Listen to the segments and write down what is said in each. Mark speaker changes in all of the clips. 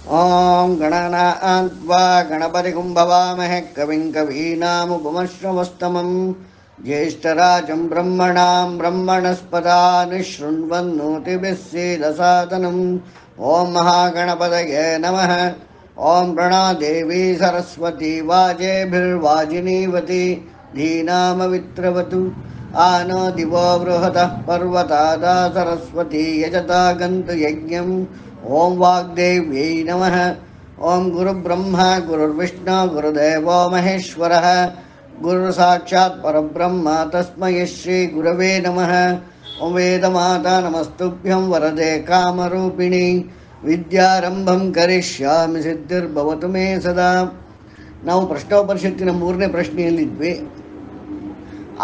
Speaker 1: ಓಂ ಗಣನಾನ್ವಾ ಗಣಪತಿಗುಂ ಭವಾಮಹೇ ಕವಿಂ ಕವೀನಾಮುಪಮಶ್ರವಸ್ತಮಂ ಜ್ಯೇಷ್ಠರಾಜಂ ಬ್ರಹ್ಮಣಸ್ಪದಾನ್ ಶೃಣ್ವನ್ನೋತಿಭಿಃ ಸೇದಸಾದನಂ. ಓಂ ಮಹಾಗಣಪತಯೇ ನಮಃ. ಓಂ ಪ್ರಣಾದೇವಿ ಸರಸ್ವತಿ ವಾಜೇಭಿರ್ವಾಜಿನೀವತಿ ಧೀನಾಮವಿತ್ರವತು. ಆನೋ ದಿವೋ ಬೃಹತಃ ಪರ್ವತಾದಾ ಸರಸ್ವತಿ ಯಜತಾ ಗಂತು ಯಜ್ಞಂ. ಓಂ ವಾಗ್ದೇವ್ಯೈ ನಮಃ. ಓಂ ಗುರುಬ್ರಹ್ಮ ಗುರುರ್ವಿಷ್ಣು ಗುರುದೇವೋ ಮಹೇಶ್ವರಃ. ಗುರು ಸಾಕ್ಷಾತ್ ಪರಬ್ರಹ್ಮ ತಸ್ಮೈ ಶ್ರೀ ಗುರವೇ ನಮಃ. ಓಂ ವೇದಮಾತಾ ನಮಸ್ತುಭ್ಯಂ ವರದೆ ಕಾಮರೂಪಿಣಿ. ವಿದ್ಯಾರಂಭಂ ಕರಿಷ್ಯಾಮಿ ಸಿದ್ಧಿರ್ಭವತು ಮೇ ಸದಾ. ನಾವು ಪ್ರಶ್ನೋಪನಿಷತ್ತಿನ 3ನೇ ಪ್ರಶ್ನೆಯಲ್ಲಿದ್ವಿ.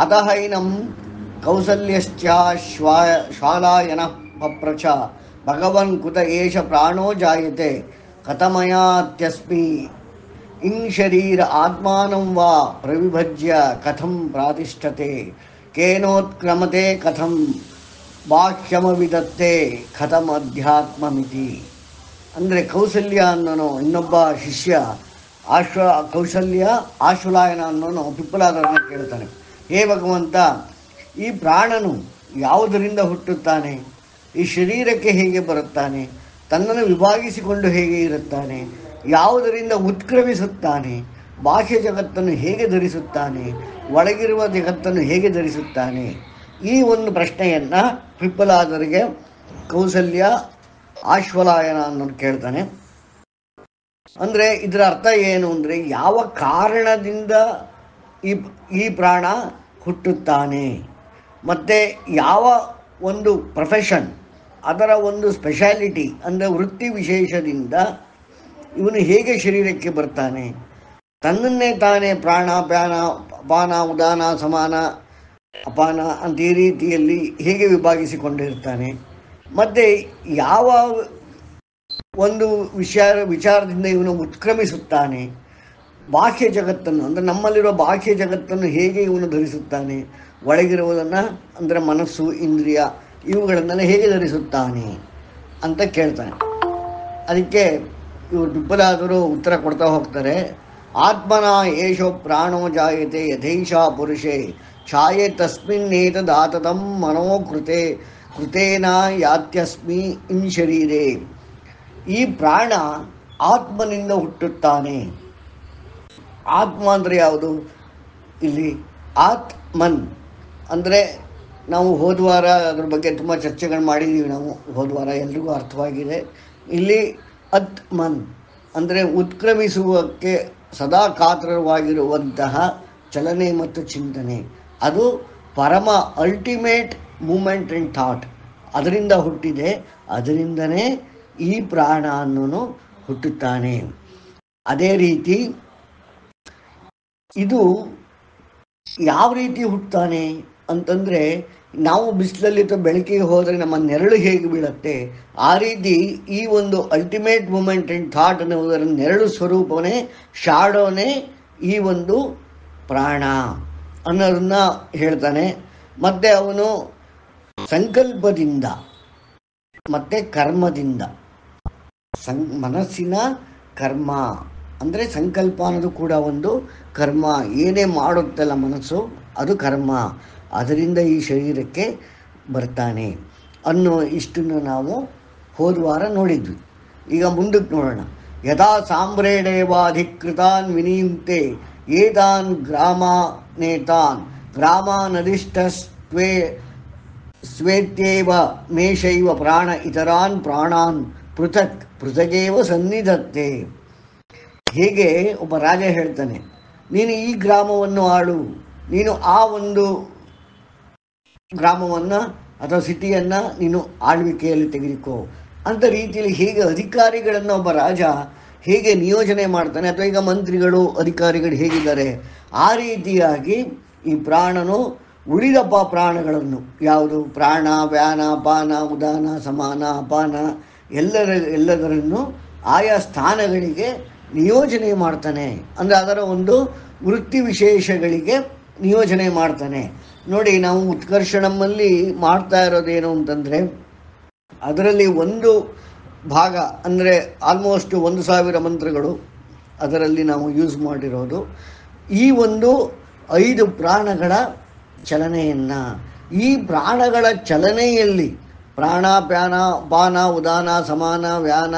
Speaker 1: ಅತಹೈನಂ ಕೌಸಲ್ಯಶ್ಚ ಶ್ವಾಲಾಯನಃ ಪಪ್ರಚ ಭಗವನ್ ಕುತ ಏಷ ಪ್ರಾಣೋ ಜಾಯತೆ ಕಥಮಯಾತ್ಯಸ್ಮಿ ಇನ್ ಶರೀರ ಆತ್ಮಾನಂ ವಾ ಪ್ರವಿಭಜ್ಯ ಕಥಂ ಪ್ರಾತಿಷ್ಠತೆ ಕೇನೋತ್ಕ್ರಮತೆ ಕಥಂ ಬಾಹ್ಯಮವಿದತ್ತೆ ಕಥಂ ಅಧ್ಯಾತ್ಮಮಿತಿ. ಅಂದರೆ ಕೌಸಲ್ಯ ಅನ್ನೋನು ಇನ್ನೊಬ್ಬ ಶಿಷ್ಯ ಕೌಸಲ್ಯ ಆಶ್ವಲಾಯನ ಅನ್ನೋನು ಪಿಪ್ಪಲಾದರನ್ನು ಕೇಳ್ತಾನೆ, ಹೇ ಭಗವಂತ, ಈ ಪ್ರಾಣನು ಯಾವುದರಿಂದ ಹುಟ್ಟುತ್ತಾನೆ? ಈ ಶರೀರಕ್ಕೆ ಹೇಗೆ ಬರುತ್ತಾನೆ? ತನ್ನನ್ನು ವಿಭಾಗಿಸಿಕೊಂಡು ಹೇಗೆ ಇರುತ್ತಾನೆ? ಯಾವುದರಿಂದ ಉತ್ಕ್ರಮಿಸುತ್ತಾನೆ? ಬಾಹ್ಯ ಜಗತ್ತನ್ನು ಹೇಗೆ ಧರಿಸುತ್ತಾನೆ? ಒಳಗಿರುವ ಜಗತ್ತನ್ನು ಹೇಗೆ ಧರಿಸುತ್ತಾನೆ? ಈ ಒಂದು ಪ್ರಶ್ನೆಯನ್ನು ಪಿಪ್ಪಲಾದರಿಗೆ ಕೌಸಲ್ಯ ಆಶ್ವಲಾಯನ ಅನ್ನೋನು ಕೇಳ್ತಾನೆ. ಅಂದರೆ ಇದರ ಅರ್ಥ ಏನು ಅಂದರೆ, ಯಾವ ಕಾರಣದಿಂದ ಈ ಪ್ರಾಣ ಹುಟ್ಟುತ್ತಾನೆ, ಮತ್ತು ಯಾವ ಒಂದು ಪ್ರೊಫೆಷನ್, ಅದರ ಒಂದು ಸ್ಪೆಷಾಲಿಟಿ ಅಂದರೆ ವೃತ್ತಿ ವಿಶೇಷದಿಂದ ಇವನು ಹೇಗೆ ಶರೀರಕ್ಕೆ ಬರ್ತಾನೆ, ತನ್ನನ್ನೇ ತಾನೇ ಪ್ರಾಣ ಪಾನ ಉದಾನ ಸಮಾನ ಅಪಾನ ಅಂತ ಈ ರೀತಿಯಲ್ಲಿ ಹೇಗೆ ವಿಭಾಗಿಸಿಕೊಂಡಿರ್ತಾನೆ, ಮತ್ತು ಯಾವ ಒಂದು ವಿಚಾರದಿಂದ ಇವನು ಉತ್ಕ್ರಮಿಸುತ್ತಾನೆ, ಬಾಹ್ಯ ಜಗತ್ತನ್ನು ಅಂದರೆ ನಮ್ಮಲ್ಲಿರುವ ಬಾಹ್ಯ ಜಗತ್ತನ್ನು ಹೇಗೆ ಇವನು ಧರಿಸುತ್ತಾನೆ, ಒಳಗಿರುವುದನ್ನು ಅಂದರೆ ಮನಸ್ಸು ಇಂದ್ರಿಯ ಇವುಗಳನ್ನೆಲ್ಲ ಹೇಗೆ ಧರಿಸುತ್ತಾನೆ ಅಂತ ಕೇಳ್ತಾನೆ. ಅದಕ್ಕೆ ಇವರು ಪಿಪ್ಪಲಾದರು ಉತ್ತರ ಕೊಡ್ತಾ ಹೋಗ್ತಾರೆ. ಆತ್ಮನ ಏಷೋ ಪ್ರಾಣೋ ಜಾಯತೆ ಯಥೈಷಾ ಪುರುಷೇ ಛಾಯೆ ತಸ್ಮಿನ್ನೇತದಾತತಂ ಮನೋಕೃತೆ ಕೃತೇನ ಯಾತ್ಯಸ್ಮಿ ಇನ್ ಶರೀರೇ. ಈ ಪ್ರಾಣ ಆತ್ಮನಿಂದ ಹುಟ್ಟುತ್ತಾನೆ. ಆತ್ಮ ಅಂದರೆ ಯಾವುದು? ಇಲ್ಲಿ ಆತ್ಮನ್ ಅಂದರೆ ನಾವು ಹೋದ್ವಾರ ಅದ್ರ ಬಗ್ಗೆ ತುಂಬ ಚರ್ಚೆಗಳು ಮಾಡಿದ್ದೀವಿ. ನಾವು ಹೋದ್ವಾರ ಎಲ್ರಿಗೂ ಅರ್ಥವಾಗಿದೆ. ಇಲ್ಲಿ ಆತ್ಮನ್ ಅಂದರೆ ಉತ್ಕ್ರಮಿಸುವಕ್ಕೆ ಸದಾ ಕಾತರವಾಗಿರುವಂತಹ ಚಲನೆ ಮತ್ತು ಚಿಂತನೆ, ಅದು ಪರಮ ಅಲ್ಟಿಮೇಟ್ ಮೂಮೆಂಟ್ ಆ್ಯಂಡ್ ಥಾಟ್, ಅದರಿಂದ ಹುಟ್ಟಿದೆ. ಅದರಿಂದನೇ ಈ ಪ್ರಾಣ ಅನ್ನೋನು ಹುಟ್ಟುತ್ತಾನೆ. ಅದೇ ರೀತಿ ಇದು ಯಾವ ರೀತಿ ಹುಟ್ಟುತ್ತಾನೆ ಅಂತಂದರೆ, ನಾವು ಬಿಸಿಲಲ್ಲಿ ಬೆಳಕಿಗೆ ಹೋದರೆ ನಮ್ಮ ನೆರಳು ಹೇಗೆ ಬೀಳುತ್ತೆ, ಆ ರೀತಿ ಈ ಒಂದು ಅಲ್ಟಿಮೇಟ್ ಮೂಮೆಂಟ್ ಆ್ಯಂಡ್ ಥಾಟ್ ಅನ್ನೋದರ ನೆರಳು ಸ್ವರೂಪನೇ, ಶಾಡೋನೇ ಈ ಒಂದು ಪ್ರಾಣ ಅನ್ನೋದನ್ನು ಹೇಳ್ತಾನೆ. ಮತ್ತು ಅವನು ಸಂಕಲ್ಪದಿಂದ ಮತ್ತು ಕರ್ಮದಿಂದ, ಮನಸ್ಸಿನ ಕರ್ಮ ಅಂದರೆ ಸಂಕಲ್ಪ ಅನ್ನೋದು ಕೂಡ ಒಂದು ಕರ್ಮ. ಏನೇ ಮಾಡುತ್ತಲ್ಲ ಮನಸ್ಸು, ಅದು ಕರ್ಮ. ಅದರಿಂದ ಈ ಶರೀರಕ್ಕೆ ಬರ್ತಾನೆ ಅನ್ನೋ ಇಷ್ಟನ್ನು ನಾವು ಹೋದ್ವಾರ ನೋಡಿದ್ವಿ. ಈಗ ಮುಂದಕ್ಕೆ ನೋಡೋಣ. ಯಥಾ ಸಾಮ್ರೇಣೇವಾಧಿಕೃತಾನ್ ವಿನಿಯುಕ್ತೆ ಏತಾನ್ ಗ್ರಾಮಾನೇತಾನ್ ಗ್ರಾಮಾನದಿಷ್ಟಸ್ತ್ವೇ ಸ್ವೇತ್ಯೇವ ಮೇಷೈವ ಪ್ರಾಣ ಇತರಾನ್ ಪ್ರಾಣಾನ್ ಪೃಥಗೇವ ಸನ್ನಿಧತ್ತೆ. ಹೇಗೆ ಒಬ್ಬ ರಾಜ ಹೇಳ್ತಾನೆ, ನೀನು ಈ ಗ್ರಾಮವನ್ನು ಆಳು, ನೀನು ಆ ಒಂದು ಗ್ರಾಮವನ್ನು ಅಥವಾ ಸಿಟಿಯನ್ನು ನೀನು ಆಳ್ವಿಕೆಯಲ್ಲಿ ತೆಗೆದುಕೋ ಅಂತ ರೀತಿಯಲ್ಲಿ ಹೇಗೆ ಅಧಿಕಾರಿಗಳನ್ನು ಒಬ್ಬ ರಾಜ ಹೇಗೆ ನಿಯೋಜನೆ ಮಾಡ್ತಾನೆ, ಅಥವಾ ಈಗ ಮಂತ್ರಿಗಳು ಅಧಿಕಾರಿಗಳು ಹೇಗಿದ್ದಾರೆ, ಆ ರೀತಿಯಾಗಿ ಈ ಪ್ರಾಣನು ಉಳಿದ ಪ್ರಾಣಗಳನ್ನು, ಯಾವುದು ಪ್ರಾಣ ವ್ಯಾನ ಪಾನ ಉದಾನ ಸಮಾನ ಅಪಾನ ಎಲ್ಲದರನ್ನು ಆಯಾ ಸ್ಥಾನಗಳಿಗೆ ನಿಯೋಜನೆ ಮಾಡ್ತಾನೆ. ಅಂದರೆ ಅದರ ಒಂದು ವೃತ್ತಿ ವಿಶೇಷಗಳಿಗೆ ನಿಯೋಜನೆ ಮಾಡ್ತಾನೆ. ನೋಡಿ, ನಾವು ಉತ್ಕರ್ಷಣಮ್ಮಲ್ಲಿ ಮಾಡ್ತಾ ಇರೋದೇನು ಅಂತಂದರೆ, ಅದರಲ್ಲಿ ಒಂದು ಭಾಗ ಅಂದರೆ ಆಲ್ಮೋಸ್ಟ್ 1,000 ಮಂತ್ರಗಳು ಅದರಲ್ಲಿ ನಾವು ಯೂಸ್ ಮಾಡಿರೋದು ಈ ಒಂದು 5 ಪ್ರಾಣಗಳ ಚಲನೆಯನ್ನು. ಈ ಪ್ರಾಣಗಳ ಚಲನೆಯಲ್ಲಿ ಪ್ರಾಣ, ಪ್ಯಾನ, ಪಾನ, ಉದಾನ, ಸಮಾನ, ವ್ಯಾನ,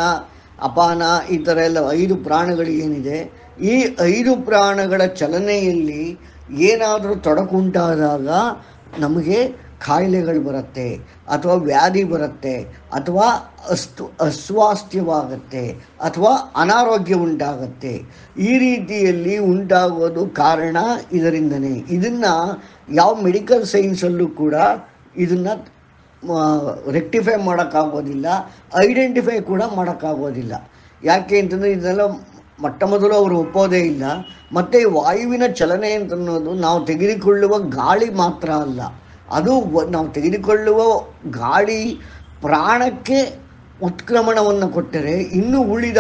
Speaker 1: ಅಪಾನ ಈ ಥರ ಎಲ್ಲ 5 ಪ್ರಾಣಗಳು ಏನಿದೆ, ಈ 5 ಪ್ರಾಣಗಳ ಚಲನೆಯಲ್ಲಿ ಏನಾದರೂ ತೊಡಕುಂಟಾದಾಗ ನಮಗೆ ಕಾಯಿಲೆಗಳು ಬರುತ್ತೆ, ಅಥವಾ ವ್ಯಾಧಿ ಬರುತ್ತೆ, ಅಥವಾ ಅಸ್ವಾಸ್ಥ್ಯವಾಗುತ್ತೆ, ಅಥವಾ ಅನಾರೋಗ್ಯ ಉಂಟಾಗತ್ತೆ. ಈ ರೀತಿಯಲ್ಲಿ ಉಂಟಾಗೋದು ಕಾರಣ ಇದರಿಂದನೇ. ಇದನ್ನು ಯಾವ ಮೆಡಿಕಲ್ ಸೈನ್ಸಲ್ಲೂ ಕೂಡ ಇದನ್ನು ರೆಕ್ಟಿಫೈ ಮಾಡೋಕ್ಕಾಗೋದಿಲ್ಲ, ಐಡೆಂಟಿಫೈ ಕೂಡ ಮಾಡೋಕ್ಕಾಗೋದಿಲ್ಲ. ಯಾಕೆ ಅಂತಂದರೆ ಇದನ್ನೆಲ್ಲ ಮೊಟ್ಟ ಮೊದಲು ಅವರು ಒಪ್ಪೋದೇ ಇಲ್ಲ. ಮತ್ತು ವಾಯುವಿನ ಚಲನೆ ಅಂತನ್ನೋದು ನಾವು ತೆಗೆದುಕೊಳ್ಳುವ ಗಾಳಿ ಮಾತ್ರ ಅಲ್ಲ, ಅದು ನಾವು ತೆಗೆದುಕೊಳ್ಳುವ ಗಾಳಿ ಪ್ರಾಣಕ್ಕೆ ಉತ್ಕ್ರಮಣವನ್ನು ಕೊಟ್ಟರೆ ಇನ್ನು ಉಳಿದ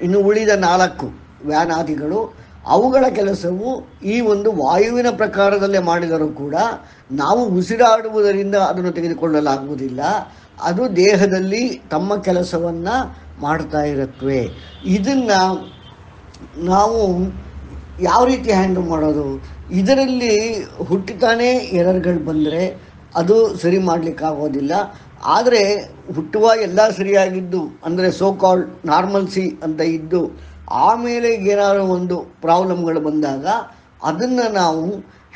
Speaker 1: ಇನ್ನು ಉಳಿದ 4 ವ್ಯಾನಾದಿಗಳು ಅವುಗಳ ಕೆಲಸವು ಈ ಒಂದು ವಾಯುವಿನ ಪ್ರಕಾರದಲ್ಲೇ ಮಾಡಿದರೂ ಕೂಡ ನಾವು ಉಸಿರಾಡುವುದರಿಂದ ಅದನ್ನು ತೆಗೆದುಕೊಳ್ಳಲಾಗುವುದಿಲ್ಲ. ಅದು ದೇಹದಲ್ಲಿ ತಮ್ಮ ಕೆಲಸವನ್ನು ಮಾಡ್ತಾ ಇರುತ್ತವೆ. ಇದನ್ನು ನಾವು ಯಾವ ರೀತಿ ಹ್ಯಾಂಡಲ್ ಮಾಡೋದು? ಇದರಲ್ಲಿ ಹುಟ್ಟುತ್ತಾನೆ ಎರರ್ಗಳು ಬಂದರೆ ಅದು ಸರಿ ಮಾಡಲಿಕ್ಕಾಗೋದಿಲ್ಲ. ಆದರೆ ಹುಟ್ಟುವ ಎಲ್ಲ ಸರಿಯಾಗಿದ್ದು ಅಂದರೆ ಸೋ ಕಾಲ್ಡ್ ನಾರ್ಮಲ್ಸಿ ಅಂತ ಇದ್ದು ಆಮೇಲೆ ಏನಾದರೂ ಒಂದು ಪ್ರಾಬ್ಲಮ್ಗಳು ಬಂದಾಗ ಅದನ್ನು ನಾವು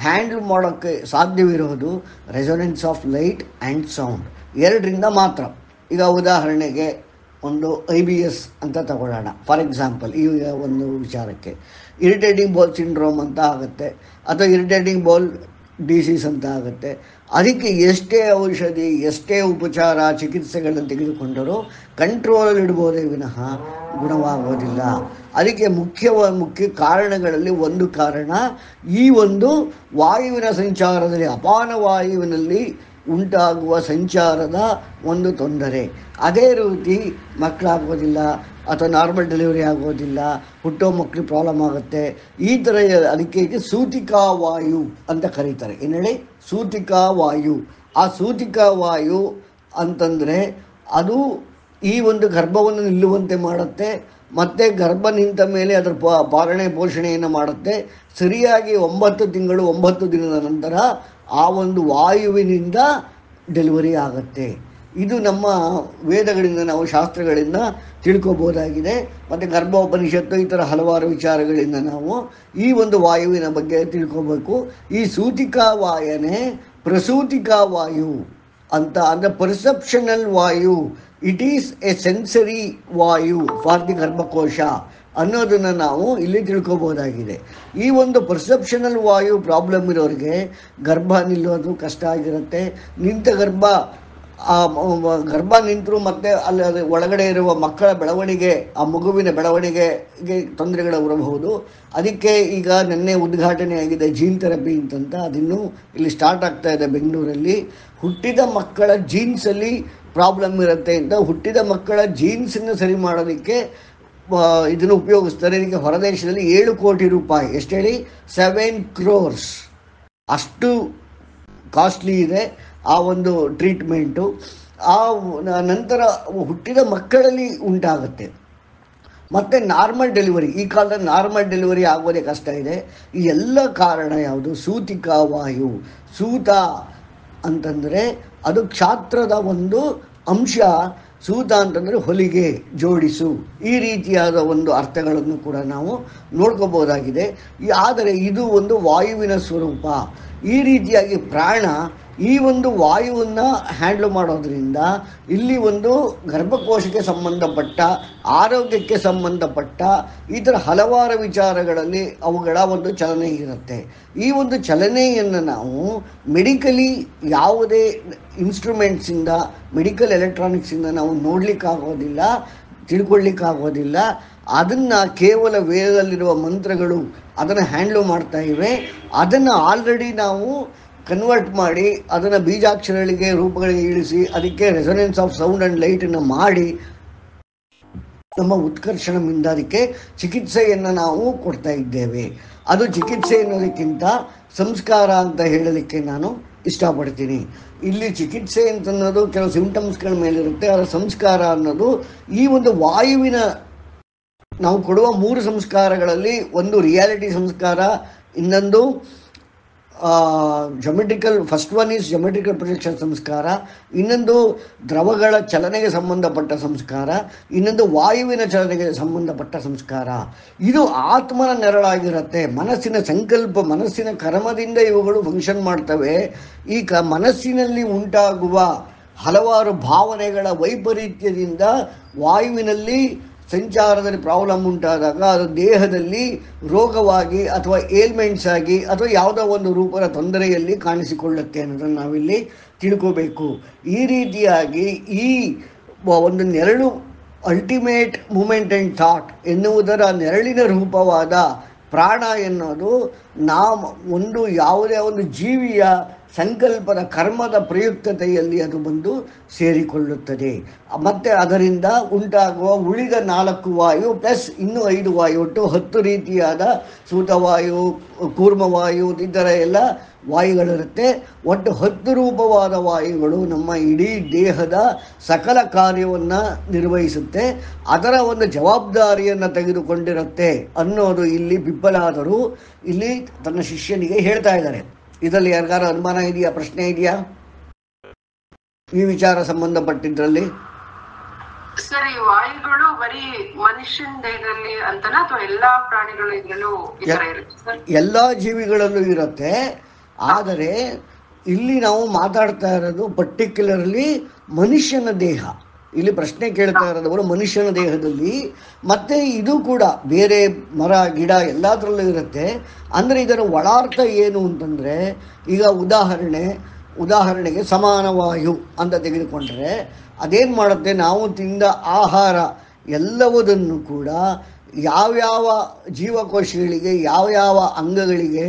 Speaker 1: ಹ್ಯಾಂಡಲ್ ಮಾಡೋಕ್ಕೆ ಸಾಧ್ಯವಿರೋದು resonance of light and sound ಎರಡರಿಂದ ಮಾತ್ರ. ಈಗ ಉದಾಹರಣೆಗೆ ಒಂದು IBS ಅಂತ ತಗೊಳ್ಳೋಣ ಫಾರ್ ಎಕ್ಸಾಂಪಲ್. ಈ ಒಂದು ವಿಚಾರಕ್ಕೆ ಇರಿಟೇಟಿಂಗ್ ಬೌಲ್ ಸಿಂಡ್ರೋಮ್ ಅಂತ ಆಗುತ್ತೆ, ಅಥವಾ ಇರಿಟೇಟಿಂಗ್ ಬೌಲ್ ಡಿಸೀಸ್ ಅಂತ ಆಗುತ್ತೆ. ಅದಕ್ಕೆ ಎಷ್ಟೇ ಔಷಧಿ, ಎಷ್ಟೇ ಉಪಚಾರ, ಚಿಕಿತ್ಸೆಗಳನ್ನು ತೆಗೆದುಕೊಂಡರೂ ಕಂಟ್ರೋಲಲ್ಲಿ ಇಡ್ಬೋದೇ ವಿನಃ ಗುಣವಾಗೋದಿಲ್ಲ. ಅದಕ್ಕೆ ಮುಖ್ಯ ಕಾರಣಗಳಲ್ಲಿ ಒಂದು ಕಾರಣ ಈ ಒಂದು ವಾಯುವಿನ ಸಂಚಾರದಲ್ಲಿ, ಅಪಾನ ವಾಯುವಿನಲ್ಲಿ ಉಂಟಾಗುವ ಸಂಚಾರದ ಒಂದು ತೊಂದರೆ. ಅದೇ ರೀತಿ ಮಕ್ಕಳಾಗೋದಿಲ್ಲ, ಅಥವಾ ನಾರ್ಮಲ್ ಡೆಲಿವರಿ ಆಗೋದಿಲ್ಲ, ಹುಟ್ಟೋ ಮಕ್ಕಳು ಪ್ರಾಬ್ಲಮ್ ಆಗುತ್ತೆ. ಈ ಥರ ಅದಕ್ಕೆ ಸೂತಿಕಾ ವಾಯು ಅಂತ ಕರೀತಾರೆ. ಏನು ಹೇಳಿ? ಸೂತಿಕಾ ವಾಯು. ಆ ಸೂತಿಕಾ ವಾಯು ಅಂತಂದರೆ ಅದು ಈ ಒಂದು ಗರ್ಭವನ್ನು ನಿಲ್ಲುವಂತೆ ಮಾಡುತ್ತೆ, ಮತ್ತು ಗರ್ಭ ನಿಂತ ಮೇಲೆ ಅದರ ಪಾಲನೆ ಪೋಷಣೆಯನ್ನು ಮಾಡುತ್ತೆ. ಸರಿಯಾಗಿ 9 ತಿಂಗಳು 9 ದಿನದ ನಂತರ ಆ ಒಂದು ವಾಯುವಿನಿಂದ ಡೆಲಿವರಿ ಆಗುತ್ತೆ. ಇದು ನಮ್ಮ ವೇದಗಳಿಂದ, ನಾವು ಶಾಸ್ತ್ರಗಳಿಂದ ತಿಳ್ಕೊಬೋದಾಗಿದೆ. ಮತ್ತು ಗರ್ಭೋಪನಿಷತ್ತು ಈ ಥರ ಹಲವಾರು ವಿಚಾರಗಳಿಂದ ನಾವು ಈ ಒಂದು ವಾಯುವಿನ ಬಗ್ಗೆ ತಿಳ್ಕೊಬೇಕು. ಈ ಸೂತಿಕಾ ವಾಯನೇ ಪ್ರಸೂತಿಕಾ ವಾಯು ಅಂತ, ಅಂದರೆ ಪರ್ಸೆಪ್ಷನಲ್ ವಾಯು. It is a sensory vayu for the garbhakosha ಅನ್ನೋದನ್ನು ನಾವು ಇಲ್ಲಿ ತಿಳ್ಕೊಬೋದಾಗಿದೆ. ಈ ಒಂದು ಪರ್ಸೆಪ್ಷನಲ್ ವಾಯು ಪ್ರಾಬ್ಲಮ್ ಇರೋರಿಗೆ ಗರ್ಭ ನಿಲ್ಲೋದು ಕಷ್ಟ ಆಗಿರುತ್ತೆ. ನಿಂತ ಗರ್ಭ ನಿಂತರೂ ಮತ್ತು ಅಲ್ಲಿ ಅದು ಒಳಗಡೆ ಇರುವ ಮಕ್ಕಳ ಬೆಳವಣಿಗೆ, ಆ ಮಗುವಿನ ಬೆಳವಣಿಗೆಗೆ ತೊಂದರೆಗಳು ಬರಬಹುದು. ಅದಕ್ಕೆ ಈಗ ನಿನ್ನೆ ಉದ್ಘಾಟನೆ ಆಗಿದೆ ಜೀನ್ ಥೆರಪಿ ಅಂತಂತ. ಅದಿನ್ನೂ ಇಲ್ಲಿ ಸ್ಟಾರ್ಟ್ ಆಗ್ತಾ ಇದೆ ಬೆಂಗಳೂರಲ್ಲಿ. ಹುಟ್ಟಿದ ಮಕ್ಕಳ ಜೀನ್ಸಲ್ಲಿ ಪ್ರಾಬ್ಲಮ್ ಇರುತ್ತೆ ಅಂತ ಹುಟ್ಟಿದ ಮಕ್ಕಳ ಜೀನ್ಸನ್ನು ಸರಿ ಮಾಡೋದಕ್ಕೆ ಇದನ್ನು ಉಪಯೋಗಿಸ್ತಾರೆ. ಇದಕ್ಕೆ ಹೊರದೇಶದಲ್ಲಿ 7 ಕೋಟಿ ರೂಪಾಯಿ, ಎಷ್ಟು ಹೇಳಿ, 7 crores ಅಷ್ಟು ಕಾಸ್ಟ್ಲಿ ಇದೆ ಆ ಒಂದು ಟ್ರೀಟ್ಮೆಂಟು. ಆ ನಂತರ ಹುಟ್ಟಿದ ಮಕ್ಕಳಲ್ಲಿ ಉಂಟಾಗುತ್ತೆ. ಮತ್ತು ನಾರ್ಮಲ್ ಡೆಲಿವರಿ, ಈ ಕಾಲದಲ್ಲಿ ನಾರ್ಮಲ್ ಡೆಲಿವರಿ ಆಗೋದೇ ಕಷ್ಟ ಇದೆ. ಈ ಎಲ್ಲ ಕಾರಣ ಯಾವುದು? ಸೂತಿಕಾ ವಾಯು. ಸೂತ ಅಂತಂದರೆ ಅದು ಕ್ಷಾತ್ರದ ಒಂದು ಅಂಶ. ಸೂತ ಅಂತಂದರೆ ಹೊಲಿಗೆ, ಜೋಡಿಸು, ಈ ರೀತಿಯಾದ ಒಂದು ಅರ್ಥಗಳನ್ನು ಕೂಡ ನಾವು ನೋಡ್ಕೋಬೋದಾಗಿದೆ. ಆದರೆ ಇದು ಒಂದು ವಾಯುವಿನ ಸ್ವರೂಪ. ಈ ರೀತಿಯಾಗಿ ಪ್ರಾಣ ಈ ಒಂದು ವಾಯುವನ್ನು ಹ್ಯಾಂಡ್ಲ್ ಮಾಡೋದ್ರಿಂದ ಇಲ್ಲಿ ಒಂದು ಗರ್ಭಕೋಶಕ್ಕೆ ಸಂಬಂಧಪಟ್ಟ, ಆರೋಗ್ಯಕ್ಕೆ ಸಂಬಂಧಪಟ್ಟ ಈ ಥರ ಹಲವಾರು ವಿಚಾರಗಳಲ್ಲಿ ಅವುಗಳ ಒಂದು ಚಲನೆ ಇರುತ್ತೆ. ಈ ಒಂದು ಚಲನೆಯನ್ನು ನಾವು ಮೆಡಿಕಲಿ ಯಾವುದೇ ಇನ್ಸ್ಟ್ರೂಮೆಂಟ್ಸಿಂದ, ಮೆಡಿಕಲ್ ಎಲೆಕ್ಟ್ರಾನಿಕ್ಸಿಂದ ನಾವು ನೋಡಲಿಕ್ಕಾಗೋದಿಲ್ಲ, ತಿಳ್ಕೊಳ್ಳಿಕ್ಕಾಗೋದಿಲ್ಲ. ಅದನ್ನು ಕೇವಲ ವೇದದಲ್ಲಿರುವ ಮಂತ್ರಗಳು ಅದನ್ನು ಹ್ಯಾಂಡ್ಲ್ ಮಾಡ್ತಾ ಇವೆ. ಅದನ್ನು ಆಲ್ರೆಡಿ ನಾವು ಕನ್ವರ್ಟ್ ಮಾಡಿ ಅದನ್ನು ಬೀಜಾಕ್ಷರಗಳಿಗೆ, ರೂಪಗಳಿಗೆ ಇಳಿಸಿ ಅದಕ್ಕೆ ರೆಸೊನೆನ್ಸ್ ಆಫ್ ಸೌಂಡ್ ಆ್ಯಂಡ್ ಲೈಟನ್ನು ಮಾಡಿ ನಮ್ಮ ಉತ್ಕರ್ಷಣದಿಂದ ಅದಕ್ಕೆ ಚಿಕಿತ್ಸೆಯನ್ನು ನಾವು ಕೊಡ್ತಾ ಇದ್ದೇವೆ. ಅದು ಚಿಕಿತ್ಸೆ ಅನ್ನೋದಕ್ಕಿಂತ ಸಂಸ್ಕಾರ ಅಂತ ಹೇಳಲಿಕ್ಕೆ ನಾನು ಇಷ್ಟಪಡ್ತೀನಿ. ಇಲ್ಲಿ ಚಿಕಿತ್ಸೆ ಅಂತನ್ನೋದು ಕೆಲವು ಸಿಂಪ್ಟಮ್ಸ್ಗಳ ಮೇಲಿರುತ್ತೆ, ಅದರ ಸಂಸ್ಕಾರ ಅನ್ನೋದು ಈ ಒಂದು ವಾಯುವಿನ ನಾವು ಕೊಡುವ 3 ಸಂಸ್ಕಾರಗಳಲ್ಲಿ ಒಂದು ರಿಯಾಲಿಟಿ ಸಂಸ್ಕಾರ, ಇನ್ನೊಂದು geometrical, first one is geometrical projection ಸಂಸ್ಕಾರ, ಇನ್ನೊಂದು ದ್ರವಗಳ ಚಲನೆಗೆ ಸಂಬಂಧಪಟ್ಟ ಸಂಸ್ಕಾರ, ಇನ್ನೊಂದು ವಾಯುವಿನ ಚಲನೆಗೆ ಸಂಬಂಧಪಟ್ಟ ಸಂಸ್ಕಾರ. ಇದು ಆತ್ಮನ ನೆರಳಾಗಿರುತ್ತೆ. ಮನಸ್ಸಿನ ಸಂಕಲ್ಪ, ಮನಸ್ಸಿನ ಕರ್ಮದಿಂದ ಇವುಗಳು ಫಂಕ್ಷನ್ ಮಾಡ್ತವೆ. ಈ ಮನಸ್ಸಿನಲ್ಲಿ ಉಂಟಾಗುವ ಹಲವಾರು ಭಾವನೆಗಳ ವೈಪರೀತ್ಯದಿಂದ ವಾಯುವಿನಲ್ಲಿ ಸಂಚಾರದಲ್ಲಿ ಪ್ರಾಬ್ಲಮ್ ಉಂಟಾದಾಗ ಅದು ದೇಹದಲ್ಲಿ ರೋಗವಾಗಿ ಅಥವಾ ಏಲ್ಮೆಂಟ್ಸ್ ಆಗಿ ಅಥವಾ ಯಾವುದೋ ಒಂದು ರೂಪದ ತೊಂದರೆಯಲ್ಲಿ ಕಾಣಿಸಿಕೊಳ್ಳುತ್ತೆ ಅನ್ನೋದನ್ನು ನಾವಿಲ್ಲಿ ತಿಳ್ಕೋಬೇಕು. ಈ ರೀತಿಯಾಗಿ ಈ ಒಂದು ನೆರಳು ಅಲ್ಟಿಮೇಟ್ ಮೂಮೆಂಟ್ ಆ್ಯಂಡ್ ಥಾಟ್ ಎನ್ನುವುದರ ನೆರಳಿನ ರೂಪವಾದ ಪ್ರಾಣ ಎನ್ನುವುದು ಯಾವುದೇ ಒಂದು ಜೀವಿಯ ಸಂಕಲ್ಪದ ಕರ್ಮದ ಪ್ರಯುಕ್ತತೆಯಲ್ಲಿ ಅದು ಬಂದು ಸೇರಿಕೊಳ್ಳುತ್ತದೆ. ಮತ್ತು ಅದರಿಂದ ಉಂಟಾಗುವ ಉಳಿದ 4 ವಾಯು ಪ್ಲಸ್ ಇನ್ನೂ 5 ವಾಯು, ಒಟ್ಟು 10 ರೀತಿಯಾದ ಸೂತವಾಯು, ಕೂರ್ಮವಾಯು, ಈ ಥರ ಎಲ್ಲ ವಾಯುಗಳಿರುತ್ತೆ. ಒಟ್ಟು 10 ರೂಪವಾದ ವಾಯುಗಳು ನಮ್ಮ ಇಡೀ ದೇಹದ ಸಕಲ ಕಾರ್ಯವನ್ನು ನಿರ್ವಹಿಸುತ್ತೆ. ಅದರ ಒಂದು ಜವಾಬ್ದಾರಿಯನ್ನು ತೆಗೆದುಕೊಂಡಿರುತ್ತೆ ಅನ್ನೋದು ಇಲ್ಲಿ ಪಿಪ್ಪಲಾದರು ಇಲ್ಲಿ ತನ್ನ ಶಿಷ್ಯನಿಗೆ ಹೇಳ್ತಾ ಇದ್ದಾರೆ. ಇದರಲ್ಲಿ ಯಾರಿಗಾರು ಅನುಮಾನ ಇದೆಯಾ, ಪ್ರಶ್ನೆ ಇದೆಯಾ ಈ ವಿಚಾರ ಸಂಬಂಧಪಟ್ಟಿದ್ರಲ್ಲಿ?
Speaker 2: ಸರ್, ಈ ವಾಯುಗಳು ಬರೀ ಮನುಷ್ಯನ ದೇಹದಲ್ಲಿ ಅಂತನಾ ಅಥವಾ ಎಲ್ಲಾ ಪ್ರಾಣಿಗಳು ಇದರಲ್ಲೂ ಈ ತರ ಇರುತ್ತೆ ಸರ್?
Speaker 1: ಎಲ್ಲಾ ಜೀವಿಗಳಲ್ಲೂ ಇರುತ್ತೆ. ಆದರೆ ಇಲ್ಲಿ ನಾವು ಮಾತಾಡ್ತಾ ಇರೋದು ಪರ್ಟಿಕ್ಯುಲರ್ಲಿ ಮನುಷ್ಯನ ದೇಹ. ಇಲ್ಲಿ ಪ್ರಶ್ನೆ ಕೇಳ್ತಾ ಇರೋದವರು ಮನುಷ್ಯನ ದೇಹದಲ್ಲಿ. ಮತ್ತು ಇದು ಕೂಡ ಬೇರೆ ಮರ ಗಿಡ ಎಲ್ಲದರಲ್ಲೂ ಇರುತ್ತೆ. ಅಂದರೆ ಇದರ ಒಳಾರ್ಥ ಏನು ಅಂತಂದರೆ, ಈಗ ಉದಾಹರಣೆಗೆ ಸಮಾನವಾಯು ಅಂತ ತೆಗೆದುಕೊಂಡ್ರೆ ಅದೇನು ಮಾಡುತ್ತೆ, ನಾವು ತಿಂದ ಆಹಾರ ಎಲ್ಲವುದನ್ನು ಕೂಡ ಯಾವ್ಯಾವ ಜೀವಕೋಶಗಳಿಗೆ, ಯಾವ್ಯಾವ ಅಂಗಗಳಿಗೆ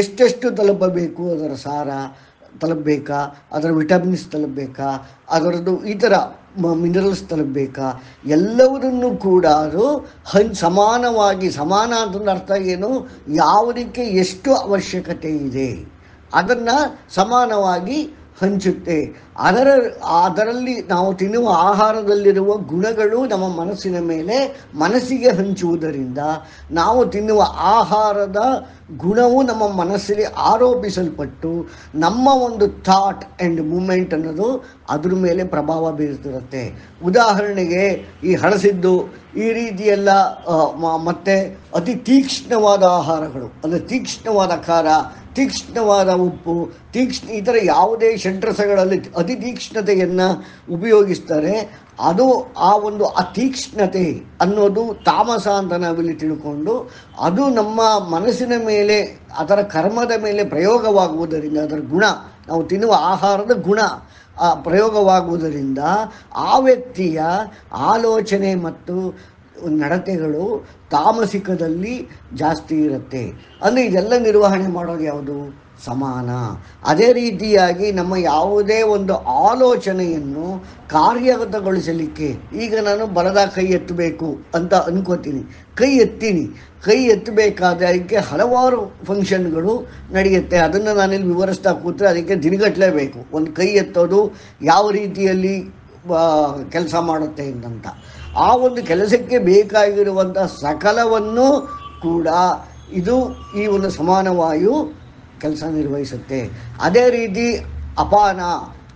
Speaker 1: ಎಷ್ಟೆಷ್ಟು ತಲುಪಬೇಕು, ಅದರ ಸಾರ ತಲುಪಬೇಕಾ, ಅದರ ವಿಟಮಿನ್ಸ್ ತಲುಪಬೇಕಾ, ಅದರದ್ದು ಈ ಥರ ಮಿನರಲ್ಸ್ ತಲುಪಬೇಕಾ, ಎಲ್ಲವುದನ್ನು ಕೂಡ ಅದು ಸಮಾನವಾಗಿ, ಸಮಾನ ಅಂತಂದ್ರೆ ಅರ್ಥ ಏನು, ಯಾವುದಕ್ಕೆ ಎಷ್ಟು ಅವಶ್ಯಕತೆ ಇದೆ ಅದನ್ನು ಸಮಾನವಾಗಿ ಹಂಚುತ್ತೆ. ಅದರಲ್ಲಿ ನಾವು ತಿನ್ನುವ ಆಹಾರದಲ್ಲಿರುವ ಗುಣಗಳು ನಮ್ಮ ಮನಸ್ಸಿನ ಮೇಲೆ ಮನಸ್ಸಿಗೆ ಹಂಚುವುದರಿಂದ ನಾವು ತಿನ್ನುವ ಆಹಾರದ ಗುಣವು ನಮ್ಮ ಮನಸ್ಸಿಗೆ ಆರೋಪಿಸಲ್ಪಟ್ಟು ನಮ್ಮ ಒಂದು ಥಾಟ್ ಆ್ಯಂಡ್ ಮೂಮೆಂಟ್ ಅನ್ನೋದು ಅದ್ರ ಮೇಲೆ ಪ್ರಭಾವ ಬೀರ್ತಿರುತ್ತೆ. ಉದಾಹರಣೆಗೆ ಈ ಹಳಸಿದ್ದು ಈ ರೀತಿಯೆಲ್ಲ ಮತ್ತು ಅತಿ ತೀಕ್ಷ್ಣವಾದ ಆಹಾರಗಳು, ಅಂದರೆ ತೀಕ್ಷ್ಣವಾದ ಖಾರ, ತೀಕ್ಷ್ಣವಾದ ಉಪ್ಪು, ಈ ಥರ ಯಾವುದೇ ಷಡ್ರಸಗಳಲ್ಲಿ ಅತಿ ತೀಕ್ಷ್ಣತೆಯನ್ನು ಉಪಯೋಗಿಸ್ತಾರೆ. ಅದು ಆ ಒಂದು ಅತೀಕ್ಷ್ಣತೆ ಅನ್ನೋದು ತಾಮಸ ಅಂತ ನಾವಿಲ್ಲಿ ತಿಳ್ಕೊಂಡು ಅದು ನಮ್ಮ ಮನಸ್ಸಿನ ಮೇಲೆ, ಅದರ ಕರ್ಮದ ಮೇಲೆ ಪ್ರಯೋಗವಾಗುವುದರಿಂದ, ಅದರ ಗುಣ, ನಾವು ತಿನ್ನುವ ಆಹಾರದ ಗುಣ ಪ್ರಯೋಗವಾಗುವುದರಿಂದ ಆ ವ್ಯಕ್ತಿಯ ಆಲೋಚನೆ ಮತ್ತು ನಡತೆಗಳು ತಾಮಸಿಕದಲ್ಲಿ ಜಾಸ್ತಿ ಇರುತ್ತೆ. ಅಂದರೆ ಇದೆಲ್ಲ ನಿರ್ವಹಣೆ ಮಾಡೋದು ಯಾವುದು? ಸಮಾನ. ಅದೇ ರೀತಿಯಾಗಿ ನಮ್ಮ ಯಾವುದೇ ಒಂದು ಆಲೋಚನೆಯನ್ನು ಕಾರ್ಯಗತಗೊಳಿಸಲಿಕ್ಕೆ, ಈಗ ನಾನು ಬಲದ ಕೈ ಎತ್ತಬೇಕು ಅಂತ ಅನ್ಕೋತೀನಿ, ಕೈ ಎತ್ತಬೇಕಾದ್ರೆ ಅದಕ್ಕೆ ಹಲವಾರು ಫಂಕ್ಷನ್ಗಳು ನಡೆಯುತ್ತೆ. ಅದನ್ನು ನಾನಿಲ್ಲಿ ವಿವರಿಸ್ತಾ ಕೂತ್ರೆ ಅದಕ್ಕೆ ದಿನಗಟ್ಟಲೇಬೇಕು. ಒಂದು ಕೈ ಎತ್ತೋದು ಯಾವ ರೀತಿಯಲ್ಲಿ ಕೆಲಸ ಮಾಡುತ್ತೆ ಅಂತ, ಆ ಒಂದು ಕೆಲಸಕ್ಕೆ ಬೇಕಾಗಿರುವಂಥ ಸಕಲವನ್ನು ಕೂಡ ಈ ಒಂದು ಸಮಾನವಾಯು ಕೆಲಸ ನಿರ್ವಹಿಸುತ್ತೆ. ಅದೇ ರೀತಿ ಅಪಾನ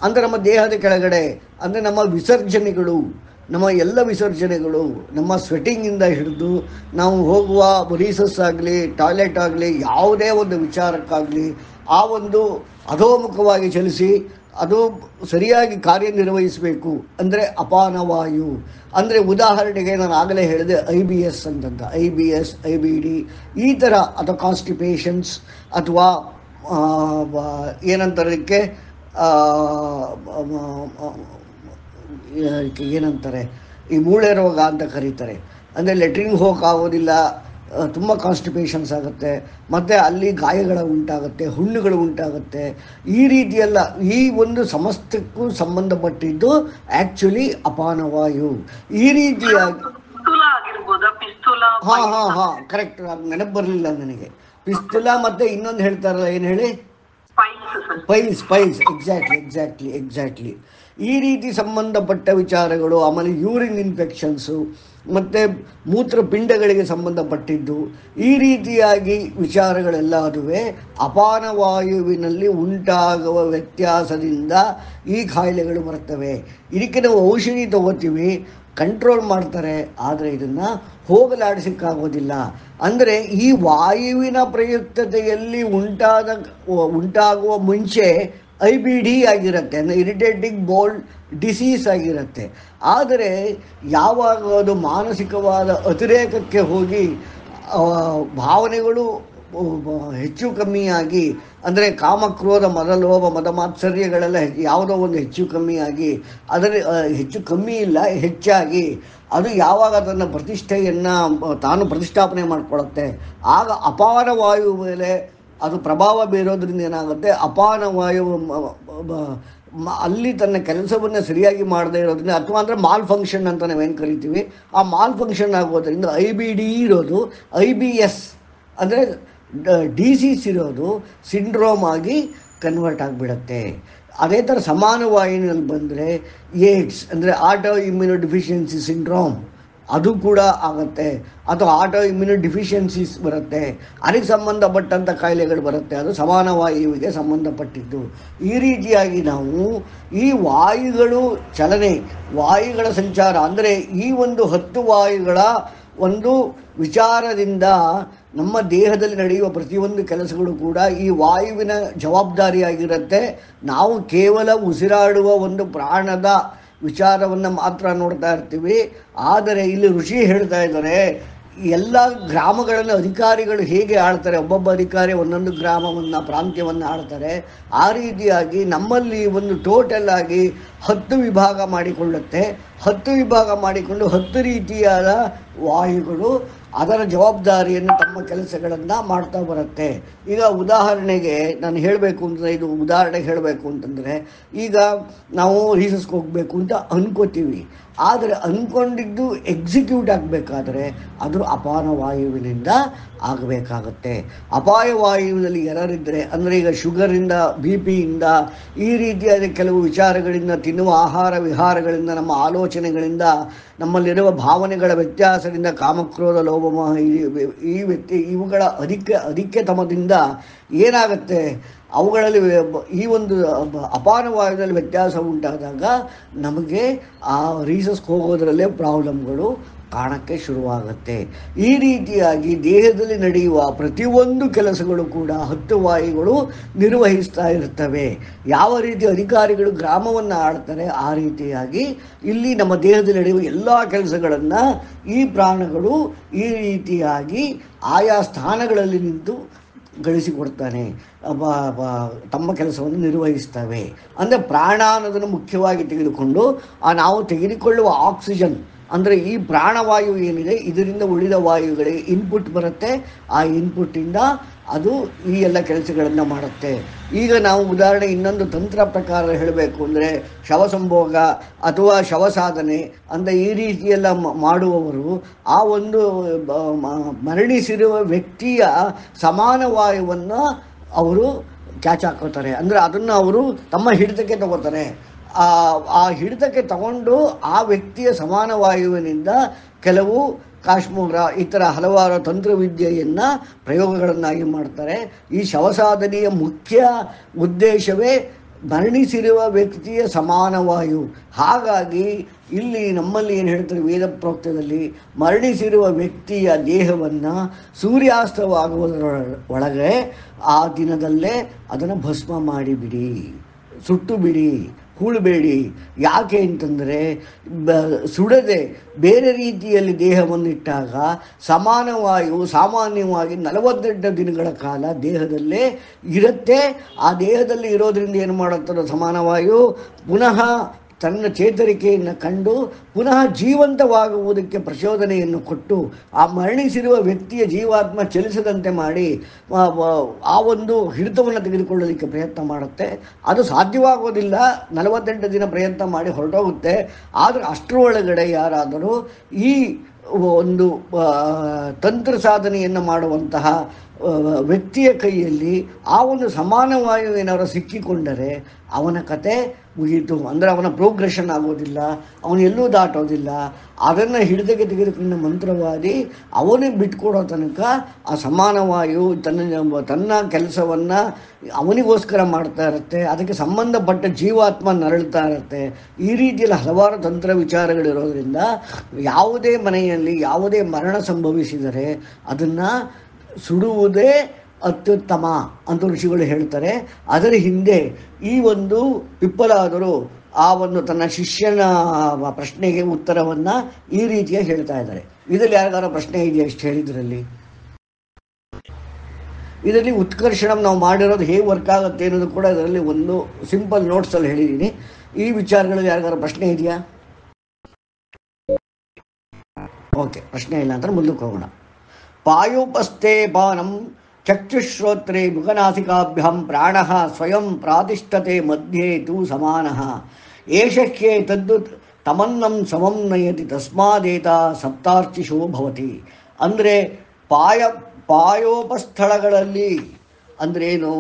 Speaker 1: ಅಂದರೆ ನಮ್ಮ ದೇಹದ ಕೆಳಗಡೆ, ಅಂದರೆ ನಮ್ಮ ವಿಸರ್ಜನೆಗಳು, ನಮ್ಮ ಎಲ್ಲ ವಿಸರ್ಜನೆಗಳು, ನಮ್ಮ ಸ್ವೆಟಿಂಗಿಂದ ಹಿಡಿದು ನಾವು ಹೋಗುವ ರೀಸಸ್ ಆಗಲಿ, ಟಾಯ್ಲೆಟ್ ಆಗಲಿ, ಯಾವುದೇ ಒಂದು ವಿಚಾರಕ್ಕಾಗಲಿ ಆ ಒಂದು ಅಧೋಮುಖವಾಗಿ ಚಲಿಸಿ ಅದು ಸರಿಯಾಗಿ ಕಾರ್ಯನಿರ್ವಹಿಸಬೇಕು ಅಂದರೆ ಅಪಾನವಾಯು. ಅಂದರೆ ಉದಾಹರಣೆಗೆ ನಾನು ಆಗಲೇ ಹೇಳಿದೆ IBS ಅಂತಂತ, IBD ಈ ಥರ, ಅಥವಾ ಕಾನ್ಸ್ಟಿಪೇಷನ್ಸ್, ಅಥವಾ ಏನಂತಾರಕ್ಕೆ ಏನಂತಾರೆ, ಈ ಮೂಳೆ ರೋಗ ಅಂತ ಕರೀತಾರೆ. ಅಂದರೆ ಲೆಟ್ರಿನ್ ಹೋಗೋಕ್ಕಾಗೋದಿಲ್ಲ, ತುಂಬ ಕಾನ್ಸ್ಟಿಪೇಷನ್ಸ್ ಆಗುತ್ತೆ, ಮತ್ತು ಅಲ್ಲಿ ಗಾಯಗಳು ಉಂಟಾಗುತ್ತೆ, ಹುಣ್ಣುಗಳು ಉಂಟಾಗುತ್ತೆ. ಈ ರೀತಿಯೆಲ್ಲ ಈ ಒಂದು ಸಮಸ್ತಕ್ಕೂ ಸಂಬಂಧಪಟ್ಟಿದ್ದು ಆ್ಯಕ್ಚುಲಿ ಅಪಾನವಾಯು. ಈ ರೀತಿಯಾಗಿ
Speaker 2: ಹಾಂ
Speaker 1: ಕರೆಕ್ಟ್, ನೆನಪು ಬರಲಿಲ್ಲ ನನಗೆ. ಪಿಸ್ತುಲ ಮತ್ತು ಇನ್ನೊಂದು ಹೇಳ್ತಾರಲ್ಲ, ಏನು ಹೇಳಿ? ಪೈಲ್ಸ್ ಎಕ್ಸಾಕ್ಟ್ಲಿ ಈ ರೀತಿ ಸಂಬಂಧಪಟ್ಟ ವಿಚಾರಗಳು, ಆಮೇಲೆ ಯೂರಿನ್ ಇನ್ಫೆಕ್ಷನ್ಸು ಮತ್ತು ಮೂತ್ರಪಿಂಡಗಳಿಗೆ ಸಂಬಂಧಪಟ್ಟಿದ್ದು, ಈ ರೀತಿಯಾಗಿ ವಿಚಾರಗಳೆಲ್ಲ ಅದುವೇ ಅಪಾನ ವಾಯುವಿನಲ್ಲಿ ಉಂಟಾಗುವ ವ್ಯತ್ಯಾಸದಿಂದ ಈ ಕಾಯಿಲೆಗಳು ಬರ್ತವೆ. ಇದಕ್ಕೆ ನಾವು ಔಷಧಿ ತಗೋತೀವಿ, ಕಂಟ್ರೋಲ್ ಮಾಡ್ತಾರೆ, ಆದರೆ ಇದನ್ನು ಹೋಗಲಾಡಿಸೋಕ್ಕಾಗೋದಿಲ್ಲ. ಅಂದರೆ ಈ ವಾಯುವಿನ ಪ್ರಯುಕ್ತತೆಯಲ್ಲಿ ಉಂಟಾಗುವ ಮುಂಚೆ IBD ಆಗಿರುತ್ತೆ, ಅಂದರೆ ಇರಿಟೇಟಿಂಗ್ ಬೌಲ್ ಡಿಸೀಸ್ ಆಗಿರುತ್ತೆ. ಆದರೆ ಯಾವಾಗ ಅದು ಮಾನಸಿಕವಾದ ಅತಿರೇಕಕ್ಕೆ ಹೋಗಿ ಭಾವನೆಗಳು ಹೆಚ್ಚು ಕಮ್ಮಿಯಾಗಿ, ಅಂದರೆ ಕಾಮಕ್ರೋಧ ಮದಲೋಭ ಮದಮಾತ್ಸರ್ಯಗಳೆಲ್ಲ ಯಾವುದೋ ಒಂದು ಹೆಚ್ಚು ಕಮ್ಮಿಯಾಗಿ, ಅದರ ಹೆಚ್ಚು ಕಮ್ಮಿ ಇಲ್ಲ ಹೆಚ್ಚಾಗಿ ಅದು ಯಾವಾಗ ತನ್ನ ಪ್ರತಿಷ್ಠೆಯನ್ನು ತಾನು ಪ್ರತಿಷ್ಠಾಪನೆ ಮಾಡಿಕೊಳ್ಳುತ್ತೆ, ಆಗ ಅಪಾರ ವಾಯು ಮೇಲೆ ಅದು ಪ್ರಭಾವ ಬೀರೋದ್ರಿಂದ ಏನಾಗುತ್ತೆ, ಅಪಾನ ವಾಯು ಅಲ್ಲಿ ತನ್ನ ಕೆಲಸವನ್ನು ಸರಿಯಾಗಿ ಮಾಡದೇ ಇರೋದ್ರಿಂದ, ಅಥವಾ ಅಂದರೆ ಮಾಲ್ ಫಂಕ್ಷನ್ ಅಂತ ನಾವೇನು ಕರಿತೀವಿ, ಆ ಮಾಲ್ ಫಂಕ್ಷನ್ ಆಗೋದ್ರಿಂದ IBD ಇರೋದು IBS ಅಂದರೆ ಡಿಸೀಸ್ ಇರೋದು ಸಿಂಡ್ರೋಮ್ ಆಗಿ ಕನ್ವರ್ಟ್ ಆಗಿಬಿಡುತ್ತೆ. ಅದೇ ಥರ ಸಮಾನ ವಾಯುವಿನಲ್ಲಿ ಬಂದರೆ ಏಡ್ಸ್ ಅಂದರೆ ಆಟೋ ಇಮ್ಯುನೋ ಡಿಫಿಷಿಯನ್ಸಿ ಸಿಂಡ್ರೋಮ್ ಅದು ಕೂಡ ಆಗುತ್ತೆ, ಅಥವಾ ಆಟೋ ಇಮ್ಯುನೋ ಡಿಫಿಷಿಯನ್ಸೀಸ್ ಬರುತ್ತೆ, ಅದಕ್ಕೆ ಸಂಬಂಧಪಟ್ಟಂಥ ಕಾಯಿಲೆಗಳು ಬರುತ್ತೆ, ಅದು ಸಮಾನ ವಾಯುವಿಗೆ ಸಂಬಂಧಪಟ್ಟಿದ್ದು. ಈ ರೀತಿಯಾಗಿ ನಾವು ಈ ವಾಯುಗಳು ಚಲನೆ, ವಾಯುಗಳ ಸಂಚಾರ, ಅಂದರೆ ಈ ಒಂದು 10 ವಾಯುಗಳ ಒಂದು ವಿಚಾರದಿಂದ ನಮ್ಮ ದೇಹದಲ್ಲಿ ನಡೆಯುವ ಪ್ರತಿಯೊಂದು ಕೆಲಸಗಳು ಕೂಡ ಈ ವಾಯುವಿನ ಜವಾಬ್ದಾರಿಯಾಗಿರುತ್ತೆ. ನಾವು ಕೇವಲ ಉಸಿರಾಡುವ ಒಂದು ಪ್ರಾಣದ ವಿಚಾರವನ್ನು ಮಾತ್ರ ನೋಡ್ತಾ ಇರ್ತೀವಿ. ಆದರೆ ಇಲ್ಲಿ ಋಷಿ ಹೇಳ್ತಾ ಇದ್ದಾರೆ, ಎಲ್ಲ ಗ್ರಾಮಗಳನ್ನು ಅಧಿಕಾರಿಗಳು ಹೇಗೆ ಆಳ್ತಾರೆ, ಒಬ್ಬೊಬ್ಬ ಅಧಿಕಾರಿ ಒಂದೊಂದು ಗ್ರಾಮವನ್ನು ಪ್ರಾಂತ್ಯವನ್ನು ಆಳ್ತಾರೆ, ಆ ರೀತಿಯಾಗಿ ನಮ್ಮಲ್ಲಿ ಒಂದು ಟೋಟಲ್ ಆಗಿ 10 ವಿಭಾಗ ಮಾಡಿಕೊಳ್ಳುತ್ತೆ. 10 ವಿಭಾಗ ಮಾಡಿಕೊಂಡು 10 ರೀತಿಯಾದ ವಾಯುಗಳು ಅದರ ಜವಾಬ್ದಾರಿಯನ್ನು ತಮ್ಮ ಕೆಲಸಗಳನ್ನು ಮಾಡ್ತಾ ಬರುತ್ತೆ. ಈಗ ಉದಾಹರಣೆಗೆ ನಾನು ಹೇಳಬೇಕು ಅಂತಂದರೆ, ಇದು ಉದಾಹರಣೆಗೆ ಹೇಳಬೇಕು ಅಂತಂದರೆ, ಈಗ ನಾವು ರೀಸಸ್ಗೆ ಹೋಗಬೇಕು ಅಂತ ಅಂದ್ಕೋತೀವಿ, ಆದರೆ ಅಂದ್ಕೊಂಡಿದ್ದು ಎಕ್ಸಿಕ್ಯೂಟ್ ಆಗಬೇಕಾದ್ರೆ ಅದು ಅಪಾನ ವಾಯುವಿನಿಂದ ಆಗಬೇಕಾಗತ್ತೆ. ಅಪಾಯ ವಾಯುವಿನಲ್ಲಿ ಎರರಿದ್ದರೆ, ಅಂದರೆ ಈಗ ಶುಗರಿಂದ, BP-ಯಿಂದ, ಈ ರೀತಿಯಾದ ಕೆಲವು ವಿಚಾರಗಳಿಂದ, ತಿನ್ನುವ ಆಹಾರ ವಿಹಾರಗಳಿಂದ, ನಮ್ಮ ಆಲೋಚನೆಗಳಿಂದ, ನಮ್ಮಲ್ಲಿರುವ ಭಾವನೆಗಳ ವ್ಯತ್ಯಾಸದಿಂದ, ಕಾಮಕ್ರೋಧ ಲೋಭಮೋಹ ಇವುಗಳ ಅಧಿಕ್ಯತಮದಿಂದ ಏನಾಗುತ್ತೆ, ಅವುಗಳಲ್ಲಿ ಈ ಒಂದು ಅಪಾನ ವಾಯುವಿನಲ್ಲಿ ವ್ಯತ್ಯಾಸ ಉಂಟಾದಾಗ ನಮಗೆ ಆ ರೀಸಸ್ಗೆ ಹೋಗೋದರಲ್ಲೇ ಪ್ರಾಬ್ಲಮ್ಗಳು ಕಾಣಕ್ಕೆ ಶುರುವಾಗುತ್ತೆ. ಈ ರೀತಿಯಾಗಿ ದೇಹದಲ್ಲಿ ನಡೆಯುವ ಪ್ರತಿಯೊಂದು ಕೆಲಸಗಳು ಕೂಡ 10 ವಾಯುಗಳು ನಿರ್ವಹಿಸ್ತಾ ಇರ್ತವೆ. ಯಾವ ರೀತಿ ಅಧಿಕಾರಿಗಳು ಗ್ರಾಮವನ್ನು ಆಡ್ತಾರೆ, ಆ ರೀತಿಯಾಗಿ ಇಲ್ಲಿ ನಮ್ಮ ದೇಹದಲ್ಲಿ ನಡೆಯುವ ಎಲ್ಲ ಕೆಲಸಗಳನ್ನು ಈ ಪ್ರಾಣಗಳು ಈ ರೀತಿಯಾಗಿ ಆಯಾ ಸ್ಥಾನಗಳಲ್ಲಿ ನಿಂತು ಗಳಿಸಿಕೊಡ್ತಾನೆ, ತಮ್ಮ ಕೆಲಸವನ್ನು ನಿರ್ವಹಿಸ್ತವೆ. ಅಂದರೆ ಪ್ರಾಣ ಅನ್ನೋದನ್ನು ಮುಖ್ಯವಾಗಿ ತೆಗೆದುಕೊಂಡು ನಾವು ತೆಗೆದುಕೊಳ್ಳುವ ಆಕ್ಸಿಜನ್, ಅಂದರೆ ಈ ಪ್ರಾಣವಾಯು ಏನಿದೆ ಇದರಿಂದ ಉಳಿದ ವಾಯುಗಳಿಗೆ ಇನ್ಪುಟ್ ಬರುತ್ತೆ, ಆ ಇನ್ಪುಟ್ಟಿಂದ ಅದು ಈ ಎಲ್ಲ ಕೆಲಸಗಳನ್ನು ಮಾಡುತ್ತೆ. ಈಗ ನಾವು ಉದಾಹರಣೆ ಇನ್ನೊಂದು ತಂತ್ರ ಪ್ರಕಾರ ಹೇಳಬೇಕು ಅಂದರೆ, ಶವಸಂಭೋಗ ಅಥವಾ ಶವಸಾಧನೆ ಅಂದರೆ ಈ ರೀತಿಯೆಲ್ಲ ಮಾಡುವವರು ಆ ಒಂದು ಮರಣಿಸಿರುವ ವ್ಯಕ್ತಿಯ ಸಮಾನ ವಾಯುವನ್ನು ಅವರು ಕ್ಯಾಚ್ ಹಾಕೋತಾರೆ, ಅಂದರೆ ಅದನ್ನು ಅವರು ತಮ್ಮ ಹಿಡಿತಕ್ಕೆ ತಗೋತಾರೆ. ಆ ಹಿಡಿತಕ್ಕೆ ತಗೊಂಡು ಆ ವ್ಯಕ್ತಿಯ ಸಮಾನ ವಾಯುವಿನಿಂದ ಕೆಲವು ಕಾಶ್ಮೀರ ಈ ಥರ ಹಲವಾರು ತಂತ್ರವಿದ್ಯೆಯನ್ನು ಪ್ರಯೋಗಗಳನ್ನಾಗಿ ಮಾಡ್ತಾರೆ. ಈ ಶವಸಾಧನೆಯ ಮುಖ್ಯ ಉದ್ದೇಶವೇ ಮರಣಿಸಿರುವ ವ್ಯಕ್ತಿಯ ಸಮಾನ ವಾಯು. ಹಾಗಾಗಿ ಇಲ್ಲಿ ನಮ್ಮಲ್ಲಿ ಏನು ಹೇಳ್ತಾರೆ ವೇದ ಪ್ರೋಕ್ತದಲ್ಲಿ, ಮರಣಿಸಿರುವ ವ್ಯಕ್ತಿಯ ದೇಹವನ್ನು ಸೂರ್ಯಾಸ್ತವಾಗುವುದರ ಒಳಗೆ ಆ ದಿನದಲ್ಲೇ ಅದನ್ನು ಭಸ್ಮ ಮಾಡಿಬಿಡಿ, ಸುಟ್ಟು ಬಿಡಿ, ಹೂಳಬೇಡಿ. ಯಾಕೆ ಅಂತಂದರೆ ಸುಡದೆ ಬೇರೆ ರೀತಿಯಲ್ಲಿ ದೇಹವನ್ನಿಟ್ಟಾಗ ಸಮಾನವಾಯು ಸಾಮಾನ್ಯವಾಗಿ 48 ದಿನಗಳ ಕಾಲ ದೇಹದಲ್ಲೇ ಇರುತ್ತೆ. ಆ ದೇಹದಲ್ಲಿ ಇರೋದ್ರಿಂದ ಏನು ಮಾಡುತ್ತದೋ ಸಮಾನವಾಯು ಪುನಃ ತನ್ನ ಚೇತರಿಕೆಯನ್ನು ಕಂಡು ಪುನಃ ಜೀವಂತವಾಗುವುದಕ್ಕೆ ಪ್ರಚೋದನೆಯನ್ನು ಕೊಟ್ಟು ಆ ಮರಣಿಸಿರುವ ವ್ಯಕ್ತಿಯ ಜೀವಾತ್ಮ ಚಲಿಸದಂತೆ ಮಾಡಿ ಆ ಒಂದು ಹಿಡಿತವನ್ನು ತೆಗೆದುಕೊಳ್ಳೋದಕ್ಕೆ ಪ್ರಯತ್ನ ಮಾಡುತ್ತೆ. ಅದು ಸಾಧ್ಯವಾಗೋದಿಲ್ಲ, 48 ದಿನ ಪ್ರಯತ್ನ ಮಾಡಿ ಹೊರಟೋಗುತ್ತೆ. ಆದರೆ ಅಷ್ಟರೊಳಗಡೆ ಯಾರಾದರೂ ಈ ಒಂದು ತಂತ್ರ ಸಾಧನೆಯನ್ನು ಮಾಡುವಂತಹ ವ್ಯಕ್ತಿಯ ಕೈಯಲ್ಲಿ ಆ ಒಂದು ಸಮಾನ ವಾಯು ಏನಾದ್ರು ಸಿಕ್ಕಿಕೊಂಡರೆ ಅವನ ಕತೆ ಮುಗೀತು. ಅಂದರೆ ಅವನ ಪ್ರೋಗ್ರೆಷನ್ ಆಗೋದಿಲ್ಲ, ಅವನು ಎಲ್ಲೂ ದಾಟೋದಿಲ್ಲ. ಅದನ್ನು ಹಿಡಿದಕ್ಕೆ ತೆಗೆದುಕೊಂಡ ಮಂತ್ರವಾದಿ ಅವನಿಗೆ ಬಿಟ್ಕೊಡೋ ತನಕ ಆ ಸಮಾನ ವಾಯು ತನ್ನ ಕೆಲಸವನ್ನು ಅವನಿಗೋಸ್ಕರ ಮಾಡ್ತಾ ಇರುತ್ತೆ. ಅದಕ್ಕೆ ಸಂಬಂಧಪಟ್ಟ ಜೀವಾತ್ಮ ನರಳ್ತಾ ಇರುತ್ತೆ. ಈ ರೀತಿಯಲ್ಲಿ ಹಲವಾರು ತಂತ್ರ ವಿಚಾರಗಳಿರೋದ್ರಿಂದ ಯಾವುದೇ ಮನೆಯಲ್ಲಿ ಯಾವುದೇ ಮರಣ ಸಂಭವಿಸಿದರೆ ಅದನ್ನು ಸುಡುವುದೇ ಅತ್ಯುತ್ತಮ ಅಂತ ಋಷಿಗಳು ಹೇಳ್ತಾರೆ. ಅದರ ಹಿಂದೆ ಈ ಒಂದು ಪಿಪ್ಪಲಾದರು ಆ ಒಂದು ತನ್ನ ಶಿಷ್ಯನ ಪ್ರಶ್ನೆಗೆ ಉತ್ತರವನ್ನು ಈ ರೀತಿಯಾಗಿ ಹೇಳ್ತಾ ಇದ್ದಾರೆ. ಇದರಲ್ಲಿ ಯಾರಿಗಾರ ಪ್ರಶ್ನೆ ಇದೆಯಾ ಇಷ್ಟು ಹೇಳಿದ್ರಲ್ಲಿ? ಇದರಲ್ಲಿ ಉತ್ಕರ್ಷಣ ನಾವು ಮಾಡಿರೋದು ಹೇಗೆ ವರ್ಕ್ ಆಗುತ್ತೆ ಅನ್ನೋದು ಕೂಡ ಇದರಲ್ಲಿ ಒಂದು ಸಿಂಪಲ್ ನೋಟ್ಸಲ್ಲಿ ಹೇಳಿದ್ದೀನಿ. ಈ ವಿಚಾರಗಳಲ್ಲಿ ಯಾರಿಗಾರ ಪ್ರಶ್ನೆ ಇದೆಯಾ? ಓಕೆ, ಪ್ರಶ್ನೆ ಇಲ್ಲ ಅಂತ ಮುಂದಕ್ಕೆ ಹೋಗೋಣ. ಪಾಯುಪಸ್ಥೆ ಪಾನಂ ಚಕ್ಷುಶ್ರೋತ್ರೇ ಮುಖನಾಸಿಕಾಭ್ಯಾಂ ಪ್ರಾಣಃ ಸ್ವಯಂ ಪ್ರಾತಿಷ್ಠತೆ ಮಧ್ಯೆ ತು ಸಮಾನಃ ಏಷಕ್ಕೆ ತದ್ದು ತಮನ್ನಂ ಸಮಂ ನಯತಿ ತಸ್ಮಾದೇತ ಸಪ್ತಾರ್ಚಿಷೋ ಭವತಿ. ಅಂದರೆ ಪಾಯೋಪಸ್ಥಳಗಳಲ್ಲಿ ಅಂದ್ರೇನು?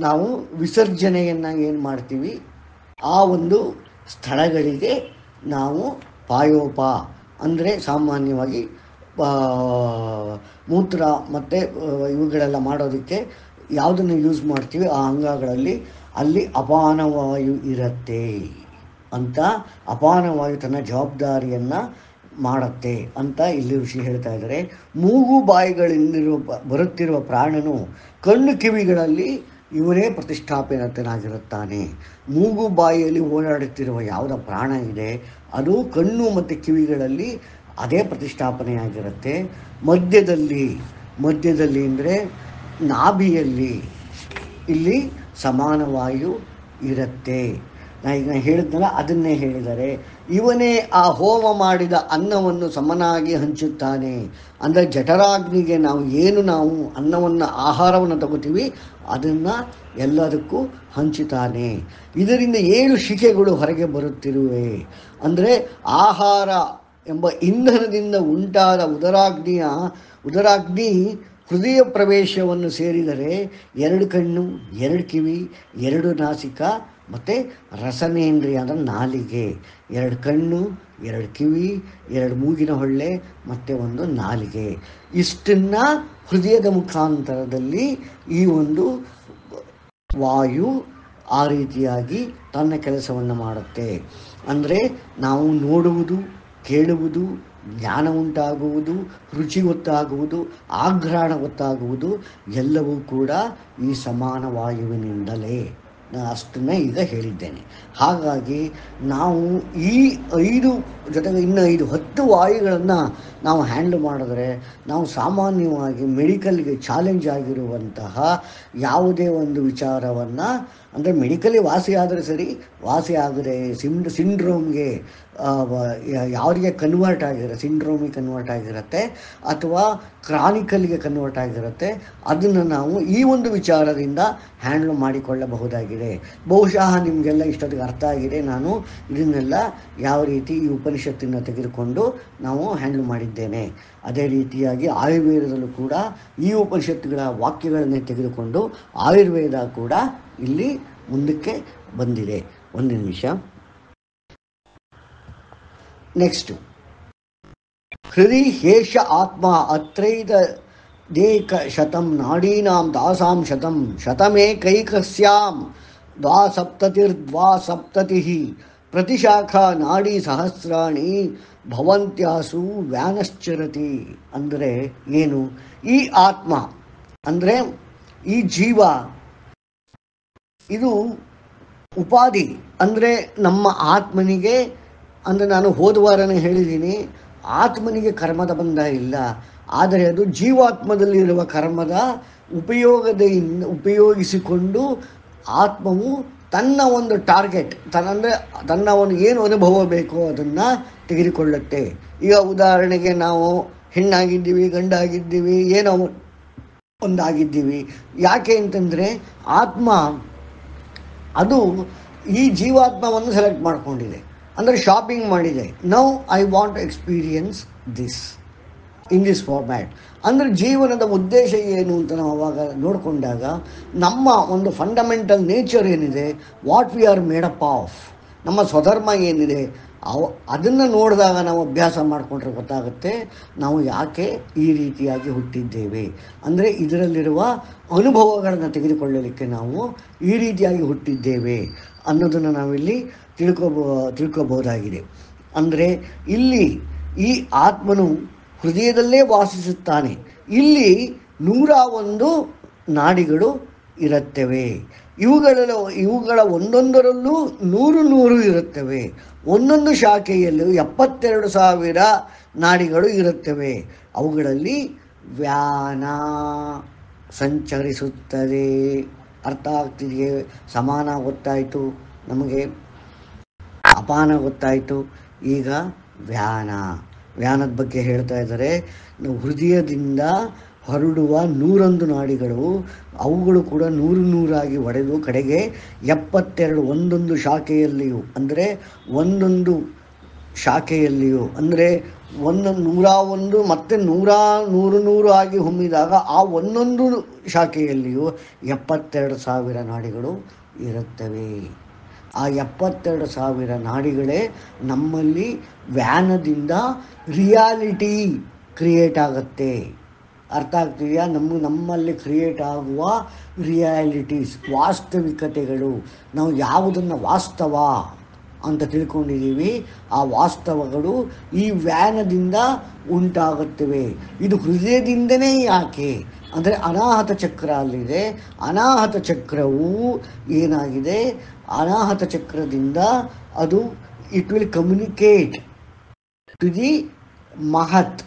Speaker 1: ನಾವು ವಿಸರ್ಜನೆಯನ್ನು ಏನು ಮಾಡ್ತೀವಿ ಆ ಒಂದು ಸ್ಥಳಗಳಿಗೆ ನಾವು ಪಾಯೋಪ ಅಂದರೆ ಸಾಮಾನ್ಯವಾಗಿ ಮೂತ್ರ ಮತ್ತು ಇವುಗಳೆಲ್ಲ ಮಾಡೋದಕ್ಕೆ ಯಾವುದನ್ನು ಯೂಸ್ ಮಾಡ್ತೀವಿ ಆ ಅಂಗಗಳಲ್ಲಿ ಅಲ್ಲಿ ಅಪಾನವಾಯು ಇರುತ್ತೆ ಅಂತ, ಅಪಾನವಾಯು ತನ್ನ ಜವಾಬ್ದಾರಿಯನ್ನು ಮಾಡುತ್ತೆ ಅಂತ ಇಲ್ಲಿ ಋಷಿ ಹೇಳ್ತಾ ಇದ್ದಾರೆ. ಮೂಗು ಬಾಯಿಗಳಿಂದಿರುವ ಬರುತ್ತಿರುವ ಪ್ರಾಣನು ಕಣ್ಣು ಕಿವಿಗಳಲ್ಲಿ ಇವರೇ ಪ್ರತಿಷ್ಠಾಪನತನಾಗಿರುತ್ತಾನೆ. ಮೂಗು ಬಾಯಿಯಲ್ಲಿ ಓಡಾಡುತ್ತಿರುವ ಯಾವುದ ಪ್ರಾಣ ಇದೆ ಅದು ಕಣ್ಣು ಮತ್ತು ಕಿವಿಗಳಲ್ಲಿ ಅದೇ ಪ್ರತಿಷ್ಠಾಪನೆಯಾಗಿರುತ್ತೆ. ಮಧ್ಯದಲ್ಲಿ ಅಂದರೆ ನಾಭಿಯಲ್ಲಿ ಇಲ್ಲಿ ಸಮಾನ ವಾಯು ಇರುತ್ತೆ. ಈಗ ಹೇಳಿದ್ನಲ್ಲ ಅದನ್ನೇ ಹೇಳಿದ್ದಾರೆ. ಇವನೇ ಆ ಹೋಮ ಮಾಡಿದ ಅನ್ನವನ್ನು ಸಮನಾಗಿ ಹಂಚುತ್ತಾನೆ. ಅಂದರೆ ಜಠರಾಗ್ನಿಗೆ ನಾವು ಅನ್ನವನ್ನು ಆಹಾರವನ್ನು ತಗೋತೀವಿ ಅದನ್ನು ಎಲ್ಲದಕ್ಕೂ ಹಂಚುತ್ತಾನೆ. ಇದರಿಂದ 7 ಶಿಖೆಗಳು ಹೊರಗೆ ಬರುತ್ತಿರುವೆ. ಅಂದರೆ ಆಹಾರ ಎಂಬ ಇಂಧನದಿಂದ ಉಂಟಾದ ಉದರಾಗ್ನಿ ಹೃದಯ ಪ್ರವೇಶವನ್ನು ಸೇರಿದರೆ 2 ಕಣ್ಣು, 2 ಕಿವಿ, 2 ನಾಸಿಕ ಮತ್ತು ರಸನೇಂದ್ರಿಯ ಅಂದರೆ ನಾಲಿಗೆ, 2 ಕಣ್ಣು, 2 ಕಿವಿ, 2 ಮೂಗಿನ ಹೊಳ್ಳೆ ಮತ್ತು 1 ನಾಲಿಗೆ. ಇಷ್ಟನ್ನು ಹೃದಯದ ಮುಖಾಂತರದಲ್ಲಿ ಈ ಒಂದು ವಾಯು ಆ ರೀತಿಯಾಗಿ ತನ್ನ ಕೆಲಸವನ್ನು ಮಾಡುತ್ತೆ. ಅಂದರೆ ನಾವು ನೋಡುವುದು, ಕೇಳುವುದು, ಜ್ಞಾನ ಉಂಟಾಗುವುದು, ರುಚಿ ಗೊತ್ತಾಗುವುದು, ಆಘ್ರಾಣ ಗೊತ್ತಾಗುವುದು ಎಲ್ಲವೂ ಕೂಡ ಈ ಸಮಾನ ವಾಯುವಿನಿಂದಲೇ. ನಾನು ಅಷ್ಟನ್ನು ಈಗ ಹೇಳಿದ್ದೇನೆ. ಹಾಗಾಗಿ ನಾವು ಈ 5 ಜೊತೆಗೆ ಇನ್ನು 10 ವಾಯುಗಳನ್ನು ನಾವು ಹ್ಯಾಂಡಲ್ ಮಾಡಿದ್ರೆ ನಾವು ಸಾಮಾನ್ಯವಾಗಿ ಮೆಡಿಕಲ್ಗೆ ಚಾಲೆಂಜ್ ಆಗಿರುವಂತಹ ಯಾವುದೇ ಒಂದು ವಿಚಾರವನ್ನು, ಅಂದರೆ ಮೆಡಿಕಲಿ ವಾಸಿ ಆದರೆ ಸರಿ, ವಾಸಿ ಆದರೆ ಸಿಂಡ್ರೋಮ್ಗೆ ಯಾರಿಗೆ ಕನ್ವರ್ಟ್ ಸಿಂಡ್ರೋಮಿಗೆ ಕನ್ವರ್ಟ್ ಆಗಿರುತ್ತೆ ಅಥವಾ ಕ್ರಾನಿಕಲ್ಗೆ ಕನ್ವರ್ಟ್ ಆಗಿರುತ್ತೆ, ಅದನ್ನು ನಾವು ಈ ಒಂದು ವಿಚಾರದಿಂದ ಹ್ಯಾಂಡಲ್ ಮಾಡಿಕೊಳ್ಳಬಹುದಾಗಿದೆ. ಬಹುಶಃ ನಿಮಗೆಲ್ಲ ಇಷ್ಟೊತ್ತಿಗೆ ಅರ್ಥ ಆಗಿದೆ ನಾನು ಇದನ್ನೆಲ್ಲ ಯಾವ ರೀತಿ ಈ ಉಪನಿಷತ್ತಿನ ತೆಗೆದುಕೊಂಡು ನಾವು ಹ್ಯಾಂಡಲ್ ಮಾಡಿದ್ದೇನೆ. ಅದೇ ರೀತಿಯಾಗಿ ಆಯುರ್ವೇದದಲ್ಲೂ ಕೂಡ ಈ ಉಪನಿಷತ್ತುಗಳ ವಾಕ್ಯಗಳನ್ನೇ ತೆಗೆದುಕೊಂಡು ಆಯುರ್ವೇದ ಕೂಡ ಇಲ್ಲಿ ಮುಂದಕ್ಕೆ ಬಂದಿದೆ. ಒಂದು ನಿಮಿಷ. ನೆಕ್ಸ್ಟು, ಹೃದಯ ಹೇಷ ಆತ್ಮ ಅತ್ರೈದ ದೇಕ ಶತಂ ನಾಡೀನಾಂ ದಾಸಾಂ ಶತಂ ಶತಮೇಕೈಕಸ್ಯಾಂ ದ್ವಾಸಪ್ತತಿರ್ದ್ವಾಸಪ್ತತಿಃ ಪ್ರತಿಶಾಖಾ ನಾಡಿ ಸಹಸ್ರಾಣಿ ಭವಂತ್ಯಾಸು ವ್ಯಾನಶ್ಚರತಿ. ಅಂದರೆ ಏನು? ಈ ಆತ್ಮ ಅಂದರೆ ಈ ಜೀವ ಇದು ಉಪಾಧಿ. ಅಂದರೆ ನಮ್ಮ ಆತ್ಮನಿಗೆ, ಅಂದರೆ ನಾನು ಹೋದ ವಾರನೇ ಹೇಳಿದ್ದೀನಿ, ಆತ್ಮನಿಗೆ ಬಂಧ ಇಲ್ಲ. ಆದರೆ ಅದು ಜೀವಾತ್ಮದಲ್ಲಿರುವ ಕರ್ಮದ ಉಪಯೋಗಿಸಿಕೊಂಡು ಆತ್ಮವು ತನ್ನ ಒಂದು ಟಾರ್ಗೆಟ್, ತನ್ನ ಒಂದು ಏನು ಅನುಭವ ಬೇಕೋ ಅದನ್ನು ತೆಗೆದುಕೊಳ್ಳುತ್ತೆ. ಈಗ ಉದಾಹರಣೆಗೆ ನಾವು ಹೆಣ್ಣಾಗಿದ್ದೀವಿ, ಗಂಡಾಗಿದ್ದೀವಿ, ಏನೋ ಒಂದಾಗಿದ್ದೀವಿ. ಯಾಕೆ ಅಂತಂದರೆ ಆತ್ಮ ಅದು ಈ ಜೀವಾತ್ಮವನ್ನು ಸೆಲೆಕ್ಟ್ ಮಾಡಿಕೊಂಡಿದೆ, ಅಂದರೆ ಶಾಪಿಂಗ್ ಮಾಡಿದೆ. Now I want to experience this in this format. ಅಂದರೆ ಜೀವನದ ಉದ್ದೇಶ ಏನು ಅಂತ ನಾವು ಅವಾಗ ನೋಡಿಕೊಂಡಾಗ ನಮ್ಮ ಒಂದು ಫಂಡಮೆಂಟಲ್ ನೇಚರ್ ಏನಿದೆ, what we are made up of, ನಮ್ಮ ಸ್ವಧರ್ಮ ಏನಿದೆ, ಅದನ್ನು ನೋಡಿದಾಗ ನಾವು ಅಭ್ಯಾಸ ಮಾಡಿಕೊಂಡ್ರೆ ಗೊತ್ತಾಗುತ್ತೆ ನಾವು ಯಾಕೆ ಈ ರೀತಿಯಾಗಿ ಹುಟ್ಟಿದ್ದೇವೆ. ಅಂದರೆ ಇದರಲ್ಲಿರುವ ಅನುಭವಗಳನ್ನು ತೆಗೆದುಕೊಳ್ಳಲಿಕ್ಕೆ ನಾವು ಈ ರೀತಿಯಾಗಿ ಹುಟ್ಟಿದ್ದೇವೆ ಅನ್ನೋದನ್ನು ನಾವಿಲ್ಲಿ ತಿಳ್ಕೋಬಹುದಾಗಿದೆ. ಅಂದರೆ ಇಲ್ಲಿ ಈ ಆತ್ಮನು ಹೃದಯದಲ್ಲೇ ವಾಸಿಸುತ್ತಾನೆ. ಇಲ್ಲಿ 101 ನಾಡಿಗಳು ಇರುತ್ತವೆ. ಇವುಗಳ ಒಂದೊಂದರಲ್ಲೂ 100 ಇರುತ್ತವೆ. ಒಂದೊಂದು ಶಾಖೆಯಲ್ಲೂ 72,000 ನಾಡಿಗಳು ಇರುತ್ತವೆ. ಅವುಗಳಲ್ಲಿ ವ್ಯಾನ ಸಂಚರಿಸುತ್ತದೆ. ಅರ್ಥ ಆಗ್ತಿದೆಯೇ? ಸಮಾನ ಗೊತ್ತಾಯಿತು ನಮಗೆ, ಅಪಾನ ಗೊತ್ತಾಯಿತು. ಈಗ ವ್ಯಾನದ ಬಗ್ಗೆ ಹೇಳ್ತಾ ಇದ್ದಾರೆ. ಹೃದಯದಿಂದ ಹೊರಡುವ 101 ನಾಡಿಗಳು, ಅವುಗಳು ಕೂಡ 100 ಒಡೆದು ಕಡೆಗೆ 72 ಒಂದೊಂದು ಶಾಖೆಯಲ್ಲಿಯೂ, ಅಂದರೆ ಒಂದೊಂದು ಶಾಖೆಯಲ್ಲಿಯೂ, ಅಂದರೆ 101 ಮತ್ತೆ 100 ಆಗಿ ಹೊಮ್ಮಿದಾಗ ಆ ಒಂದೊಂದು ಶಾಖೆಯಲ್ಲಿಯೂ 72,000 ನಾಡಿಗಳು ಇರುತ್ತವೆ. ಆ 72,000 ನಾಡಿಗಳೇ ನಮ್ಮಲ್ಲಿ ವ್ಯಾನದಿಂದ ರಿಯಾಲಿಟಿ ಕ್ರಿಯೇಟ್ ಆಗುತ್ತೆ. ಅರ್ಥ ಆಗ್ತಿದೆಯಾ? ನಮ್ಮಲ್ಲಿ ಕ್ರಿಯೇಟ್ ಆಗುವ ರಿಯಾಲಿಟೀಸ್, ವಾಸ್ತವಿಕತೆಗಳು, ನಾವು ಯಾವುದನ್ನು ವಾಸ್ತವ ಅಂತ ತಿಳ್ಕೊಂಡಿದ್ದೀವಿ, ಆ ವಾಸ್ತವಗಳು ಈ ವ್ಯಾನದಿಂದ ಉಂಟಾಗುತ್ತವೆ. ಇದು ಹೃದಯದಿಂದನೇ. ಯಾಕೆ ಅಂದರೆ ಅನಾಹತ ಚಕ್ರ ಅಲ್ಲಿದೆ. ಅನಾಹತ ಚಕ್ರವು ಏನಾಗಿದೆ, ಅನಾಹತ ಚಕ್ರದಿಂದ ಅದು it will communicate to the Mahat,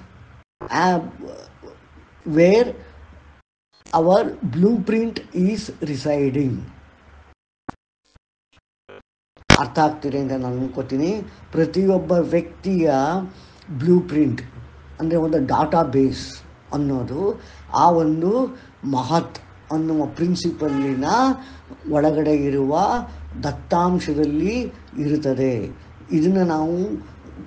Speaker 1: where our blueprint is residing. ಅರ್ಥ ಆಗ್ತಿದೆ ಅಂತ ನಾನು ಅನ್ಕೋತೀನಿ. ಪ್ರತಿಯೊಬ್ಬ ವ್ಯಕ್ತಿಯ ಬ್ಲೂ ಪ್ರಿಂಟ್ ಅಂದರೆ ಒಂದು ಡಾಟಾ ಬೇಸ್ ಅನ್ನೋದು ಆ ಒಂದು ಮಹತ್ ಅನ್ನುವ ಪ್ರಿನ್ಸಿಪಲ್ಲಿನ ಒಳಗಡೆ ಇರುವ ದತ್ತಾಂಶದಲ್ಲಿ ಇರುತ್ತದೆ. ಇದನ್ನು ನಾವು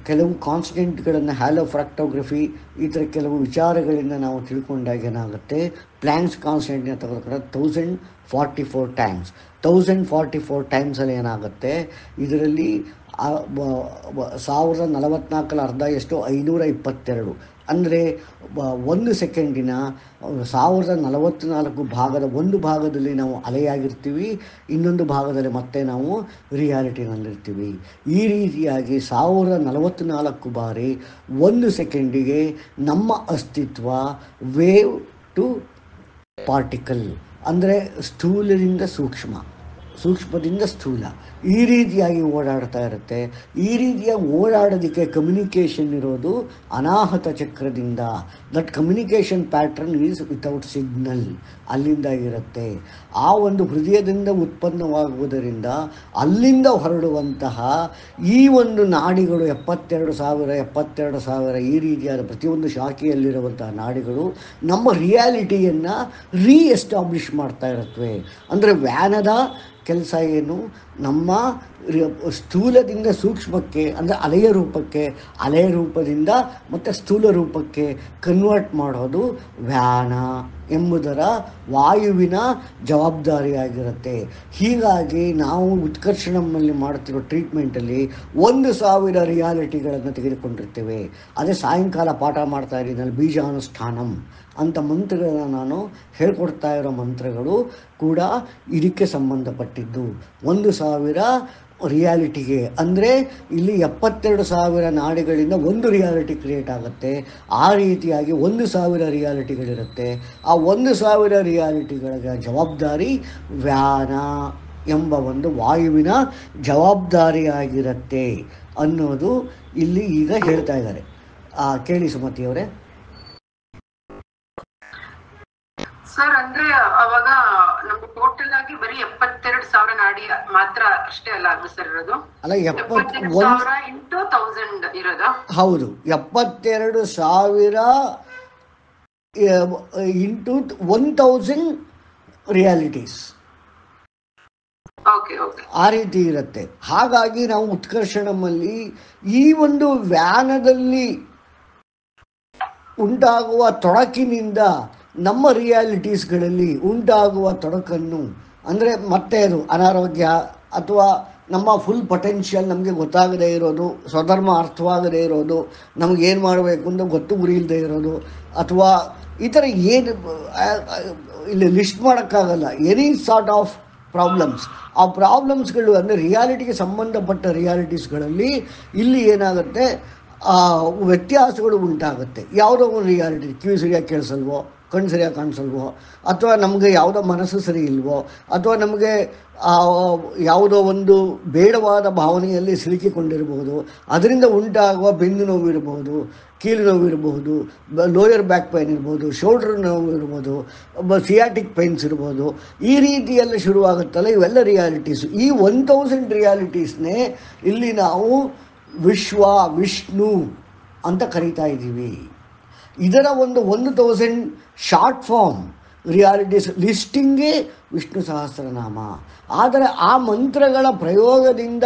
Speaker 1: ಕೆಲವು ಕಾನ್ಸ್ಟೆಂಟ್ಗಳನ್ನು, ಹ್ಯಾಲೋಫ್ರಾಕ್ಟೋಗ್ರಫಿ, ಈ ಥರ ಕೆಲವು ವಿಚಾರಗಳಿಂದ ನಾವು ತಿಳ್ಕೊಂಡಾಗ ಏನಾಗುತ್ತೆ, ಪ್ಲ್ಯಾಂಕ್ಸ್ ಕಾನ್ಸ್ಟೆಂಟ್ನ ತೆಗೆದುಕೊಂಡ್ರೆ 1044 ಟೈಮ್ಸ್. 1044 ಟೈಮ್ಸಲ್ಲಿ ಏನಾಗುತ್ತೆ, ಇದರಲ್ಲಿ 1044 ಅರ್ಧ ಎಷ್ಟು, 522. ಅಂದರೆ 1 ಸೆಕೆಂಡಿನ 1044 ಭಾಗದ ಒಂದು ಭಾಗದಲ್ಲಿ ನಾವು ಅಲೆಯಾಗಿರ್ತೀವಿ, ಇನ್ನೊಂದು ಭಾಗದಲ್ಲಿ ಮತ್ತೆ ನಾವು ರಿಯಾಲಿಟಿನಲ್ಲಿರ್ತೀವಿ. ಈ ರೀತಿಯಾಗಿ 1044 ಬಾರಿ 1 ಸೆಕೆಂಡಿಗೆ ನಮ್ಮ ಅಸ್ತಿತ್ವ ವೇವ್ ಟು ಪಾರ್ಟಿಕಲ್, ಅಂದರೆ ಸ್ಥೂಲದಿಂದ ಸೂಕ್ಷ್ಮ, ಸೂಕ್ಷ್ಮದಿಂದ ಸ್ಥೂಲ, ಈ ರೀತಿಯಾಗಿ ಓಡಾಡ್ತಾ ಇರುತ್ತೆ. ಈ ರೀತಿಯ ಓಡಾಡೋದಕ್ಕೆ ಕಮ್ಯುನಿಕೇಷನ್ ಇರೋದು ಅನಾಹತ ಚಕ್ರದಿಂದ. That communication pattern is without signal, ಅಲ್ಲಿಂದ ಇರುತ್ತೆ. ಆ ಒಂದು ಹೃದಯದಿಂದ ಉತ್ಪನ್ನವಾಗುವುದರಿಂದ ಅಲ್ಲಿಂದ ಹೊರಡುವಂತಹ ಈ ಒಂದು ನಾಡಿಗಳು 72,000 ಈ ರೀತಿಯಾದ ಪ್ರತಿಯೊಂದು ಶಾಖೆಯಲ್ಲಿರುವಂತಹ ನಾಡಿಗಳು ನಮ್ಮ ರಿಯಾಲಿಟಿಯನ್ನು ಎಸ್ಟಾಬ್ಲಿಷ್ ಮಾಡ್ತಾ ಇರುತ್ತವೆ. ಅಂದರೆ ವ್ಯಾನದ ಕೆಲಸ ಏನು, ನಮ್ಮ ಸ್ಥೂಲದಿಂದ ಸೂಕ್ಷ್ಮಕ್ಕೆ, ಅಂದರೆ ಅಲೆಯ ರೂಪಕ್ಕೆ, ಅಲೆಯ ರೂಪದಿಂದ ಮತ್ತು ಸ್ಥೂಲ ರೂಪಕ್ಕೆ ಕನ್ವರ್ಟ್ ಮಾಡೋದು ವ್ಯಾನ ಎಂಬುದರ ವಾಯುವಿನ ಜವಾಬ್ದಾರಿಯಾಗಿರುತ್ತೆ. ಹೀಗಾಗಿ ನಾವು ಉತ್ಕರ್ಷಣದಲ್ಲಿ ಮಾಡ್ತಿರೋ ಟ್ರೀಟ್ಮೆಂಟಲ್ಲಿ 1,000 ರಿಯಾಲಿಟಿಗಳನ್ನು ತೆಗೆದುಕೊಂಡಿರ್ತೇವೆ. ಅದೇ ಸಾಯಂಕಾಲ ಪಾಠ ಮಾಡ್ತಾ ಇದ್ದೀನಿ ಬೀಜಾನುಷ್ಠಾನಂ ಅಂತ ಮಂತ್ರಗಳನ್ನು ನಾನು ಹೇಳ್ಕೊಡ್ತಾ ಇರೋ ಮಂತ್ರಗಳು ಕೂಡ ಇದಕ್ಕೆ ಸಂಬಂಧಪಟ್ಟಿದ್ದು. 1,000 ರಿಯಾಲಿಟಿಗೆ, ಅಂದರೆ ಇಲ್ಲಿ 72,000 ನಾಡಿಗಳಿಂದ ಒಂದು ರಿಯಾಲಿಟಿ ಕ್ರಿಯೇಟ್ ಆಗುತ್ತೆ. ಆ ರೀತಿಯಾಗಿ 1,000 ರಿಯಾಲಿಟಿಗಳಿರುತ್ತೆ. ಆ 1,000 ರಿಯಾಲಿಟಿಗಳ ಜವಾಬ್ದಾರಿ ವ್ಯಾನ ಎಂಬ ಒಂದು ವಾಯುವಿನ ಜವಾಬ್ದಾರಿಯಾಗಿರುತ್ತೆ ಅನ್ನೋದು ಇಲ್ಲಿ ಈಗ ಹೇಳ್ತಾ ಇದ್ದಾರೆ. ಕೇಳಿ ಸುಮತಿಯವರೇ.
Speaker 2: ಸರ್, ಅಂದ್ರೆ ಅವಾಗ ನಮ್ಗೆ ಟೋಟಲ್ ಆಗಿ ಬರೀ 72,000 ನಾಡಿ ಮಾತ್ರ ಅಷ್ಟೇ ಅಲ್ಲ ಅದು ಸರ್ ಇರೋದು?
Speaker 1: ಅಲ್ಲ,
Speaker 2: 72,000 ಇಂಟು 1000 ಇರೋದು? ಹೌದು,
Speaker 1: 72,000 ಇಂಟು 1,000 ರಿಯಾಲಿಟೀಸ್, ಆ ರೀತಿ ಇರುತ್ತೆ. ಹಾಗಾಗಿ ನಾವು ಉತ್ಕರ್ಷಣಮಲ್ಲಿ ಈ ಒಂದು ವ್ಯಾನದಲ್ಲಿ ಉಂಟಾಗುವ ತೊಡಕಿನಿಂದ ನಮ್ಮ ರಿಯಾಲಿಟೀಸ್ಗಳಲ್ಲಿ ಉಂಟಾಗುವ ತೊಡಕನ್ನು, ಅಂದರೆ ಮತ್ತೆ ಅದು ಅನಾರೋಗ್ಯ ಅಥವಾ ನಮ್ಮ ಫುಲ್ ಪೊಟೆನ್ಷಿಯಲ್ ನಮಗೆ ಗೊತ್ತಾಗದೇ ಇರೋದು, ಸ್ವಧರ್ಮ ಅರ್ಥವಾಗದೇ ಇರೋದು, ನಮಗೇನು ಮಾಡಬೇಕು ಅಂತ ಗೊತ್ತು ಗುರಿ ಇಲ್ಲದೆ ಇರೋದು, ಅಥವಾ ಈ ಥರ ಏನು ಇಲ್ಲಿ ಲಿಸ್ಟ್ ಮಾಡೋಕ್ಕಾಗಲ್ಲ, ಎನಿ ಸಾರ್ಟ್ ಆಫ್ ಪ್ರಾಬ್ಲಮ್ಸ್. ಆ ಪ್ರಾಬ್ಲಮ್ಸ್ಗಳು ಅಂದರೆ ರಿಯಾಲಿಟಿಗೆ ಸಂಬಂಧಪಟ್ಟ ರಿಯಾಲಿಟೀಸ್ಗಳಲ್ಲಿ ಇಲ್ಲಿ ಏನಾಗುತ್ತೆ, ವ್ಯತ್ಯಾಸಗಳು ಉಂಟಾಗುತ್ತೆ. ಯಾವುದೋ ಒಂದು ರಿಯಾಲಿಟಿ, ಕಿವಿ ಸರಿಯಾಗಿ ಕೇಳಿಸಲ್ವೋ, ಕಣ್ಣು ಸರಿಯಾಗಿ ಕಾಣಿಸಲ್ವೋ, ಅಥವಾ ನಮಗೆ ಯಾವುದೋ ಮನಸ್ಸು ಸರಿ ಇಲ್ವೋ, ಅಥವಾ ನಮಗೆ ಯಾವುದೋ ಒಂದು ಬೇಡವಾದ ಭಾವನೆಯಲ್ಲಿ ಸಿಲುಕಿಕೊಂಡಿರ್ಬೋದು, ಅದರಿಂದ ಉಂಟಾಗುವ ಬೆನ್ನು ನೋವು ಇರ್ಬೋದು, ಕೀಲು ನೋವು ಇರ್ಬೋದು, ಲೋಯರ್ ಬ್ಯಾಕ್ ಪೈನ್ ಇರ್ಬೋದು, ಶೋಲ್ಡರ್ ನೋವು ಇರ್ಬೋದು, ಸಿಯಾಟಿಕ್ ಪೈನ್ಸ್ ಇರ್ಬೋದು. ಈ ರೀತಿಯೆಲ್ಲ ಶುರುವಾಗುತ್ತಲ್ಲ, ಇವೆಲ್ಲ ರಿಯಾಲಿಟೀಸು. ಈ 1000 ರಿಯಾಲಿಟೀಸ್ನೇ ಇಲ್ಲಿ ನಾವು ವಿಶ್ವ, ವಿಷ್ಣು ಅಂತ ಕರೀತಾ ಇದ್ದೀವಿ. ಇದರ 1000 short form realities ಲಿಸ್ಟಿಂಗೇ Vishnu Sahasranama. ಆದರೆ ಆ ಮಂತ್ರಗಳ ಪ್ರಯೋಗದಿಂದ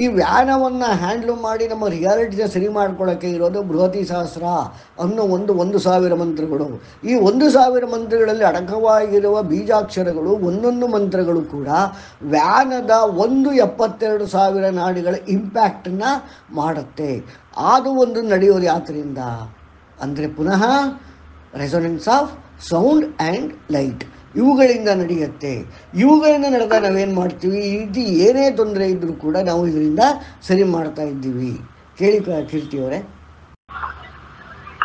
Speaker 1: ಈ ವ್ಯಾನವನ್ನು ಹ್ಯಾಂಡ್ಲ್ ಮಾಡಿ ನಮ್ಮ ರಿಯಾಲಿಟಿನ ಸರಿ ಮಾಡ್ಕೊಳ್ಳೋಕ್ಕೆ ಇರೋದು ಬೃಹತಿ ಸಹಸ್ರ ಅನ್ನೋ 1000 ಮಂತ್ರಗಳು. ಈ 1000 ಮಂತ್ರಗಳಲ್ಲಿ ಅಡಕವಾಗಿರುವ ಬೀಜಾಕ್ಷರಗಳು, ಒಂದೊಂದು ಮಂತ್ರಗಳು ಕೂಡ ವ್ಯಾನದ 72,000 ನಾಡಿಗಳ ಇಂಪ್ಯಾಕ್ಟನ್ನು ಮಾಡುತ್ತೆ. ಅದು ಒಂದು ನಡೆಯೋದು ಯಾತ್ರೆಯಿಂದ ಅಂದರೆ ಪುನಃ resonance of sound and light ಇವುಗಳಿಂದ ನಡೆಯುತ್ತೆ. ಇವುಗಳಿಂದ ನಡೆದ ನಾವೇನು ಮಾಡ್ತೀವಿ, ಈ ರೀತಿ ಏನೇ ತೊಂದರೆ ಇದ್ದರೂ ಕೂಡ ನಾವು ಇದರಿಂದ ಸರಿ ಮಾಡ್ತಾ ಇದ್ದೀವಿ. ಕೇಳಿ ಕೀರ್ತಿಯವರೇ.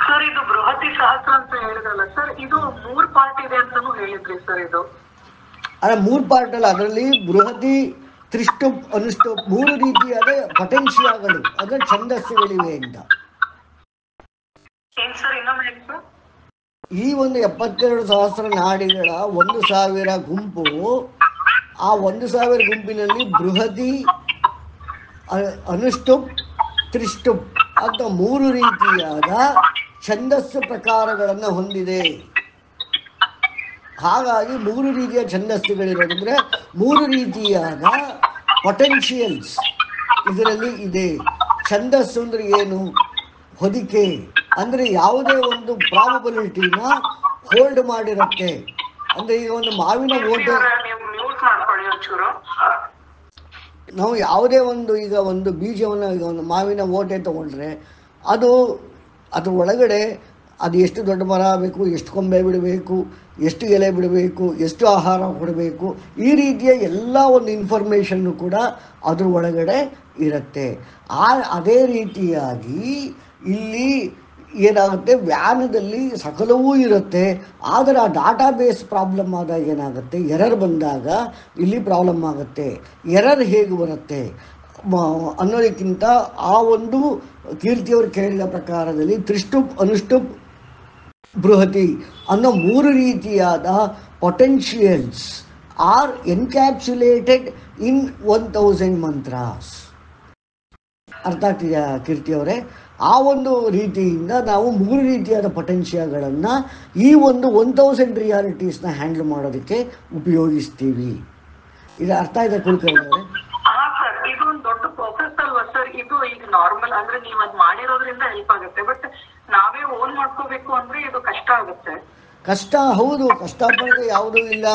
Speaker 2: ಸರ್, ಇದು ಬೃಹತಿ ಸಹಸ್ರ ಅಂತ ಹೇಳಿದ್ರಲ್ಲ ಸರ್, ಇದು 3 ಪಾರ್ಟ್ ಇದೆ ಅಂತಾನು ಹೇಳಿದ್ರಿ ಸರ್. ಇದು
Speaker 1: ಅಲ್ಲ, 3 ಪಾರ್ಟ್ ಅಲ್ಲ, ಅದರಲ್ಲಿ ಬೃಹತಿ, ತ್ರಿಷ್ಟುಪ್, ಅನುಷ್ಟುಪ್ 3 ರೀತಿಯಾದ ಪೊಟೆನ್ಷಿಯಾಗಳು, ಅದರ ಛಂದಸ್ಸುಗಳಿವೆ ಅಂತ. ಈ 72,000 ನಾಡಿಗಳ 1,000 ಗುಂಪು, ಆ 1,000 ಗುಂಪಿನಲ್ಲಿ ಬೃಹತಿ, ಅನುಷ್ಟುಪ್, ತ್ರಿಷ್ಟುಪ್ ಅಂತ 3 ರೀತಿಯಾದ ಛಂದಸ್ಸು ಪ್ರಕಾರಗಳನ್ನು ಹೊಂದಿದೆ. ಹಾಗಾಗಿ 3 ರೀತಿಯ ಛಂದಸ್ಸುಗಳಿರೋದಂದರೆ 3 ರೀತಿಯಾದ ಪೊಟೆನ್ಷಿಯಲ್ಸ್ ಇದರಲ್ಲಿ ಇದೆ. ಛಂದಸ್ಸು ಅಂದರೆ ಏನು? ಹೊದಿಕೆ, ಅಂದರೆ ಯಾವುದೇ ಒಂದು ಪ್ರಾಬಬಿಲಿಟಿನ ಹೋಲ್ಡ್ ಮಾಡಿರುತ್ತೆ. ಅಂದರೆ ಈಗ ಒಂದು ಮಾವಿನ ಓಟೆ, ನಾವು ಯಾವುದೇ ಒಂದು ಈಗ ಒಂದು ಬೀಜವನ್ನು, ಈಗ ಒಂದು ಮಾವಿನ ಓಟೆ ತೊಗೊಂಡ್ರೆ ಅದು ಒಳಗಡೆ ಅದು ಎಷ್ಟು ದೊಡ್ಡ ಮರ ಬೇಕು, ಎಷ್ಟು ಕೊಂಬೆ ಬಿಡಬೇಕು, ಎಷ್ಟು ಎಲೆ ಬಿಡಬೇಕು, ಎಷ್ಟು ಆಹಾರ ಕೊಡಬೇಕು, ಈ ರೀತಿಯ ಎಲ್ಲ ಒಂದು ಇನ್ಫಾರ್ಮೇಷನ್ನು ಕೂಡ ಅದ್ರ ಒಳಗಡೆ ಇರುತ್ತೆ. ಅದೇ ರೀತಿಯಾಗಿ ಇಲ್ಲಿ ಏನಾಗುತ್ತೆ, ವ್ಯಾನದಲ್ಲಿ ಸಕಲವೂ ಇರುತ್ತೆ. ಆದರೆ ಆ ಡಾಟಾ ಬೇಸ್ ಪ್ರಾಬ್ಲಮ್ ಆದಾಗ ಏನಾಗುತ್ತೆ, ಎರರ್ ಬಂದಾಗ ಇಲ್ಲಿ ಪ್ರಾಬ್ಲಮ್ ಆಗುತ್ತೆ. ಎರರ್ ಹೇಗೆ ಬರುತ್ತೆ ಅನ್ನೋದಕ್ಕಿಂತ ಆ ಒಂದು ಕೀರ್ತಿಯವರು ಕೇಳಿದ ಪ್ರಕಾರದಲ್ಲಿ ತ್ರಿಷ್ಟುಪ್, ಅನುಷ್ಟುಪ್, ಬೃಹತಿ ಅನ್ನೋ 3 ರೀತಿಯಾದ ಪೊಟೆನ್ಷಿಯಲ್ಸ್ ಆರ್ ಎನ್ಕ್ಯಾಪ್ಸುಲೇಟೆಡ್ ಇನ್ 1000 ಮಂತ್ರಾಸ್. ಅರ್ಥ ಆಗ್ತಿದೆಯಾ ಕೀರ್ತಿಯವರೇ? ಆ ಒಂದು ರೀತಿಯಿಂದ ನಾವು 3 ರೀತಿಯಾದ ಪೊಟೆನ್ಷಿಯಲ್ಗಳನ್ನು ಈ 1000 ರಿಯಾಲಿಟೀಸ್ನ ಹ್ಯಾಂಡಲ್ ಮಾಡೋದಕ್ಕೆ ಉಪಯೋಗಿಸ್ತೀವಿ. ಇದು ಅರ್ಥ ಇದೆ ಕುಲಕರ್ಣಿ ಅವರೇ?
Speaker 2: ಇದು ಒಂದು ದೊಡ್ಡ ಪ್ರೋಸೆಸ್ ಅಲ್ವಾ ಸರ್? ಇದು ಈಗ ನಾರ್ಮಲ್ ಅಂದ್ರೆ ನೀವು ಅದು ಮಾಡಿರೋದ್ರಿಂದ ಹೆಲ್ಪ್ ಆಗುತ್ತೆ, ಬಟ್ ನಾವೇ ಓನ್ ಮಾಡ್ಕೋಬೇಕು ಅಂದ್ರೆ ಇದು ಕಷ್ಟ ಆಗುತ್ತೆ.
Speaker 1: ಕಷ್ಟ, ಹೌದು, ಕಷ್ಟಪಡೋದು ಯಾವುದೂ ಇಲ್ಲ.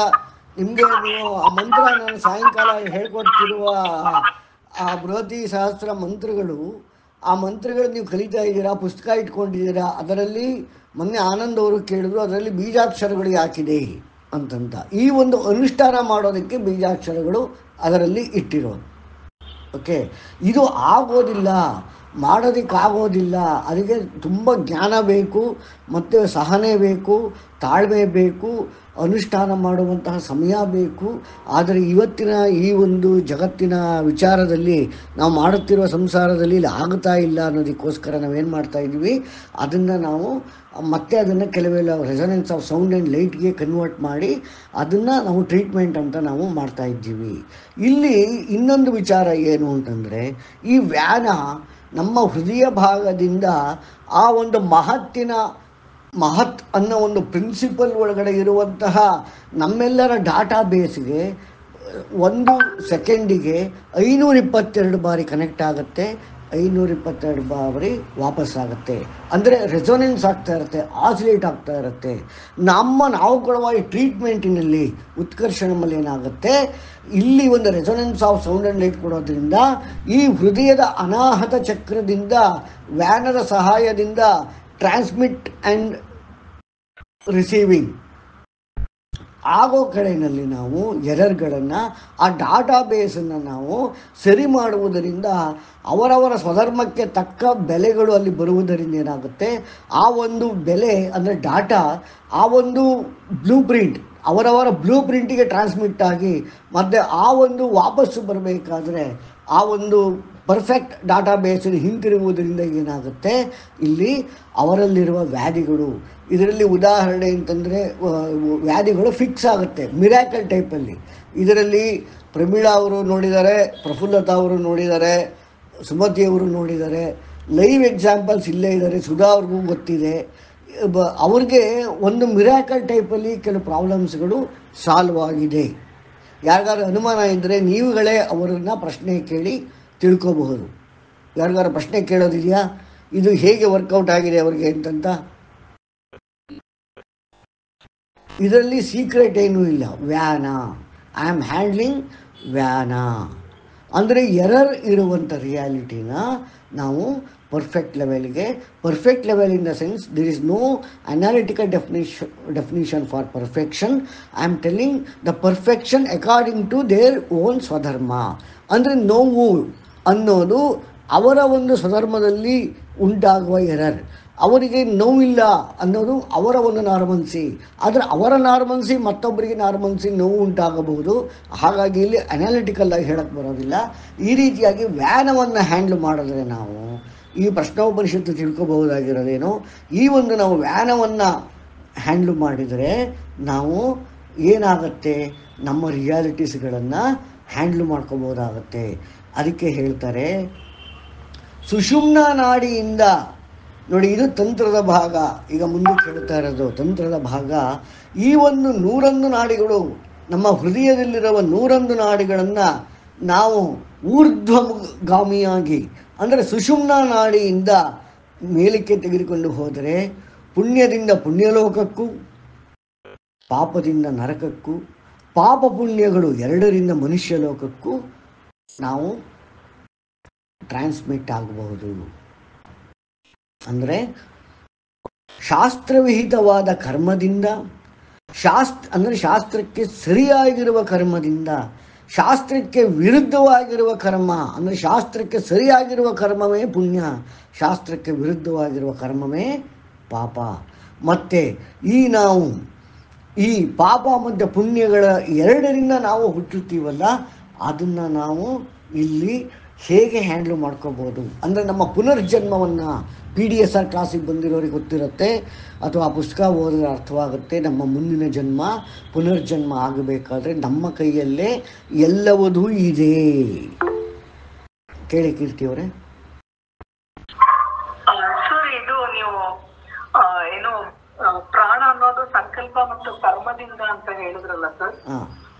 Speaker 1: ನಿಮಗೆ ನೀವು ಆ ಮಂತ್ರ, ನಾನು ಸಾಯಂಕಾಲ ಹೇಳ್ಕೊಡ್ತಿರುವ ಆ ಬೃಹತಿ ಸಹಸ್ರ ಮಂತ್ರಗಳು, ಆ ಮಂತ್ರಗಳು ನೀವು ಕಲಿತಾ ಇದ್ದೀರಾ, ಪುಸ್ತಕ ಇಟ್ಕೊಂಡಿದ್ದೀರಾ. ಅದರಲ್ಲಿ ಮೊನ್ನೆ ಆನಂದ್ ಅವರು ಕೇಳಿದ್ರು, ಅದರಲ್ಲಿ ಬೀಜಾಕ್ಷರಗಳು ಯಾಕಿದೆ ಅಂತಂತ. ಈ ಒಂದು ಅನುಷ್ಠಾನ ಮಾಡೋದಕ್ಕೆ ಬೀಜಾಕ್ಷರಗಳು ಅದರಲ್ಲಿ ಇಟ್ಟಿರೋದು. ಓಕೆ, ಇದು ಆಗೋದಿಲ್ಲ, ಮಾಡೋದಕ್ಕಾಗೋದಿಲ್ಲ. ಅದಕ್ಕೆ ತುಂಬ ಜ್ಞಾನ ಬೇಕು, ಮತ್ತು ಸಹನೆ ಬೇಕು, ತಾಳ್ಮೆ ಬೇಕು, ಅನುಷ್ಠಾನ ಮಾಡುವಂತಹ ಸಮಯ ಬೇಕು. ಆದರೆ ಇವತ್ತಿನ ಈ ಒಂದು ಜಗತ್ತಿನ ವಿಚಾರದಲ್ಲಿ ನಾವು ಮಾಡುತ್ತಿರುವ ಸಂಸಾರದಲ್ಲಿ ಇಲ್ಲಿ ಆಗ್ತಾ ಇಲ್ಲ ಅನ್ನೋದಕ್ಕೋಸ್ಕರ ನಾವೇನು ಮಾಡ್ತಾಯಿದ್ದೀವಿ, ಅದನ್ನು ನಾವು ಮತ್ತೆ ಅದನ್ನು ಕೆಲವೆಲ್ಲ ರೆಸೊನೆನ್ಸ್ ಆಫ್ ಸೌಂಡ್ ಆ್ಯಂಡ್ ಲೈಟ್ಗೆ ಕನ್ವರ್ಟ್ ಮಾಡಿ ಅದನ್ನು ನಾವು ಟ್ರೀಟ್ಮೆಂಟ್ ಅಂತ ನಾವು ಮಾಡ್ತಾಯಿದ್ದೀವಿ. ಇಲ್ಲಿ ಇನ್ನೊಂದು ವಿಚಾರ ಏನು ಅಂತಂದರೆ, ಈ ವ್ಯಾನ ನಮ್ಮ ಹೃದಯ ಭಾಗದಿಂದ ಆ ಒಂದು ಮಹತ್ ಅನ್ನೋ ಒಂದು ಪ್ರಿನ್ಸಿಪಲ್ ಒಳಗಡೆ ಇರುವಂತಹ ನಮ್ಮೆಲ್ಲರ ಡಾಟಾ ಬೇಸ್ಗೆ 1 ಸೆಕೆಂಡಿಗೆ 522 ಬಾರಿ ಕನೆಕ್ಟ್ ಆಗುತ್ತೆ. 522 ಬಾರಿ ವಾಪಸ್ಸಾಗುತ್ತೆ. ಅಂದರೆ ರೆಸೊನೆನ್ಸ್ ಆಗ್ತಾ ಇರುತ್ತೆ, ಆಸಿಲೇಟ್ ಆಗ್ತಾ ಇರುತ್ತೆ. ನಾವು ಕೊಡುವ ಈ ಟ್ರೀಟ್ಮೆಂಟಿನಲ್ಲಿ ಉತ್ಕರ್ಷಣದಲ್ಲಿ ಏನಾಗುತ್ತೆ, ಇಲ್ಲಿ ಒಂದು resonance of sound and light ಕೊಡೋದ್ರಿಂದ ಈ ಹೃದಯದ ಅನಾಹತ ಚಕ್ರದಿಂದ ವ್ಯಾನದ ಸಹಾಯದಿಂದ ಟ್ರಾನ್ಸ್ಮಿಟ್ ಆ್ಯಂಡ್ ರಿಸೀವಿಂಗ್ ಆಗೋ ಕಡೆಯಲ್ಲಿ ನಾವು ಎರರ್ಗಳನ್ನು, ಆ ಡಾಟಾ ಬೇಸನ್ನು ನಾವು ಸರಿ ಮಾಡುವುದರಿಂದ ಅವರವರ ಸ್ವಧರ್ಮಕ್ಕೆ ತಕ್ಕ ಬೆಲೆಗಳು ಅಲ್ಲಿ ಬರುವುದರಿಂದ ಏನಾಗುತ್ತೆ, ಆ ಒಂದು ಬೆಲೆ ಅಂದರೆ ಡಾಟಾ, ಆ ಒಂದು ಬ್ಲೂ ಪ್ರಿಂಟ್ ಅವರವರ ಬ್ಲೂ ಪ್ರಿಂಟಿಗೆ ಟ್ರಾನ್ಸ್ಮಿಟ್ ಆಗಿ ಮತ್ತು ಆ ಒಂದು ವಾಪಸ್ಸು ಬರಬೇಕಾದ್ರೆ ಆ ಒಂದು ಪರ್ಫೆಕ್ಟ್ ಡಾಟಾ ಬೇಸನ್ನು ಹಿಂತಿರುಗುವುದರಿಂದ ಏನಾಗುತ್ತೆ, ಇಲ್ಲಿ ಅವರಲ್ಲಿರುವ ವ್ಯಾಧಿಗಳು, ಇದರಲ್ಲಿ ಉದಾಹರಣೆ ಅಂತಂದರೆ ವ್ಯಾಧಿಗಳು ಫಿಕ್ಸ್ ಆಗುತ್ತೆ ಮಿರಾಕಲ್ ಟೈಪಲ್ಲಿ. ಇದರಲ್ಲಿ ಪ್ರಮೀಳಾ ಅವರು ನೋಡಿದ್ದಾರೆ, ಪ್ರಫುಲ್ಲತಾ ಅವರು ನೋಡಿದ್ದಾರೆ, ಸುಮತಿಯವರು ನೋಡಿದ್ದಾರೆ, ಲೈವ್ ಎಕ್ಸಾಂಪಲ್ಸ್ ಇಲ್ಲೇ ಇದ್ದಾರೆ, ಸುಧಾ ಅವ್ರಿಗೂ ಗೊತ್ತಿದೆ. ಅವ್ರಿಗೆ ಒಂದು ಮಿರಾಕಲ್ ಟೈಪಲ್ಲಿ ಕೆಲವು ಪ್ರಾಬ್ಲಮ್ಸ್ಗಳು ಸಾಲ್ವ್ ಆಗಿದೆ. ಯಾರಿಗಾರು ಅನುಮಾನ ಇದ್ದರೆ ನೀವುಗಳೇ ಅವರನ್ನು ಪ್ರಶ್ನೆ ಕೇಳಿ ತಿಳ್ಕೋಬಹುದು. ಯಾರಿಗಾರು ಪ್ರಶ್ನೆ ಕೇಳೋದಿದೆಯಾ, ಇದು ಹೇಗೆ ವರ್ಕೌಟ್ ಆಗಿದೆ ಅವ್ರಿಗೆ ಅಂತಂತ? ಇದರಲ್ಲಿ ಸೀಕ್ರೆಟ್ ಏನೂ ಇಲ್ಲ. Vyana, I am handling vyana ಅಂದರೆ ಎರರ್ ಇರುವಂಥ ರಿಯಾಲಿಟಿನ ನಾವು perfect level in the sense there is no analytical definition for perfection. I am telling the perfection according to their own swadharma. ಅಂದರೆ ನೋವು ಅನ್ನೋದು ಅವರ ಒಂದು ಸ್ವಧರ್ಮದಲ್ಲಿ ಉಂಟಾಗುವ ಎರರ್. ಅವರಿಗೆ ನೋವಿಲ್ಲ ಅನ್ನೋದು ಅವರ ಒಂದು ನಾರ್ಮಲ್ಸಿ, ಆದರೆ ಅವರ ನಾರ್ಮಲ್ಸಿ ಮತ್ತೊಬ್ಬರಿಗೆ ನಾರ್ಮಲ್ಸಿ ನೋವು ಉಂಟಾಗಬಹುದು. ಹಾಗಾಗಿ ಇಲ್ಲಿ ಅನಾಲಿಟಿಕಲ್ಲಾಗಿ ಹೇಳಕ್ಕೆ ಬರೋದಿಲ್ಲ. ಈ ರೀತಿಯಾಗಿ ವ್ಯಾನವನ್ನು ಹ್ಯಾಂಡ್ಲ್ ಮಾಡಿದ್ರೆ ನಾವು ಈ ಪ್ರಶ್ನೋಪನಿಷತ್ತು ತಿಳ್ಕೊಬಹುದಾಗಿರೋದೇನು, ಈ ಒಂದು ನಾವು ವ್ಯಾನವನ್ನು ಹ್ಯಾಂಡ್ಲ್ ಮಾಡಿದರೆ ನಾವು ಏನಾಗುತ್ತೆ, ನಮ್ಮ ರಿಯಾಲಿಟೀಸ್ಗಳನ್ನು ಹ್ಯಾಂಡ್ಲ್ ಮಾಡ್ಕೋಬೋದಾಗತ್ತೆ. ಅದಕ್ಕೆ ಹೇಳ್ತಾರೆ ಸುಷುಮ್ನಾ ನಾಡಿಯಿಂದ ನೋಡಿ, ಇದು ತಂತ್ರದ ಭಾಗ. ಈಗ ಮುಂದಕ್ಕೆ ಹೇಳ್ತಾ ಇರೋದು ತಂತ್ರದ ಭಾಗ. ಈ ಒಂದು 101 ನಾಡಿಗಳು, ನಮ್ಮ ಹೃದಯದಲ್ಲಿರುವ 101 ನಾಡಿಗಳನ್ನು ನಾವು ಊರ್ಧ್ವಗಾಮಿಯಾಗಿ ಅಂದರೆ ಸುಷುಮ್ನಾ ನಾಡಿಯಿಂದ ಮೇಲಕ್ಕೆ ತೆಗೆದುಕೊಂಡು ಹೋದರೆ ಪುಣ್ಯದಿಂದ ಪುಣ್ಯಲೋಕಕ್ಕೂ, ಪಾಪದಿಂದ ನರಕಕ್ಕೂ, ಪಾಪ ಪುಣ್ಯಗಳು ಎರಡರಿಂದ ಮನುಷ್ಯ ಲೋಕಕ್ಕೂ ನಾವು ಟ್ರಾನ್ಸ್ಮಿಟ್ ಆಗಬಹುದು. ಅಂದರೆ ಶಾಸ್ತ್ರವಿಹಿತವಾದ ಕರ್ಮದಿಂದ, ಅಂದರೆ ಶಾಸ್ತ್ರಕ್ಕೆ ಸರಿಯಾಗಿರುವ ಕರ್ಮದಿಂದ, ಶಾಸ್ತ್ರಕ್ಕೆ ವಿರುದ್ಧವಾಗಿರುವ ಕರ್ಮ ಅಂದರೆ ಶಾಸ್ತ್ರಕ್ಕೆ ಸರಿಯಾಗಿರುವ ಕರ್ಮವೇ ಪುಣ್ಯ, ಶಾಸ್ತ್ರಕ್ಕೆ ವಿರುದ್ಧವಾಗಿರುವ ಕರ್ಮವೇ ಪಾಪ. ಮತ್ತು ನಾವು ಈ ಪಾಪ ಮತ್ತು ಪುಣ್ಯಗಳ ಎರಡರಿಂದ ನಾವು ಹುಟ್ಟುತ್ತೀವಲ್ಲ, ಅದನ್ನು ನಾವು ಇಲ್ಲಿ ಹೇಗೆ ಹ್ಯಾಂಡ್ಲ್ ಮಾಡ್ಕೋಬೋದು ಅಂದರೆ ನಮ್ಮ ಪುನರ್ಜನ್ಮವನ್ನು PDSR ಕ್ಲಾಸಿಗೆ ಬಂದಿರೋರಿಗೆ ಗೊತ್ತಿರುತ್ತೆ, ಅಥವಾ ಆ ಪುಸ್ತಕ ಓದಿದ್ರೆ ಅರ್ಥವಾಗುತ್ತೆ. ನಮ್ಮ ಮುಂದಿನ ಜನ್ಮ ಪುನರ್ಜನ್ಮ ಆಗಬೇಕಾದ್ರೆ ನಮ್ಮ ಕೈಯಲ್ಲೇ ಎಲ್ಲವೂ ಇದೆ. ಕೇಳಿ ಕೀರ್ತಿ ಅವರೇ.
Speaker 2: ಸರ್, ಇದು ನೀವು ಏನು ಪ್ರಾಣ ಅನ್ನೋದು ಸಂಕಲ್ಪ ಮತ್ತು ಕರ್ಮದಿಂದ ಅಂತ ಹೇಳಿದ್ರಲ್ಲ ಸರ್.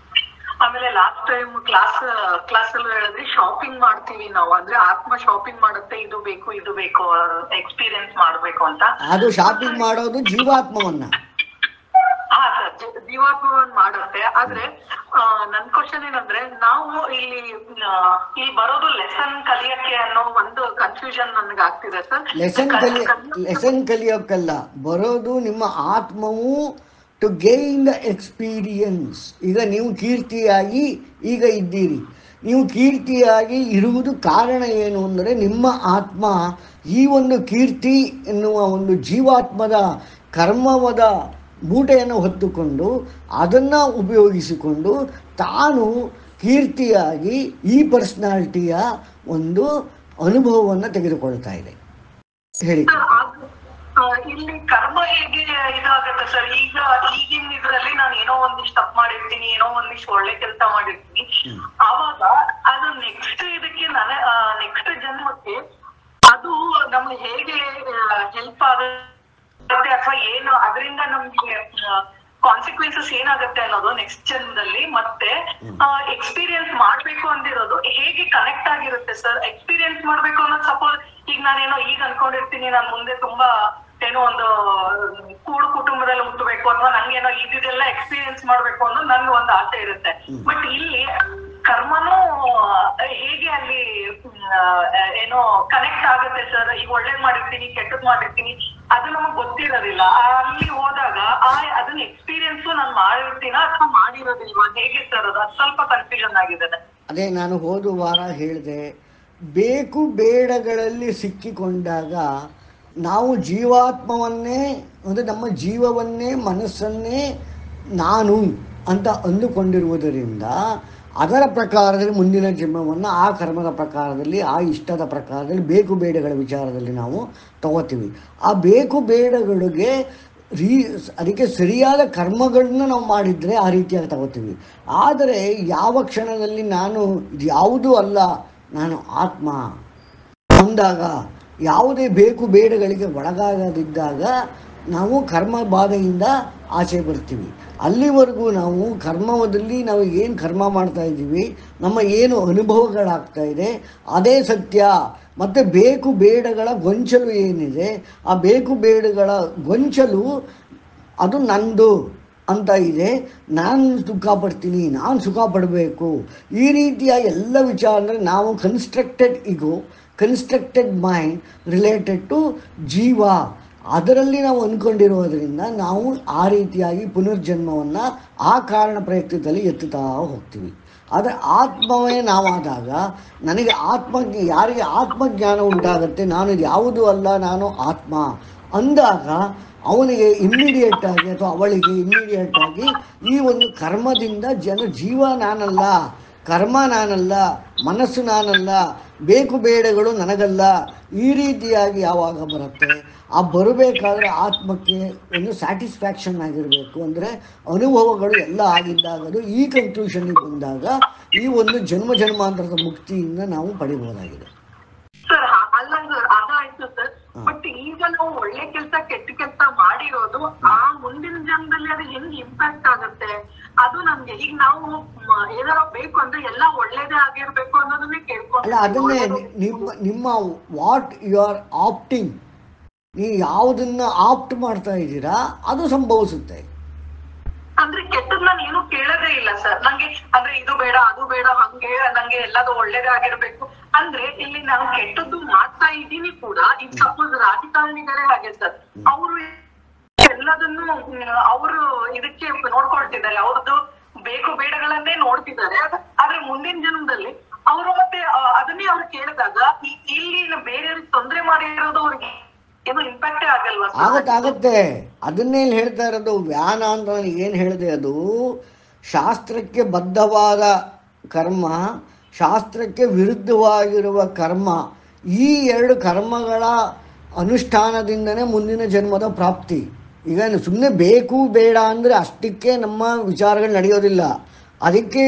Speaker 2: ಆಮೇಲೆ ಲಾಸ್ಟ್ ಟೈಮ್ ಕ್ಲಾಸ್ ಅಲ್ಲಿ ಹೇಳಿದ್ರಿ ಶಾಪಿಂಗ್ ಮಾಡ್ತೀವಿ ನಾವು, ಅಂದ್ರೆ ಆತ್ಮ ಶಾಪಿಂಗ್ ಮಾಡುತ್ತೆ, ಇದು ಬೇಕು ಎಕ್ಸ್ಪೀರಿಯನ್ಸ್ ಮಾಡ್ಬೇಕು ಅಂತ.
Speaker 1: ಅದು ಶಾಪಿಂಗ್ ಮಾಡೋದು ಜೀವಾತ್ಮವನ್ನ.
Speaker 2: ಹಾ ಸರ್, ಜೀವಾತ್ಮವನ್ನ ಮಾಡುತ್ತೆ. ಆದ್ರೆ ನನ್ ಕ್ವಶನ್ ಏನಂದ್ರೆ, ನಾವು ಇಲ್ಲಿ ಬರೋದು ಲೆಸನ್ ಕಲಿಯಕ್ಕೆ ಅನ್ನೋ ಒಂದು ಕನ್ಫ್ಯೂಷನ್ ನನ್ಗೆ ಆಗ್ತಿದೆ ಸರ್.
Speaker 1: ಲೆಸನ್ ಕಲಿಯೋಕ್ಕಲ್ಲ ಬರೋದು, ನಿಮ್ಮ ಆತ್ಮವು ಟು ಗೇನ್ ದ ಎಕ್ಸ್ಪೀರಿಯನ್ಸ್. ಈಗ ನೀವು ಕೀರ್ತಿಯಾಗಿ ಈಗ ಇದ್ದೀರಿ. ನೀವು ಕೀರ್ತಿಯಾಗಿ ಇರುವುದು ಕಾರಣ ಏನು ಅಂದರೆ, ನಿಮ್ಮ ಆತ್ಮ ಈ ಒಂದು ಕೀರ್ತಿ ಎನ್ನುವ ಒಂದು ಜೀವಾತ್ಮದ ಕರ್ಮವಾದ ಮೂಟೆಯನ್ನು ಹೊತ್ತುಕೊಂಡು ಅದನ್ನು ಉಪಯೋಗಿಸಿಕೊಂಡು ತಾನು ಕೀರ್ತಿಯಾಗಿ ಈ ಪರ್ಸನಾಲಿಟಿಯ ಒಂದು ಅನುಭವವನ್ನು ತೆಗೆದುಕೊಳ್ತಾ ಇದೆ. ಹೇಳಿ.
Speaker 2: ಇಲ್ಲಿ ಕರ್ಮ ಹೇಗೆ ಇದಾಗುತ್ತೆ ಸರ್? ಈಗಿನ ಇದ್ರಲ್ಲಿ ನಾನು ಏನೋ ಒಂದಿಷ್ಟು ತಪ್ಪು ಮಾಡಿರ್ತೀನಿ, ಏನೋ ಒಂದಿಷ್ಟು ಒಳ್ಳೆ ಕೆಲಸ ಮಾಡಿರ್ತೀನಿ, ಆವಾಗ ಅದು ನೆಕ್ಸ್ಟ್ ನೆಕ್ಸ್ಟ್ ಜನ್ಮಕ್ಕೆ ಅದು ನಮ್ಗೆ ಹೇಗೆ ಹೆಲ್ಪ್ ಆಗುತ್ತೆ, ಅಥವಾ ಏನು ಅದರಿಂದ ನಮ್ಗೆ ಕಾನ್ಸಿಕ್ವೆನ್ಸಸ್ ಏನಾಗುತ್ತೆ ಅನ್ನೋದು ನೆಕ್ಸ್ಟ್ ಜನ್ಮದಲ್ಲಿ, ಮತ್ತೆ ಎಕ್ಸ್ಪೀರಿಯನ್ಸ್ ಮಾಡ್ಬೇಕು ಅಂದಿರೋದು ಹೇಗೆ ಕನೆಕ್ಟ್ ಆಗಿರುತ್ತೆ ಸರ್? ಎಕ್ಸ್ಪೀರಿಯನ್ಸ್ ಮಾಡ್ಬೇಕು ಅನ್ನೋದು ಸಪೋಸ್ ಈಗ ನಾನೇನೋ ಈಗ ಅನ್ಕೊಂಡಿರ್ತೀನಿ ನಾನು ಮುಂದೆ ತುಂಬಾ ಏನೋ ಒಂದು ಕೂಡು ಕುಟುಂಬದಲ್ಲಿ ಹುಟ್ಟಬೇಕು ಅಥವಾ ನಂಗೇನೋ ಇದೆಲ್ಲ ಎಕ್ಸ್ಪೀರಿಯನ್ಸ್ ಮಾಡ್ಬೇಕು ಅನ್ನೋದು ನನ್ಗೆ ಒಂದು ಆಸೆ ಇರುತ್ತೆ. ಬಟ್ ಇಲ್ಲಿ ಕರ್ಮನೂ ಹೇಗೆ ಅಲ್ಲಿ ಏನೋ ಕನೆಕ್ಟ್ ಆಗುತ್ತೆ ಸರ್? ಈಗ ಒಳ್ಳೇದ್ ಮಾಡಿರ್ತೀನಿ, ಕೆಟ್ಟದ್ ಮಾಡಿರ್ತೀನಿ, ಅದು ನಮಗ್ ಗೊತ್ತಿರೋದಿಲ್ಲ. ಅಲ್ಲಿ ಹೋದಾಗ ಅದನ್ನ ಎಕ್ಸ್ಪೀರಿಯನ್ಸ್ ನಾನು ಮಾಡಿರ್ತೀನ ಅಥವಾ ಮಾಡಿರೋದಿಲ್ವಾ, ಹೇಗೆ ಸರ್ ಅದು? ಅದು ಸ್ವಲ್ಪ ಕನ್ಫ್ಯೂಷನ್ ಆಗಿದೆ.
Speaker 1: ಅದೇ ನಾನು ಹೋದ ವಾರ ಹೇಳಿದೆ, ಬೇಕು ಬೇಡಗಳಲ್ಲಿ ಸಿಕ್ಕಿಕೊಂಡಾಗ ನಾವು ಜೀವಾತ್ಮವನ್ನೇ ಅಂದರೆ ನಮ್ಮ ಜೀವವನ್ನೇ ಮನಸ್ಸನ್ನೇ ನಾನು ಅಂತ ಅಂದುಕೊಂಡಿರುವುದರಿಂದ ಅದರ ಪ್ರಕಾರದಲ್ಲಿ ಮುಂದಿನ ಜನ್ಮವನ್ನು ಆ ಕರ್ಮದ ಪ್ರಕಾರದಲ್ಲಿ ಆ ಇಷ್ಟದ ಪ್ರಕಾರದಲ್ಲಿ ಬೇಕು ಬೇಡಗಳ ವಿಚಾರದಲ್ಲಿ ನಾವು ತಗೋತೀವಿ. ಆ ಬೇಕು ಬೇಡಗಳಿಗೆ ಅದಕ್ಕೆ ಸರಿಯಾದ ಕರ್ಮಗಳನ್ನ ನಾವು ಮಾಡಿದರೆ ಆ ರೀತಿಯಾಗಿ ತಗೋತೀವಿ. ಆದರೆ ಯಾವ ಕ್ಷಣದಲ್ಲಿ ನಾನು ಇದು ಯಾವುದೂ ಅಲ್ಲ, ನಾನು ಆತ್ಮ ಅಂದಾಗ, ಯಾವುದೇ ಬೇಕು ಬೇಡಗಳಿಗೆ ಒಳಗಾಗದಿದ್ದಾಗ ನಾವು ಕರ್ಮ ಬಾಧೆಯಿಂದ ಆಚೆ ಬರ್ತೀವಿ. ಅಲ್ಲಿವರೆಗೂ ನಾವು ಕರ್ಮದಲ್ಲಿ ನಾವು ಏನು ಕರ್ಮ ಮಾಡ್ತಾ ಇದ್ದೀವಿ, ನಮ್ಮ ಏನು ಅನುಭವಗಳಾಗ್ತಾ ಇದೆ ಅದೇ ಸತ್ಯ. ಮತ್ತು ಬೇಕು ಬೇಡಗಳ ಗೊಂಚಲು ಏನಿದೆ, ಆ ಬೇಕು ಬೇಡಗಳ ಗೊಂಚಲು ಅದು ನಂದು ಅಂತ ಇದೆ. ನಾನು ಸುಖ ಪಡ್ತೀನಿ, ನಾನು ಸುಖ ಪಡಬೇಕು, ಈ ರೀತಿಯ ಎಲ್ಲ ವಿಚಾರ ಅಂದರೆ ನಾವು constructed ego, constructed mind related to ಜೀವ, ಅದರಲ್ಲಿ ನಾವು ಅಂದ್ಕೊಂಡಿರೋದ್ರಿಂದ ನಾವು ಆ ರೀತಿಯಾಗಿ ಪುನರ್ಜನ್ಮವನ್ನು ಆ ಕಾರಣ ಪ್ರಯತ್ನದಲ್ಲಿ ಎತ್ತುತ್ತಾ ಹೋಗ್ತೀವಿ. ಆದರೆ ಆತ್ಮವೇ ನಾವಾದಾಗ, ನನಗೆ ಯಾರಿಗೆ ಆತ್ಮಜ್ಞಾನ ಉಂಟಾಗುತ್ತೆ, ನಾನು ಯಾವುದೂ ಅಲ್ಲ ನಾನು ಆತ್ಮ ಅಂದಾಗ ಅವನಿಗೆ ಇಮ್ಮಿಡಿಯೇಟಾಗಿ ಅಥವಾ ಅವಳಿಗೆ ಇಮ್ಮಿಡಿಯೇಟಾಗಿ ಈ ಒಂದು ಕರ್ಮದಿಂದ ಜೀವ ನಾನಲ್ಲ, ಕರ್ಮ ನಾನಲ್ಲ, ಮನಸ್ಸು ನಾನಲ್ಲ, ಬೇಕು ಬೇಡಗಳು ನನಗಲ್ಲ, ಈ ರೀತಿಯಾಗಿ ಯಾವಾಗ ಬರುತ್ತೆ, ಆ ಬರಬೇಕಾದ್ರೆ ಆತ್ಮಕ್ಕೆ ಒಂದು ಸ್ಯಾಟಿಸ್ಫ್ಯಾಕ್ಷನ್ ಆಗಿರಬೇಕು. ಅಂದರೆ ಅನುಭವಗಳು ಎಲ್ಲ ಆಗಿದ್ದಾಗದು ಈ ಕನ್ಕ್ಲೂಷನ್ಗೆ ಬಂದಾಗ ಈ ಒಂದು ಜನ್ಮಾಂತರದ ಮುಕ್ತಿಯಿಂದ ನಾವು ಪಡಿಬಹುದಾಗಿದೆ.
Speaker 2: ಸರ್ ಅದಾಯ್ತು ಸರ್. ಬಟ್ ಈಗ ನಾವು ಒಳ್ಳೆ ಕೆಲಸ ಕೆಟ್ಟ ಕೆಲಸ ಮಾಡಿರೋದು ಆ ಮುಂದಿನ ಜನ್ಮದಲ್ಲಿ ಅದು ಹೆಂಗ್ ಇಂಪ್ಯಾಕ್ಟ್ ಆಗುತ್ತೆ ಅದು ನಮ್ಗೆ. ಈಗ ನಾವು ಏನಾರ ಬೇಕು ಅಂದ್ರೆ ಎಲ್ಲ ಒಳ್ಳೇದೇ ಆಗಿರ್ಬೇಕು ಅನ್ನೋದನ್ನೇ ಕೇಳ್ಕೊಂಡು,
Speaker 1: ಅಲ್ಲ ಅದನ್ನೇ ನಿಮ್ಮ ವಾಟ್ ಯು ಆರ್ ಆಪ್ಟಿಂಗ್, ನೀವು ಯಾವುದನ್ನ ಆಪ್ಟ್ ಮಾಡ್ತಾ ಇದ್ದೀರಾ ಅದು ಸಂಭವಿಸುತ್ತೆ.
Speaker 2: ಅಂದ್ರೆ ಕೆಟ್ಟದ್ ನಾನು ಏನು ಕೇಳೋದೇ ಇಲ್ಲ ಸರ್. ನಂಗೆ ಅಂದ್ರೆ ಇದು ಬೇಡ ಅದು ಬೇಡ ಹಂಗೆ ನಂಗೆ ಎಲ್ಲದು ಒಳ್ಳೇದೇ ಆಗಿರ್ಬೇಕು ಅಂದ್ರೆ ಇಲ್ಲಿ ನಾನು ಕೆಟ್ಟದ್ದು ಮಾಡ್ತಾ ಇದ್ದೀನಿ ಕೂಡ. ಈಗ ಸಪೋಸ್ ರಾಜಕಾರಣಿಗಳೇ ಹಾಗೆ ಸರ್, ಅವರು ಎಲ್ಲದನ್ನು ಅವರು ಇದಕ್ಕೆ ನೋಡ್ಕೊಳ್ತಿದ್ದಾರೆ, ಅವ್ರದ್ದು ಬೇಕು ಬೇಡಗಳನ್ನೇ ನೋಡ್ತಿದ್ದಾರೆ. ಆದ್ರೆ ಮುಂದಿನ ಜನ್ಮದಲ್ಲಿ ಅವರು ಮತ್ತೆ ಅದನ್ನೇ ಅವ್ರು ಕೇಳಿದಾಗ ಇಲ್ಲಿ ಬೇರೆಯವ್ರಿಗೆ ತೊಂದರೆ ಮಾಡಿರೋದು ಅವ್ರಿಗೆ ಏನು ಇಂಪ್ಯಾಕ್ಟೇ ಆಗಲ್ವಾ?
Speaker 1: ಆಗತ್ತೆ. ಅದನ್ನೇ ಹೇಳ್ತಾ ಇರೋದು ವ್ಯಾನ ಅಂತ ನಾನು ಏನು ಹೇಳಿದೆ, ಅದು ಶಾಸ್ತ್ರಕ್ಕೆ ಬದ್ಧವಾದ ಕರ್ಮ, ಶಾಸ್ತ್ರಕ್ಕೆ ವಿರುದ್ಧವಾಗಿರುವ ಕರ್ಮ, ಈ ಎರಡು ಕರ್ಮಗಳ ಅನುಷ್ಠಾನದಿಂದನೇ ಮುಂದಿನ ಜನ್ಮದ ಪ್ರಾಪ್ತಿ. ಈಗ ಸುಮ್ಮನೆ ಬೇಕು ಬೇಡ ಅಂದರೆ ಅಷ್ಟಕ್ಕೆ ನಮ್ಮ ವಿಚಾರಗಳು ನಡೆಯೋದಿಲ್ಲ. ಅದಕ್ಕೆ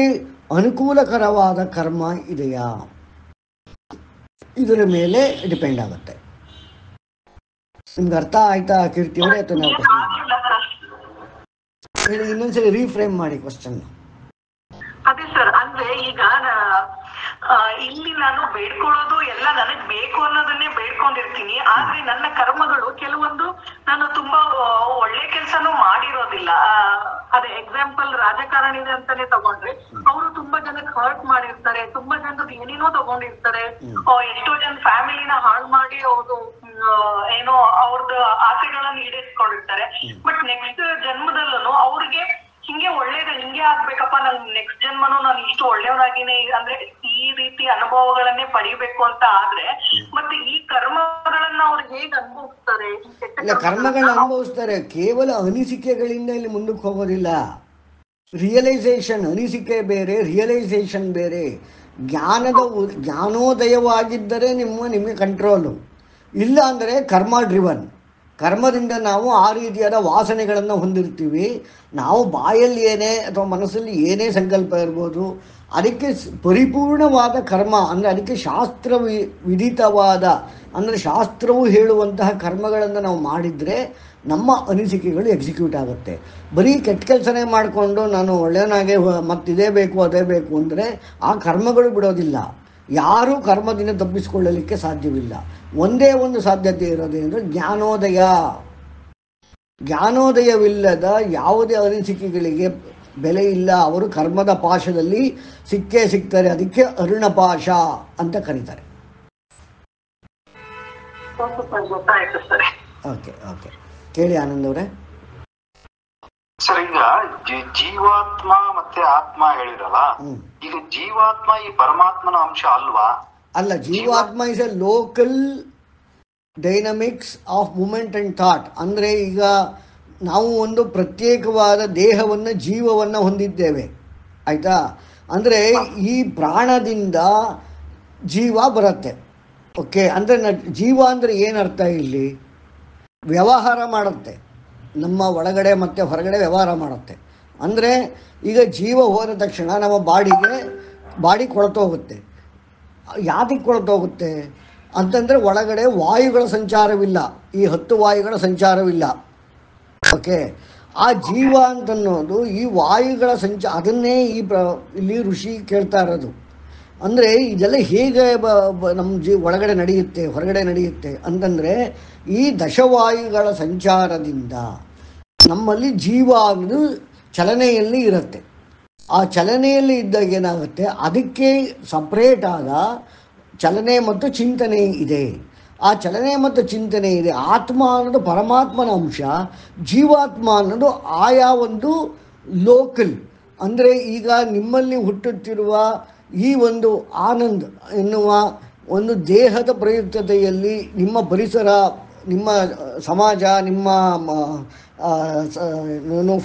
Speaker 1: ಅನುಕೂಲಕರವಾದ ಕರ್ಮ ಇದೆಯಾ, ಇದರ ಮೇಲೆ ಡಿಪೆಂಡ್ ಆಗುತ್ತೆ. ನಿಮ್ಗೆ ಅರ್ಥ ಆಯ್ತಾ ಕೀರ್ತಿ ಅವರೇ? ಅಥವಾ ನಾವು ಇನ್ನೊಂದ್ಸರಿ ರೀಫ್ರೇಮ್ ಮಾಡಿ ಕ್ವಶನ್.
Speaker 2: ಅದೇ ಸರ್, ಅಂದ್ರೆ ಈಗ ಇಲ್ಲಿ ನಾನು ಬೇಡ್ಕೊಳ್ಳೋದು ಎಲ್ಲ ನನಗ್ ಬೇಕು ಅನ್ನೋದನ್ನೇ ಬೇಡ್ಕೊಂಡಿರ್ತೀನಿ. ಆದ್ರೆ ನನ್ನ ಕರ್ಮಗಳು ಕೆಲವೊಂದು ನಾನು ತುಂಬಾ ಒಳ್ಳೆ ಕೆಲ್ಸನೂ ಮಾಡಿರೋದಿಲ್ಲ. ಅದೇ ಎಕ್ಸಾಂಪಲ್ ರಾಜಕಾರಣಿದೆ ಅಂತಾನೆ ತಗೊಂಡ್ರೆ, ಅವರು ತುಂಬಾ ಜನಕ್ಕೆ ಹರ್ಟ್ ಮಾಡಿರ್ತಾರೆ, ತುಂಬಾ ಜನಕ್ಕೆ ಏನೇನೋ ತಗೊಂಡಿರ್ತಾರೆ, ಎಷ್ಟೋ ಜನ ಫ್ಯಾಮಿಲಿನ ಹಾಳು ಮಾಡಿ ಅವರು ಏನೋ ಅವ್ರದ್ದು ಆಸೆಗಳನ್ನ ಈಡೇರಿಸ್ಕೊಂಡಿರ್ತಾರೆ. ಬಟ್ ನೆಕ್ಸ್ಟ್ ಜನ್ಮದಲ್ಲೂ ಅವ್ರಿಗೆ ಹಿಂಗೆ ಒಳ್ಳೇದು ಹಿಂಗೆ ಆಗ್ಬೇಕಪ್ಪ, ನನ್ ನೆಕ್ಸ್ಟ್ ಜನ್ಮನೂ ನಾನು ಇಷ್ಟು ಒಳ್ಳೆಯವನಾಗಿನೇ ಅಂದ್ರೆ ಈ ರೀತಿ ಅನುಭವಗಳನ್ನೇ ಪಡಿಬೇಕು ಅಂತ ಆದ್ರೆ ಮತ್ತೆ ಈ ಕರ್ಮಗಳನ್ನ ಅವ್ರು ಹೇಗ್ ಅನುಭವಿಸ್ತಾರೆ?
Speaker 1: ಇಲ್ಲ, ಕರ್ಮಗಳನ್ನ ಅನುಭವಿಸ್ತಾರೆ, ಕೇವಲ ಅನಿಸಿಕೆಗಳಿಂದ ಇಲ್ಲಿ ಮುಂದಕ್ಕೆ ಹೋಗೋದಿಲ್ಲ. ರಿಯಲೈಸೇಷನ್, ಅನಿಸಿಕೆ ಬೇರೆ, ರಿಯಲೈಸೇಷನ್ ಬೇರೆ. ಜ್ಞಾನೋದಯವಾಗಿದ್ದರೆ ನಿಮಗೆ ಕಂಟ್ರೋಲು, ಇಲ್ಲ ಅಂದರೆ ಕರ್ಮ ಡ್ರಿವನ್. ಕರ್ಮದಿಂದ ನಾವು ಆ ರೀತಿಯಾದ ವಾಸನೆಗಳನ್ನು ಹೊಂದಿರ್ತೀವಿ. ನಾವು ಬಾಯಲ್ಲಿ ಏನೇ ಅಥವಾ ಮನಸ್ಸಲ್ಲಿ ಏನೇ ಸಂಕಲ್ಪ ಇರ್ಬೋದು, ಅದಕ್ಕೆ ಪರಿಪೂರ್ಣವಾದ ಕರ್ಮ ಅಂದರೆ ಅದಕ್ಕೆ ವಿಧಿತವಾದ ಅಂದರೆ ಶಾಸ್ತ್ರವು ಹೇಳುವಂತಹ ಕರ್ಮಗಳನ್ನು ನಾವು ಮಾಡಿದರೆ ನಮ್ಮ ಅನಿಸಿಕೆಗಳು ಎಕ್ಸಿಕ್ಯೂಟ್ ಆಗುತ್ತೆ. ಬರೀ ಕೆಟ್ಟ ಕೆಲಸನೇ ಮಾಡಿಕೊಂಡು ನಾನು ಒಳ್ಳೆಯನಾಗೆ ಮತ್ತಿದೇ ಬೇಕು ಅದೇ ಬೇಕು ಅಂದರೆ ಆ ಕರ್ಮಗಳು ಬಿಡೋದಿಲ್ಲ. ಯಾರೂ ಕರ್ಮದಿಂದ ತಪ್ಪಿಸಿಕೊಳ್ಳಲಿಕ್ಕೆ ಸಾಧ್ಯವಿಲ್ಲ. ಒಂದೇ ಒಂದು ಸಾಧ್ಯತೆ ಇರೋದೇನೆಂದರೆ ಜ್ಞಾನೋದಯ. ಜ್ಞಾನೋದಯವಿಲ್ಲದ ಯಾವುದೇ ಅನಿಸಿಕೆಗಳಿಗೆ ಬೆಲೆ ಇಲ್ಲ. ಅವರು ಕರ್ಮದ ಪಾಶದಲ್ಲಿ ಸಿಕ್ಕೇ ಸಿಗ್ತಾರೆ. ಅದಕ್ಕೆ ಅರುಣಪಾಶ ಅಂತ ಕರೀತಾರೆ. ಓಕೆ ಓಕೆ, ಕೇಳಿ ಆನಂದ್ ಅವರೇ.
Speaker 3: ಸರ್, ಈಗ ಜೀವಾತ್ಮ ಮತ್ತೆ ಆತ್ಮ ಹೇಳಿರಲ್ಲ, ಈಗ ಜೀವಾತ್ಮ ಈ ಪರಮಾತ್ಮನ ಅಂಶ ಅಲ್ವಾ?
Speaker 1: ಅಲ್ಲ, ಜೀವಾತ್ಮ is A local dynamics of moment and thought. ಅಂದರೆ ಈಗ ನಾವು ಒಂದು ಪ್ರತ್ಯೇಕವಾದ ದೇಹವನ್ನು ಜೀವವನ್ನು ಹೊಂದಿದ್ದೇವೆ, ಆಯಿತಾ? ಅಂದರೆ ಈ ಪ್ರಾಣದಿಂದ ಜೀವ ಬರುತ್ತೆ. ಓಕೆ, ಅಂದರೆ ಜೀವ ಅಂದರೆ ಏನರ್ಥ ಇಲ್ಲಿ? ವ್ಯವಹಾರ ಮಾಡುತ್ತೆ, ನಮ್ಮ ಒಳಗಡೆ ಮತ್ತು ಹೊರಗಡೆ ವ್ಯವಹಾರ ಮಾಡುತ್ತೆ. ಅಂದರೆ ಈಗ ಜೀವ ಹೋದ ತಕ್ಷಣ ನಮ್ಮ ಬಾಡಿ ಕೊಳ್ತೋಗುತ್ತೆ. ಯಾತಕ್ಕೆ ಕೊಳ್ತೋಗುತ್ತೆ ಅಂತಂದರೆ ಒಳಗಡೆ ವಾಯುಗಳ ಸಂಚಾರವಿಲ್ಲ, ಈ 10 ವಾಯುಗಳ ಸಂಚಾರವಿಲ್ಲ. ಓಕೆ, ಆ ಜೀವ ಅಂತನ್ನೋದು ಈ ವಾಯುಗಳ ಅದನ್ನೇ ಇಲ್ಲಿ ಋಷಿ ಕೇಳ್ತಾ ಇರೋದು. ಅಂದರೆ ಇದೆಲ್ಲ ಹೇಗೆ ನಮ್ಮ ಒಳಗಡೆ ನಡೆಯುತ್ತೆ ಹೊರಗಡೆ ನಡೆಯುತ್ತೆ ಅಂತಂದರೆ ಈ ದಶವಾಯುಗಳ ಸಂಚಾರದಿಂದ ನಮ್ಮಲ್ಲಿ ಜೀವ ಅನ್ನೋದು ಚಲನೆಯಲ್ಲಿ ಇರುತ್ತೆ. ಆ ಚಲನೆಯಲ್ಲಿ ಇದ್ದಾಗ ಏನಾಗುತ್ತೆ, ಅದಕ್ಕೆ ಸಪ್ರೇಟ್ ಆದ ಚಲನೆ ಮತ್ತು ಚಿಂತನೆ ಇದೆ. ಆ ಚಲನೆ ಮತ್ತು ಚಿಂತನೆ ಇದೆ. ಆತ್ಮ ಅನ್ನೋದು ಪರಮಾತ್ಮನ ಅಂಶ, ಜೀವಾತ್ಮ ಅನ್ನೋದು ಆಯಾ ಒಂದು ಲೋಕಲ್. ಅಂದರೆ ಈಗ ನಿಮ್ಮಲ್ಲಿ ಹುಟ್ಟುತ್ತಿರುವ ಈ ಒಂದು ಆನಂದ್ ಎನ್ನುವ ಒಂದು ದೇಹದ ಪ್ರಯುಕ್ತತೆಯಲ್ಲಿ ನಿಮ್ಮ ಪರಿಸರ, ನಿಮ್ಮ ಸಮಾಜ, ನಿಮ್ಮ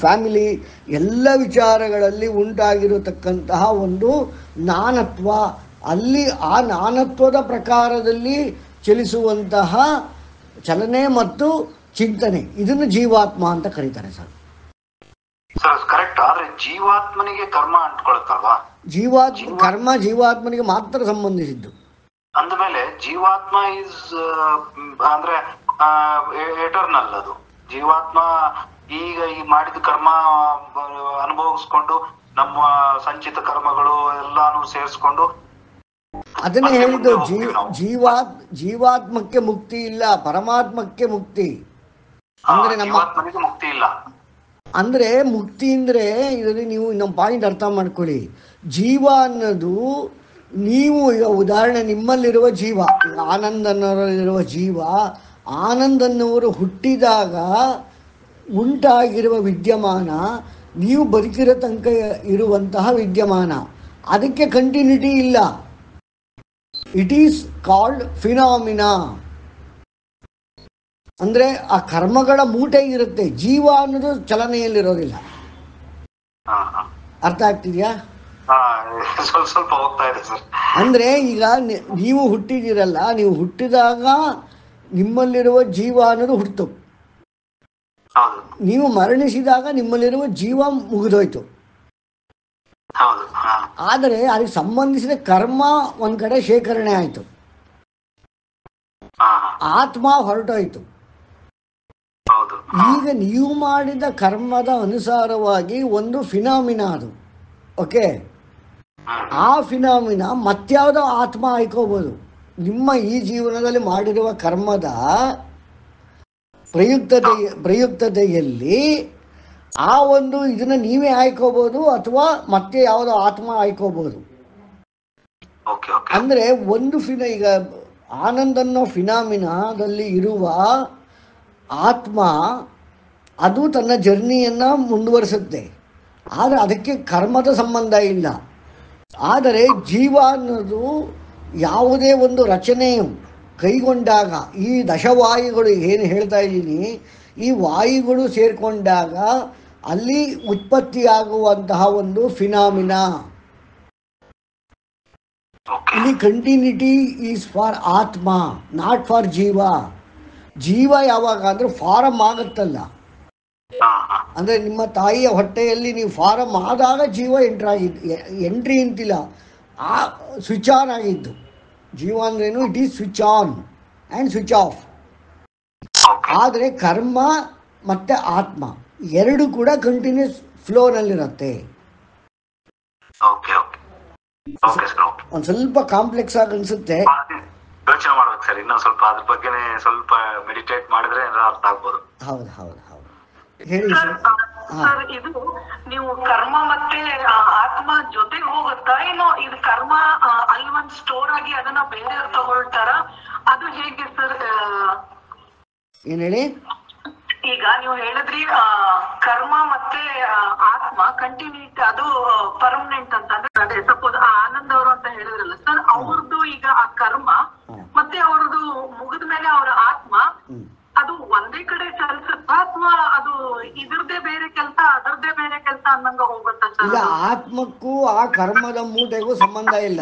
Speaker 1: ಫ್ಯಾಮಿಲಿ ಎಲ್ಲ ವಿಚಾರಗಳಲ್ಲಿ ಉಂಟಾಗಿರತಕ್ಕಂತಹ ಒಂದು ನಾನತ್ವ, ಅಲ್ಲಿ ಆ ನಾನತ್ವದ ಪ್ರಕಾರದಲ್ಲಿ ಚಲಿಸುವಂತಹ ಚಲನೆ ಮತ್ತು ಚಿಂತನೆ, ಇದನ್ನು ಜೀವಾತ್ಮ ಅಂತ ಕರೀತಾರೆ ಸರ್.
Speaker 3: ಕರೆಕ್ಟ್. ಆದ್ರೆ ಜೀವಾತ್ಮನಿಗೆ ಕರ್ಮ ಅಂಟ್ಕೊಳತ್ತಲ್ವಾ?
Speaker 1: ಕರ್ಮ ಜೀವಾತ್ಮನಿಗೆ ಮಾತ್ರ ಸಂಬಂಧಿಸಿದ್ದು.
Speaker 3: ಅಂದಮೇಲೆ ಜೀವಾತ್ಮ ಇಸ್ ಅಂದ್ರೆ ಎಟರ್ನಲ್. ಅದು ಜೀವಾತ್ಮ ಈಗ ಈ ಮಾಡಿದ ಕರ್ಮ ಅನುಭವಿಸ್ಕೊಂಡು ನಮ್ಮ ಸಂಚಿತ ಕರ್ಮಗಳು ಎಲ್ಲಾನು ಸೇರಿಸ್ಕೊಂಡು
Speaker 1: ಅದನ್ನೇ ಹೇಳಿದ್ದು. ಜೀವಾತ್ಮಕ್ಕೆ ಮುಕ್ತಿ ಇಲ್ಲ, ಪರಮಾತ್ಮಕ್ಕೆ ಮುಕ್ತಿ. ಅಂದ್ರೆ
Speaker 3: ಜೀವಾತ್ಮನಿಗೆ ಮುಕ್ತಿ ಇಲ್ಲ.
Speaker 1: ಅಂದ್ರೆ ಮುಕ್ತಿ ಅಂದ್ರೆ ಇದರಲ್ಲಿ ನೀವು ಇನ್ನೊಂದು ಪಾಯಿಂಟ್ ಅರ್ಥ ಮಾಡ್ಕೊಳ್ಳಿ. ಜೀವ ಅನ್ನೋದು ನೀವು ಈಗ ಉದಾಹರಣೆ ನಿಮ್ಮಲ್ಲಿರುವ ಜೀವ, ಆನಂದ್ ಅನ್ನೋರಿರುವ ಜೀವ, ಆನಂದ್ ಅನ್ನೋರು ಹುಟ್ಟಿದಾಗ ಉಂಟಾಗಿರುವ ವಿದ್ಯಮಾನ ನೀವು ಬದುಕಿರೋ ತನಕ ಇರುವಂತಹ ವಿದ್ಯಮಾನ, ಅದಕ್ಕೆ ಕಂಟಿನ್ಯೂಟಿ ಇಲ್ಲ. It is called phenomena. ಅಂದರೆ ಆ ಕರ್ಮಗಳ ಮೂಟೆ ಇರುತ್ತೆ, ಜೀವ ಅನ್ನೋದು ಚಲನೆಯಲ್ಲಿರೋದಿಲ್ಲ. ಅರ್ಥ ಆಗ್ತಿದ್ಯಾ?
Speaker 3: ಸ್ವಲ್ಪ ಹೋಗ್ತಾ ಇದೆ ಸರ್.
Speaker 1: ಅಂದರೆ ಈಗ ನೀವು ಹುಟ್ಟಿದಿರಲ್ಲ, ನೀವು ಹುಟ್ಟಿದಾಗ ನಿಮ್ಮಲ್ಲಿರುವ ಜೀವ ಅನ್ನೋದು ಹುಟ್ಟಿತು. ನೀವು ಮರಣಿಸಿದಾಗ ನಿಮ್ಮಲ್ಲಿರುವ ಜೀವ ಮುಗಿದೋಯ್ತು. ಆದರೆ ಅದಕ್ಕೆ ಸಂಬಂಧಿಸಿದ ಕರ್ಮ ಒಂದ್ ಕಡೆ ಶೇಖರಣೆ ಆಯಿತು, ಆತ್ಮ ಹೊರಟೋಯ್ತು. ಈಗ ನೀವು ಮಾಡಿದ ಕರ್ಮದ ಅನುಸಾರವಾಗಿ ಒಂದು ಫಿನಾಮಿನಾ ಅದು. ಓಕೆ, ಆ ಫಿನಾಮಿನಾ ಮತ್ಯಾವುದೋ ಆತ್ಮ ಆಯ್ಕೋಬೋದು. ನಿಮ್ಮ ಈ ಜೀವನದಲ್ಲಿ ಮಾಡಿರುವ ಕರ್ಮದ ಪ್ರಯುಕ್ತತೆಯಲ್ಲಿ ಆ ಒಂದು ಇದನ್ನ ನೀವೇ ಆಯ್ಕೋಬಹುದು ಅಥವಾ ಮತ್ತೆ ಯಾವುದೋ ಆತ್ಮ ಆಯ್ಕೋಬಹುದು. ಅಂದ್ರೆ ಒಂದು ಈಗ ಆನಂದ್ ಅನ್ನೋ ಫಿನಾಮಿನಾದಲ್ಲಿ ಇರುವ ಆತ್ಮ ಅದು ತನ್ನ ಜರ್ನಿಯನ್ನ ಮುಂದುವರಿಸುತ್ತೆ, ಆದರೆ ಅದಕ್ಕೆ ಕರ್ಮದ ಸಂಬಂಧ ಇಲ್ಲ. ಆದರೆ ಜೀವ ಅನ್ನೋದು ಯಾವುದೇ ಒಂದು ರಚನೆಯು ಕೈಗೊಂಡಾಗ, ಈ ದಶವಾಯುಗಳು ಏನು ಹೇಳ್ತಾ ಇದ್ದೀನಿ, ಈ ವಾಯುಗಳು ಸೇರಿಕೊಂಡಾಗ ಅಲ್ಲಿ ಉತ್ಪತ್ತಿಯಾಗುವಂತಹ ಒಂದು ಫಿನಾಮಿನಾ. ಇಲ್ಲಿ ಕಂಟಿನ್ಯೂಟಿ ಈಸ್ ಫಾರ್ ಆತ್ಮ, ನಾಟ್ ಫಾರ್ ಜೀವ. ಜೀವ ಯಾವಾಗ ಅಂದರೆ ಫಾರಮ್ ಆಗುತ್ತಲ್ಲ,
Speaker 3: ಹಾ ಹಾ
Speaker 1: ಅಂದರೆ ನಿಮ್ಮ ತಾಯಿಯ ಹೊಟ್ಟೆಯಲ್ಲಿ ನೀವು ಫಾರಮ್ ಆದಾಗ ಜೀವ ಎಂಟ್ರಿ ಅಂತಿಲ್ಲ, ಆ ಸ್ವಿಚ್ ಆನ್ ಆಗಿದ್ದು. ಜೀವ ಅಂದ್ರೇನು, it is switch on and switch off.
Speaker 3: Okay
Speaker 1: ಆದರೆ ಕರ್ಮ ಮತ್ತು ಆತ್ಮ ಎರಡು ಕೂಡ ಕಂಟಿನ್ಯೂಸ್ ಫ್ಲೋನಲ್ಲಿರುತ್ತೆ.
Speaker 3: Okay okay okay sir okay.
Speaker 1: ಒಂದು ಸ್ವಲ್ಪ ಕಾಂಪ್ಲೆಕ್ಸ್ ಆಗಿ ಅನಿಸುತ್ತೆ.
Speaker 3: ಯೋಚನೆ ಮಾಡ್ಬೇಕು ಸರ್, ಇನ್ನೊಂದು ಸ್ವಲ್ಪ ಅದ್ರ ಬಗ್ಗೆನೇ ಸ್ವಲ್ಪ ಮೆಡಿಟೇಟ್ ಮಾಡಿದ್ರೆ ಏನಾದ್ರು ಅರ್ಥ ಆಗ್ಬೋದು.
Speaker 1: ಹೌದು ಹೌದು ಹೌದು, ಹೇಳಿ ಸರ್.
Speaker 2: ಸರ್ ಇದು ನೀವು ಕರ್ಮ ಮತ್ತೆ ಆತ್ಮ ಜೊತೆಗೆ ಹೋಗುತ್ತಾ, ಏನೋ ಇದು ಕರ್ಮ ಅಲ್ಲಿ ಒಂದ್ ಸ್ಟೋರ್ ಆಗಿ ಅದನ್ನ ಬೇರೆಯವ್ರು ತಗೊಳ್ತಾರ, ಅದು ಹೇಗೆ ಸರ್?
Speaker 1: ಏನು ಹೇಳಿ?
Speaker 2: ಈಗ ನೀವು ಹೇಳಿದ್ರಿ ಕರ್ಮ ಮತ್ತೆ ಆತ್ಮ ಕಂಟಿನ್ಯೂಟಿ ಅದು ಪರ್ಮನೆಂಟ್ ಅಂತ. ಅಂದ್ರೆ ಸಪೋಸ್ ಆನಂದ್ ಅವರು ಅಂತ ಹೇಳಿದ್ರಲ್ಲ ಸರ್, ಅವ್ರದ್ದು ಈಗ ಆ ಕರ್ಮ ಮತ್ತೆ ಅವ್ರದ್ದು ಮುಗಿದ ಮೇಲೆ ಅವರ ಆತ್ಮ ಅದು ಒಂದೇ ಕಡೆ ಚಲಿಸುತ್ತಾ, ಅಥವಾ ಅದು ಇದ್ರದ್ದೇ ಬೇರೆ ಕೆಲಸ ಅದರದ್ದೇ ಬೇರೆ ಕೆಲಸ ಅನ್ನಂಗ ಹೋಗುತ್ತಾ ಸರ್?
Speaker 1: ಈಗ ಆತ್ಮಕ್ಕೂ ಆ ಕರ್ಮದ ಮೂಟೆಗೂ ಸಂಬಂಧ ಇಲ್ಲ.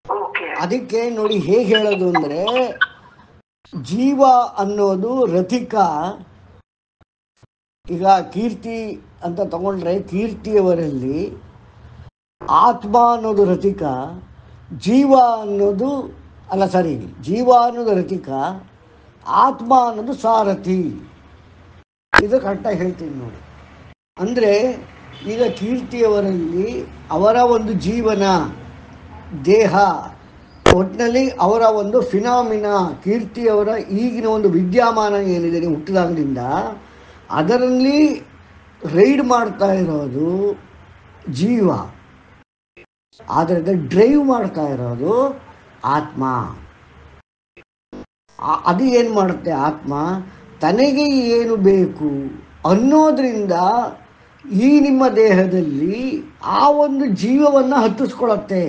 Speaker 2: ಓಕೆ.
Speaker 1: ಅದಕ್ಕೆ ನೋಡಿ ಹೇಗೆ ಹೇಳೋದು ಅಂದರೆ, ಜೀವ ಅನ್ನೋದು ರಥಿಕ. ಈಗ ಕೀರ್ತಿ ಅಂತ ತಗೊಂಡ್ರೆ, ಕೀರ್ತಿಯವರಲ್ಲಿ ಆತ್ಮ ಅನ್ನೋದು ರಥಿಕ, ಜೀವ ಅನ್ನೋದು ಅಲ್ಲ ಸರಿ, ಜೀವ ಅನ್ನೋದು ರಥಿಕ, ಆತ್ಮ ಅನ್ನೋದು ಸಾರಥಿ. ಇದು ಕರೆಕ್ಟಾಗಿ ಹೇಳ್ತೀನಿ ನೋಡಿ. ಅಂದರೆ ಈಗ ಕೀರ್ತಿಯವರಲ್ಲಿ ಅವರ ಒಂದು ಜೀವನ, ದೇಹ, ಒಟ್ಟಿನಲ್ಲಿ ಅವರ ಒಂದು ಫಿನಾಮಿನ, ಕೀರ್ತಿಯವರ ಈಗಿನ ಒಂದು ವಿದ್ಯಮಾನ ಏನಿದೆ ಹುಟ್ಟಿದಾಗಲಿಂದ ಅದರಲ್ಲಿ ರೈಡ್ ಮಾಡ್ತಾ ಇರೋದು ಜೀವ, ಆದರೆ ಡ್ರೈವ್ ಮಾಡ್ತಾ ಇರೋದು ಆತ್ಮ. ಅದು ಏನು ಮಾಡುತ್ತೆ ಆತ್ಮ, ತನಗೆ ಏನು ಬೇಕು ಅನ್ನೋದ್ರಿಂದ ಈ ನಿಮ್ಮ ದೇಹದಲ್ಲಿ ಆ ಒಂದು ಜೀವವನ್ನು ಹತ್ತಿಸ್ಕೊಳ್ಳುತ್ತೆ.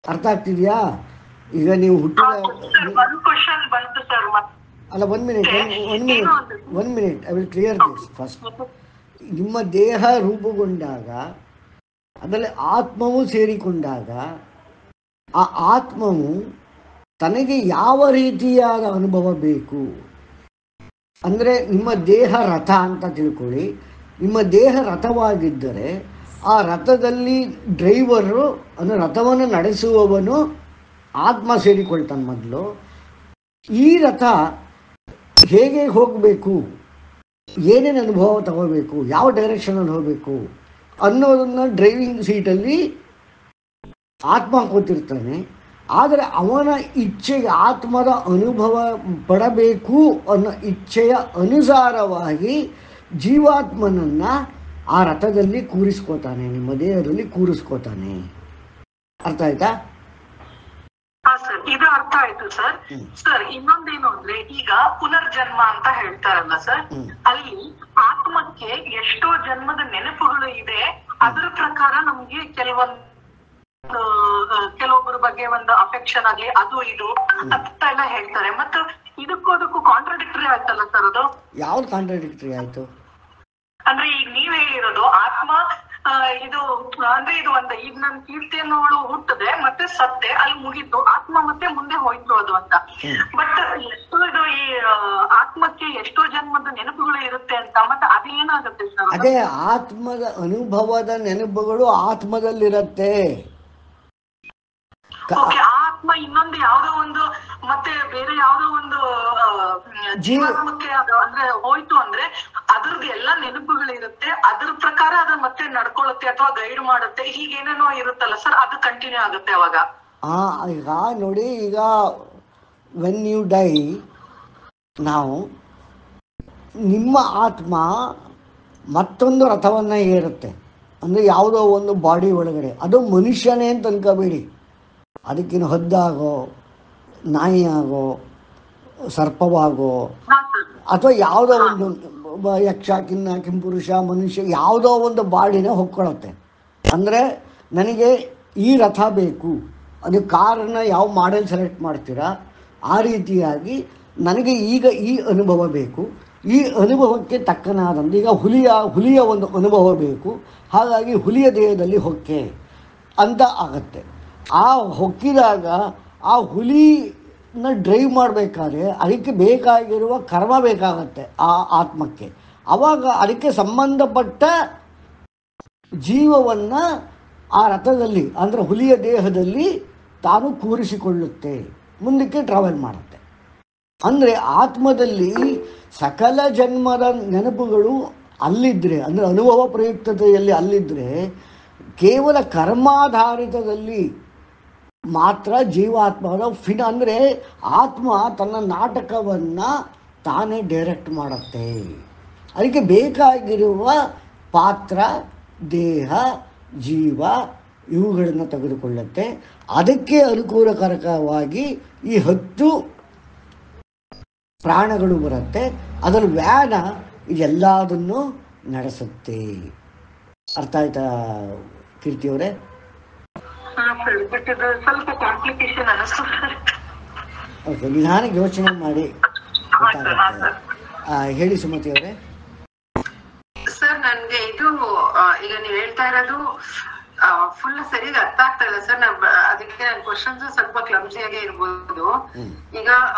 Speaker 1: ಅರ್ಥ ಆಗ್ತಿದೆಯಾ? ಈಗ ನೀವು ಹುಟ್ಟಿದ ಅಲ್ಲ, one minute I will clear this first. ನಿಮ್ಮ ದೇಹ ರೂಪುಗೊಂಡಾಗ ಅದರಲ್ಲಿ ಆತ್ಮವು ಸೇರಿಕೊಂಡಾಗ ಆ ಆತ್ಮವು ತನಗೆ ಯಾವ ರೀತಿಯಾದ ಅನುಭವ ಬೇಕು ಅಂದರೆ, ನಿಮ್ಮ ದೇಹ ರಥ ಅಂತ ತಿಳ್ಕೊಳ್ಳಿ. ನಿಮ್ಮ ದೇಹ ರಥವಾಗಿದ್ದರೆ ಆ ರಥದಲ್ಲಿ ಡ್ರೈವರು ಅಂದರೆ ರಥವನ್ನು ನಡೆಸುವವನು ಆತ್ಮ ಸೇರಿಕೊಳ್ತಾನೆ ಮೊದಲು. ಈ ರಥ ಹೇಗೆ ಹೋಗಬೇಕು, ಏನೇನು ಅನುಭವ ತಗೋಬೇಕು, ಯಾವ ಡೈರೆಕ್ಷನಲ್ಲಿ ಹೋಗಬೇಕು ಅನ್ನೋದನ್ನು ಡ್ರೈವಿಂಗ್ ಸೀಟಲ್ಲಿ ಆತ್ಮ ಕೂತಿರ್ತಾನೆ. ಆದರೆ ಅವನ ಇಚ್ಛೆಗೆ, ಆತ್ಮದ ಅನುಭವ ಪಡಬೇಕು ಅನ್ನೋ ಇಚ್ಛೆಯ ಅನುಸಾರವಾಗಿ ಜೀವಾತ್ಮನನ್ನು ಆ ರಥದಲ್ಲಿ ಕೂರಿಸ್ಕೋತಾನೆ, ನಿಮ್ಮ ದೇಹದಲ್ಲಿ ಕೂರಿಸ್ಕೋತಾನೆ. ಅರ್ಥ ಆಯ್ತಾ?
Speaker 2: ಹಾ ಸರ್, ಇದು ಅರ್ಥ ಆಯ್ತು ಸರ್. ಸರ್ ಇನ್ನೊಂದೇನು ಅಂದ್ರೆ, ಈಗ ಪುನರ್ಜನ್ಮ ಅಂತ ಹೇಳ್ತಾರಲ್ಲ ಸರ್, ಅಲ್ಲಿ ಆತ್ಮಕ್ಕೆ ಎಷ್ಟೋ ಜನ್ಮದ ನೆನಪುಗಳು ಇದೆ. ಅದರ ಪ್ರಕಾರ ನಮ್ಗೆ ಕೆಲವೊಬ್ಬರ ಬಗ್ಗೆ ಒಂದು ಅಫೆಕ್ಷನ್ ಆಗ್ಲಿ, ಅದು ಇದು ಅಂತ ಎಲ್ಲ ಹೇಳ್ತಾರೆ. ಮತ್ತು ಅದಕ್ಕೂ ಕಾಂಟ್ರಾಡಿಕ್ಟರಿ ಆಯ್ತಲ್ಲ ಸರ್ ಅದು?
Speaker 1: ಯಾವ್ದು ಕಾಂಟ್ರಾಡಿಕ್ಟರಿ ಆಯ್ತು
Speaker 2: ಅಂದ್ರೆ ಈಗ ನೀವ್ ಹೇಳಿರೋದು ಆತ್ಮ ಇದು ಅಂದ್ರೆ ಇದು ಒಂದು, ಈಗ ನನ್ ಕೀರ್ತಿ ಅನ್ನೋಳು ಹುಟ್ಟದೆ ಮತ್ತೆ ಸತ್ತೆ, ಅಲ್ಲಿ ಮುಗಿತು, ಆತ್ಮ ಮತ್ತೆ ಮುಂದೆ ಹೋಯ್ತು ಅದು ಅಂತ. ಬಟ್ ಎಷ್ಟು ಇದು ಈ ಆತ್ಮಕ್ಕೆ ಎಷ್ಟೋ ಜನ್ಮದ ನೆನಪುಗಳು ಇರುತ್ತೆ ಅಂತ, ಮತ್ತೆ ಅದೇನಾಗುತ್ತೆ ಸರ್?
Speaker 1: ಅದೇ ಆತ್ಮದ ಅನುಭವದ ನೆನಪುಗಳು ಆತ್ಮದಲ್ಲಿರತ್ತೆ.
Speaker 2: ಆತ್ಮ ಇನ್ನೊಂದು ಯಾವ್ದೋ ಒಂದು ಮತ್ತೆ ಬೇರೆ ಯಾವ್ದೋ ಒಂದು ಜೀವಾತ್ಮಕ್ಕೆ ಅಂದ್ರೆ ಹೋಯ್ತು ಅಂದ್ರೆ ಅದ್ರದ್ದು ಎಲ್ಲಾ ನೆನಪುಗಳಿರುತ್ತೆ, ಅದ್ರ ಪ್ರಕಾರ ಅದ ಮತ್ತೆ ನಡ್ಕೊಳ್ಳುತ್ತೆ ಅಥವಾ ಗೈಡ್ ಮಾಡುತ್ತೆ, ಹೀಗೇನೇನೋ ಇರುತ್ತಲ್ಲ ಸರ್, ಅದು ಕಂಟಿನ್ಯೂ ಆಗುತ್ತೆ ಅವಾಗ?
Speaker 1: ಈಗ ನೋಡಿ, ಈಗ ವೆನ್ ಯು ಡೈ ನಾವು ನಿಮ್ಮ ಆತ್ಮ ಮತ್ತೊಂದು ರಥವನ್ನು ಏರುತ್ತೆ. ಅಂದರೆ ಯಾವುದೋ ಒಂದು ಬಾಡಿ ಒಳಗಡೆ, ಅದು ಮನುಷ್ಯನೇ ಅಂತ ಅನ್ಕೋಬೇಡಿ. ಅದಕ್ಕಿನ್ನು ಹದ್ದಾಗೋ, ನಾಯಿಯಾಗೋ, ಸರ್ಪವಾಗೋ, ಅಥವಾ ಯಾವುದೋ ಒಂದು ಯಕ್ಷ, ಕಿನ್ನ, ಕಿಂಪುರುಷ, ಮನುಷ್ಯ, ಯಾವುದೋ ಒಂದು ಬಾಡಿನ ಹೊಕ್ಕೊಳ್ಳುತ್ತೆ. ಅಂದರೆ ನನಗೆ ಈ ರಥ ಬೇಕು, ಅದು ಕಾರನ್ನ ಯಾವ ಮಾಡೆಲ್ ಸೆಲೆಕ್ಟ್ ಮಾಡ್ತೀರಾ ಆ ರೀತಿಯಾಗಿ ನನಗೆ ಈಗ ಈ ಅನುಭವ ಬೇಕು, ಈ ಅನುಭವಕ್ಕೆ ತಕ್ಕನಾದಂತೆ ಈಗ ಹುಲಿಯ ಒಂದು ಅನುಭವ ಬೇಕು, ಹಾಗಾಗಿ ಹುಲಿಯ ದೇಹದಲ್ಲಿ ಹೊಕ್ಕೆ ಅಂತ ಆಗತ್ತೆ. ಆ ಹೊಕ್ಕಿದಾಗ ಆ ಹುಲಿ ಡ್ರೈವ್ ಮಾಡಬೇಕಾದ್ರೆ ಅದಕ್ಕೆ ಬೇಕಾಗಿರುವ ಕರ್ಮ ಬೇಕಾಗತ್ತೆ ಆ ಆತ್ಮಕ್ಕೆ. ಆವಾಗ ಅದಕ್ಕೆ ಸಂಬಂಧಪಟ್ಟ ಜೀವವನ್ನು ಆ ರಥದಲ್ಲಿ ಅಂದರೆ ಹುಲಿಯ ದೇಹದಲ್ಲಿ ತಾನು ಕೂರಿಸಿಕೊಳ್ಳುತ್ತೆ, ಮುಂದಕ್ಕೆ ಟ್ರಾವೆಲ್ ಮಾಡುತ್ತೆ. ಅಂದರೆ ಆತ್ಮದಲ್ಲಿ ಸಕಲ ಜನ್ಮದ ನೆನಪುಗಳು ಅಲ್ಲಿದ್ದರೆ, ಅಂದರೆ ಅನುಭವ ಪ್ರಯುಕ್ತತೆಯಲ್ಲಿ ಅಲ್ಲಿದ್ದರೆ, ಕೇವಲ ಕರ್ಮಾಧಾರಿತದಲ್ಲಿ ಮಾತ್ರ ಜೀವಾತ್ಮದ ಅಂದರೆ ಆತ್ಮ ತನ್ನ ನಾಟಕವನ್ನು ತಾನೇ ಡೈರೆಕ್ಟ್ ಮಾಡುತ್ತೆ. ಅದಕ್ಕೆ ಬೇಕಾಗಿರುವ ಪಾತ್ರ, ದೇಹ, ಜೀವ ಇವುಗಳನ್ನು ತೆಗೆದುಕೊಳ್ಳುತ್ತೆ. ಅದಕ್ಕೆ ಅನುಕೂಲಕರಕವಾಗಿ ಈ 10 ಪ್ರಾಣಗಳು ಬರುತ್ತೆ. ಅದರ ವ್ಯಾನ ಇದೆಲ್ಲದನ್ನು ನಡೆಸುತ್ತೆ. ಅರ್ಥ ಆಯ್ತಾ ಕೀರ್ತಿಯವರೇ?
Speaker 2: ಸ್ವಲ್ಪ ಕಾಂಪ್ಲಿಕೇಶನ್ ಅನಿಸ್ತದೆ.
Speaker 1: ಓಕೆ, ನಿಧಾನಕ್ಕೆ ಯೋಚನೆ ಮಾಡಿ ಹೇಳಿ ಸುಮತಿ ಅವರೇ.
Speaker 4: ಸರ್ ನನ್ಗೆ ಇದು ಈಗ ನೀವ್ ಹೇಳ್ತಾ ಇರೋದು ಫುಲ್ ಸರಿಯಾಗಿ ಅರ್ಥ ಆಗ್ತಾ ಇಲ್ಲ ಸರ್. ಅದಕ್ಕೆ ನನ್ನ ಕ್ವಶನ್ಸ್ ಸ್ವಲ್ಪ ಕ್ಲಮ್ಸಿಯಾಗೆ ಇರ್ಬೋದು. ಈಗ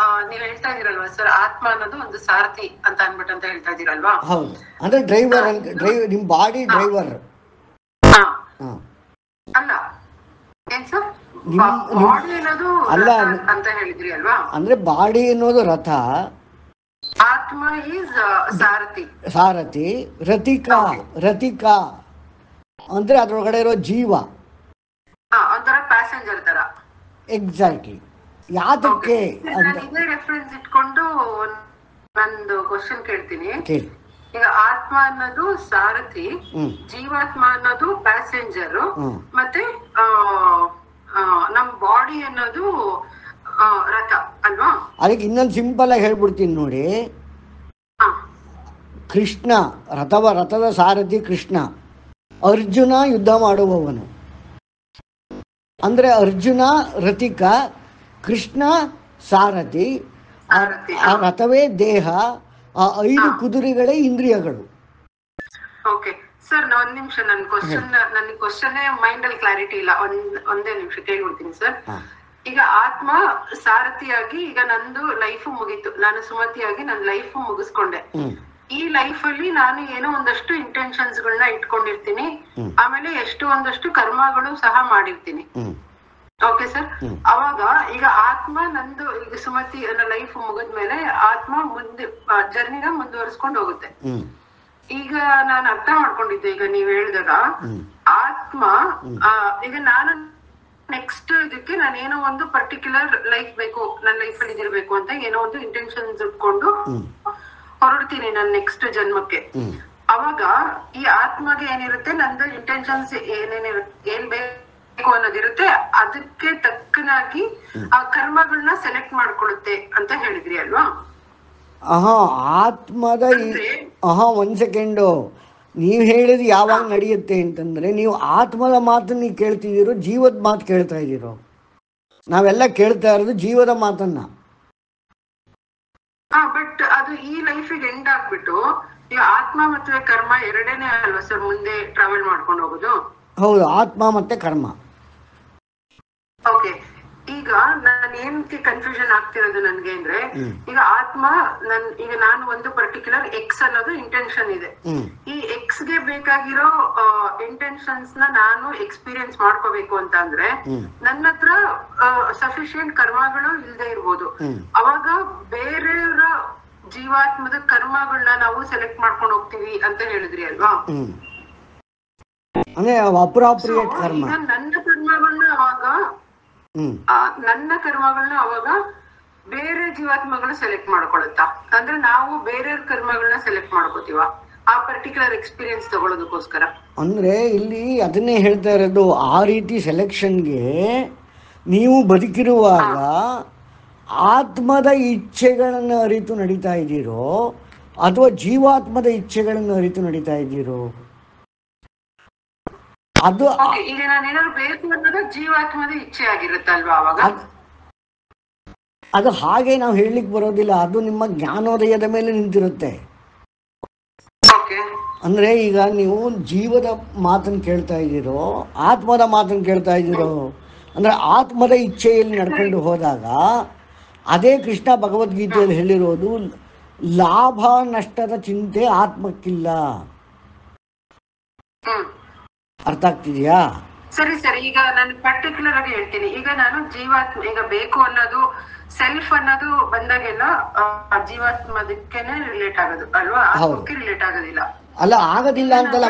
Speaker 4: ನೀವ್ ಹೇಳ್ತಾ ಇದೀರಲ್ವಾ ಸರ್, ಆತ್ಮ ಅನ್ನೋದು ಒಂದು ಸಾರಥಿ ಅಂತ ಅನ್ಬಿಟ್ಟು ಅಂತ ಹೇಳ್ತಾ ಇದೀರಲ್ವಾ?
Speaker 1: ಹೌದು, ಅಂದ್ರೆ ಡ್ರೈವರ್, ನಿಮ್ ಬಾಡಿ ಡ್ರೈವರ್.
Speaker 4: ಅಲ್ಲ ಏನ್ ಸರ್, ಬಾಡಿ ಅನ್ನೋದು
Speaker 1: ಅಲ್ಲ
Speaker 4: ಅಂತ ಹೇಳಿದ್ರಿ ಅಲ್ವಾ?
Speaker 1: ಅಂದ್ರೆ ಬಾಡಿ ಅನ್ನೋದು ರಥ,
Speaker 4: ಆತ್ಮ ಈಸ್ ಸಾರಥಿ.
Speaker 1: ಸಾರಥಿ, ರಥಿಕಾ ಅಂದ್ರೆ ಅದ್ರೊಳಗಡೆ ಇರೋ ಜೀವ,
Speaker 4: ಒಂಥರ ಪ್ಯಾಸೆಂಜರ್ ತರ.
Speaker 1: ಎಕ್ಸಾಕ್ಟ್ಲಿ. ಯಾತಕ್ಕೆ
Speaker 4: ಇದೇ ರೆಫರೆನ್ಸ್ ಇಟ್ಕೊಂಡು ನಂದು ಕ್ವಶನ್ ಕೇಳ್ತೀನಿ. ಈಗ ಆತ್ಮ ಅನ್ನೋದು ಸಾರಥಿ, ಜೀವಾತ್ಮ ಅನ್ನೋದು ಪ್ಯಾಸೆಂಜರ್, ಮತ್ತೆ ನಮ್ ಬಾಡಿ ಅನ್ನೋದು ರಥ ಅಲ್ವಾ?
Speaker 1: ಅದಕ್ಕೆ ಇನ್ನೊಂದು ಸಿಂಪಲ್ ಆಗಿ ಹೇಳ್ಬಿಡ್ತೀನಿ ನೋಡಿ. ಕೃಷ್ಣ ರಥದ ಸಾರಥಿ ಕೃಷ್ಣ, ಅರ್ಜುನ ಯುದ್ಧ ಮಾಡುವವನು. ಅಂದ್ರೆ ಅರ್ಜುನ ರಥಿಕ, ಕೃಷ್ಣ ಸಾರಥಿ, ಆ ರಥವೇ ದೇಹ, ಆ 5 ಕುದುರೆಗಳೇ ಇಂದ್ರಿಯಗಳು.
Speaker 4: ಓಕೆ ಸರ್, ಒಂದ್ ನಿಮಿಷ ನನ್ನ ಕ್ವಶನ್ ಮೈಂಡ್ ಅಲ್ಲಿ ಕ್ಲಾರಿಟಿ ಇಲ್ಲ. ಒಂದೇ ನಿಮಿಷ ಕೇಳ್ಬಿಡ್ತೀನಿ ಸರ್. ಈಗ ಆತ್ಮ ಸಾರಥಿಯಾಗಿ ಈಗ ನಂದು ಲೈಫ್ ಮುಗೀತು, ನಾನು ಸುಮತಿಯಾಗಿ ನನ್ನ ಲೈಫ್ ಮುಗಿಸ್ಕೊಂಡೆ. ಈ ಲೈಫ್ ಅಲ್ಲಿ ನಾನು ಏನೋ ಒಂದಷ್ಟು ಇಂಟೆನ್ಷನ್ಸ್ ಗಳನ್ನ ಇಟ್ಕೊಂಡಿರ್ತೀನಿ, ಆಮೇಲೆ ಒಂದಷ್ಟು ಕರ್ಮಗಳು ಸಹ ಮಾಡಿರ್ತೀನಿ. ಓಕೆ ಸರ್, ಅವಾಗ ಈಗ ಆತ್ಮ ನಂದು ಈಗ ಸುಮತಿ ನನ್ನ ಲೈಫ್ ಮುಗಿದ್ಮೇಲೆ ಆತ್ಮ ಮುಂದೆ ಜರ್ನಿನ ಮುಂದುವರ್ಸ್ಕೊಂಡು ಹೋಗುತ್ತೆ. ಈಗ ನಾನು ಅರ್ಥ ಮಾಡ್ಕೊಂಡಿದ್ದೆ, ಈಗ ನೀವ್ ಹೇಳಿದಾಗ ಆತ್ಮ ಈಗ ನಾನು ನೆಕ್ಸ್ಟ್ ಇದಕ್ಕೆ ನಾನೇನೋ ಒಂದು ಪರ್ಟಿಕ್ಯುಲರ್ ಲೈಫ್ ಬೇಕು, ನನ್ನ ಲೈಫ್ ಅಲ್ಲಿ ಇದಿರ್ಬೇಕು ಅಂತ ಏನೋ ಒಂದು ಇಂಟೆನ್ಷನ್ಸ್ ಇಟ್ಕೊಂಡು ಹೊರಡ್ತೀನಿ ನನ್ನ ನೆಕ್ಸ್ಟ್ ಜನ್ಮಕ್ಕೆ. ಅವಾಗ ಈ ಆತ್ಮಗೆ ಏನಿರುತ್ತೆ, ನಂದು ಇಂಟೆನ್ಷನ್ಸ್ ಏನ್ ಬೇಕು ಅನ್ನೋದಿರುತ್ತೆ, ಅದಕ್ಕೆ ತಕ್ಕನಾಗಿ ಆ ಕರ್ಮಗಳನ್ನ ಸೆಲೆಕ್ಟ್ ಮಾಡ್ಕೊಳುತ್ತೆ ಅಂತ ಹೇಳಿದ್ರಿ ಅಲ್ವಾ?
Speaker 1: ಆತ್ಮದ ಒಂದ್ ಸೆಕೆಂಡು, ನೀವು ಹೇಳಿದ್ ಯಾವಾಗ ನಡೆಯುತ್ತೆ ಅಂತಂದ್ರೆ, ನೀವು ಆತ್ಮದ ಮಾತನ್ನ ನೀವು ಕೇಳ್ತಿದ್ದೀರೋ, ಜೀವದ ಮಾತು ಕೇಳ್ತಾ ಇದ್ದೀರೋ? ನಾವೆಲ್ಲ ಕೇಳ್ತಾ ಇರೋದು ಜೀವದ ಮಾತನ್ನ.
Speaker 4: ಬಟ್ ಅದು ಈ ಲೈಫಿಗೆ ಎಂಡ್ ಆಗ್ಬಿಟ್ಟು ಈಗ ಆತ್ಮ ಮತ್ತೆ ಕರ್ಮ ಎರಡೇನೆ ಅಲ್ವಾ ಸರ್ ಮುಂದೆ ಟ್ರಾವೆಲ್ ಮಾಡ್ಕೊಂಡು ಹೋಗೋದು?
Speaker 1: ಹೌದು, ಆತ್ಮ ಮತ್ತೆ ಕರ್ಮ.
Speaker 4: ಓಕೆ, ಈಗ ನಾನು ಏನಕ್ಕೆ ಕನ್ಫ್ಯೂಷನ್ ಆಗ್ತಿರೋದು ನನ್ಗೆ ಅಂದ್ರೆ, ಈಗ ಆತ್ಮ ಈಗ ನಾನು ಒಂದು ಪರ್ಟಿಕ್ಯುಲರ್ ಎಕ್ಸ್ ಅನ್ನೋದು ಇಂಟೆನ್ಷನ್ ಇದೆ. ಈ ಎಕ್ಸ್ ಗೆ ಬೇಕಾಗಿರೋ ಇಂಟೆನ್ಷನ್ಸ್ ನಾನು ಎಕ್ಸ್ಪೀರಿಯನ್ಸ್ ಮಾಡ್ಕೋಬೇಕು ಅಂತ ಅಂದ್ರೆ ನನ್ನ ಹತ್ರ ಸಫಿಶಿಯಂಟ್ ಕರ್ಮಗಳು ಇಲ್ಲದೆ ಇರ್ಬೋದು. ಅವಾಗ ಬೇರೆಯವರ ಜೀವಾತ್ಮದ ಕರ್ಮಗಳನ್ನ ನಾವು ಸೆಲೆಕ್ಟ್ ಮಾಡ್ಕೊಂಡು ಹೋಗ್ತೀವಿ ಅಂತ ಹೇಳಿದ್ರಿ ಅಲ್ವಾ? ನನ್ನ ಕರ್ಮಗಳನ್ನ ಅವಾಗ ಬೇರೆ ಜೀವಾತ್ಮಗಳು ಸೆಲೆಕ್ಟ್ ಮಾಡ್ಕೊಳುತ್ತಾ? ಅಂದ್ರೆ ನಾವು ಬೇರೆಯವ್ರ ಕರ್ಮಗಳನ್ನ ಸೆಲೆಕ್ಟ್ ಮಾಡ್ಕೋತೀವ ಆ ಪರ್ಟಿಕ್ಯುಲರ್ ಎಕ್ಸ್ಪೀರಿಯನ್ಸ್ ತಗೊಳ್ಳೋದಕ್ಕೋಸ್ಕರ?
Speaker 1: ಅಂದ್ರೆ ಇಲ್ಲಿ ಅದನ್ನೇ ಹೇಳ್ತಾ ಇರೋದು, ಆ ರೀತಿ ಸೆಲೆಕ್ಷನ್ಗೆ ನೀವು ಬದುಕಿರುವಾಗ ಆತ್ಮದ ಇಚ್ಛೆಗಳನ್ನು ಅರಿತು ನಡೀತಾ ಇದ್ದೀರೋ ಅಥವಾ ಜೀವಾತ್ಮದ ಇಚ್ಛೆಗಳನ್ನು ಅರಿತು ನಡೀತಾ ಇದ್ದೀರೋ? ಅದು
Speaker 4: ಈಗ ನಾನೇನಾದ್ರು ಬೇಕು ಅನ್ನೋದು ಜೀವಾತ್ಮದ ಇಚ್ಛೆ ಆಗಿರುತ್ತಲ್ವಾ ಅವಾಗ?
Speaker 1: ಅದು ಹಾಗೆ ನಾವು ಹೇಳಲಿಕ್ಕೆ ಬರೋದಿಲ್ಲ, ಅದು ನಿಮ್ಮ ಜ್ಞಾನೋದಯದ ಮೇಲೆ ನಿಂತಿರುತ್ತೆ. ಅಂದ್ರೆ ಈಗ ನೀವು ಜೀವದ ಮಾತನ್ನು ಕೇಳ್ತಾ ಇದ್ದೀರೋ ಆತ್ಮದ ಮಾತನ್ನು ಕೇಳ್ತಾ ಇದ್ದೀರೋ? ಅಂದ್ರೆ ಆತ್ಮದ ಇಚ್ಛೆಯಲ್ಲಿ ನಡ್ಕೊಂಡು ಹೋದಾಗ ಅದೇ ಕೃಷ್ಣ ಭಗವದ್ಗೀತೆಯಲ್ಲಿ ಹೇಳಿರೋದು, ಲಾಭ ನಷ್ಟದ ಚಿಂತೆ ಆತ್ಮಕ್ಕಿಲ್ಲ. ಅರ್ಥ ಆಗ್ತಿದೆಯಾ?
Speaker 4: ಸರಿ ಸರಿ, ಈಗ ನಾನು ಪರ್ಟಿಕ್ಯುಲರ್ ಆಗಿ ಹೇಳ್ತೀನಿ. ಈಗ ನಾನು ಜೀವಾತ್ಮ, ಈಗ ಬೇಕು ಅನ್ನೋದು ಸೆಲ್ಫ್ ಅನ್ನೋದು ಬಂದಾಗೆಲ್ಲ ಜೀವಾತ್ಮದಕ್ಕೇನೆ ರಿಲೇಟ್ ಆಗೋದು ಅಲ್ವಾ, ಆತ್ಮಕ್ಕೆ ರಿಲೇಟ್ ಆಗೋದಿಲ್ಲ.
Speaker 1: ಅಲ್ಲ, ಆಗೋದಿಲ್ಲ ಅಂತಲ್ಲ,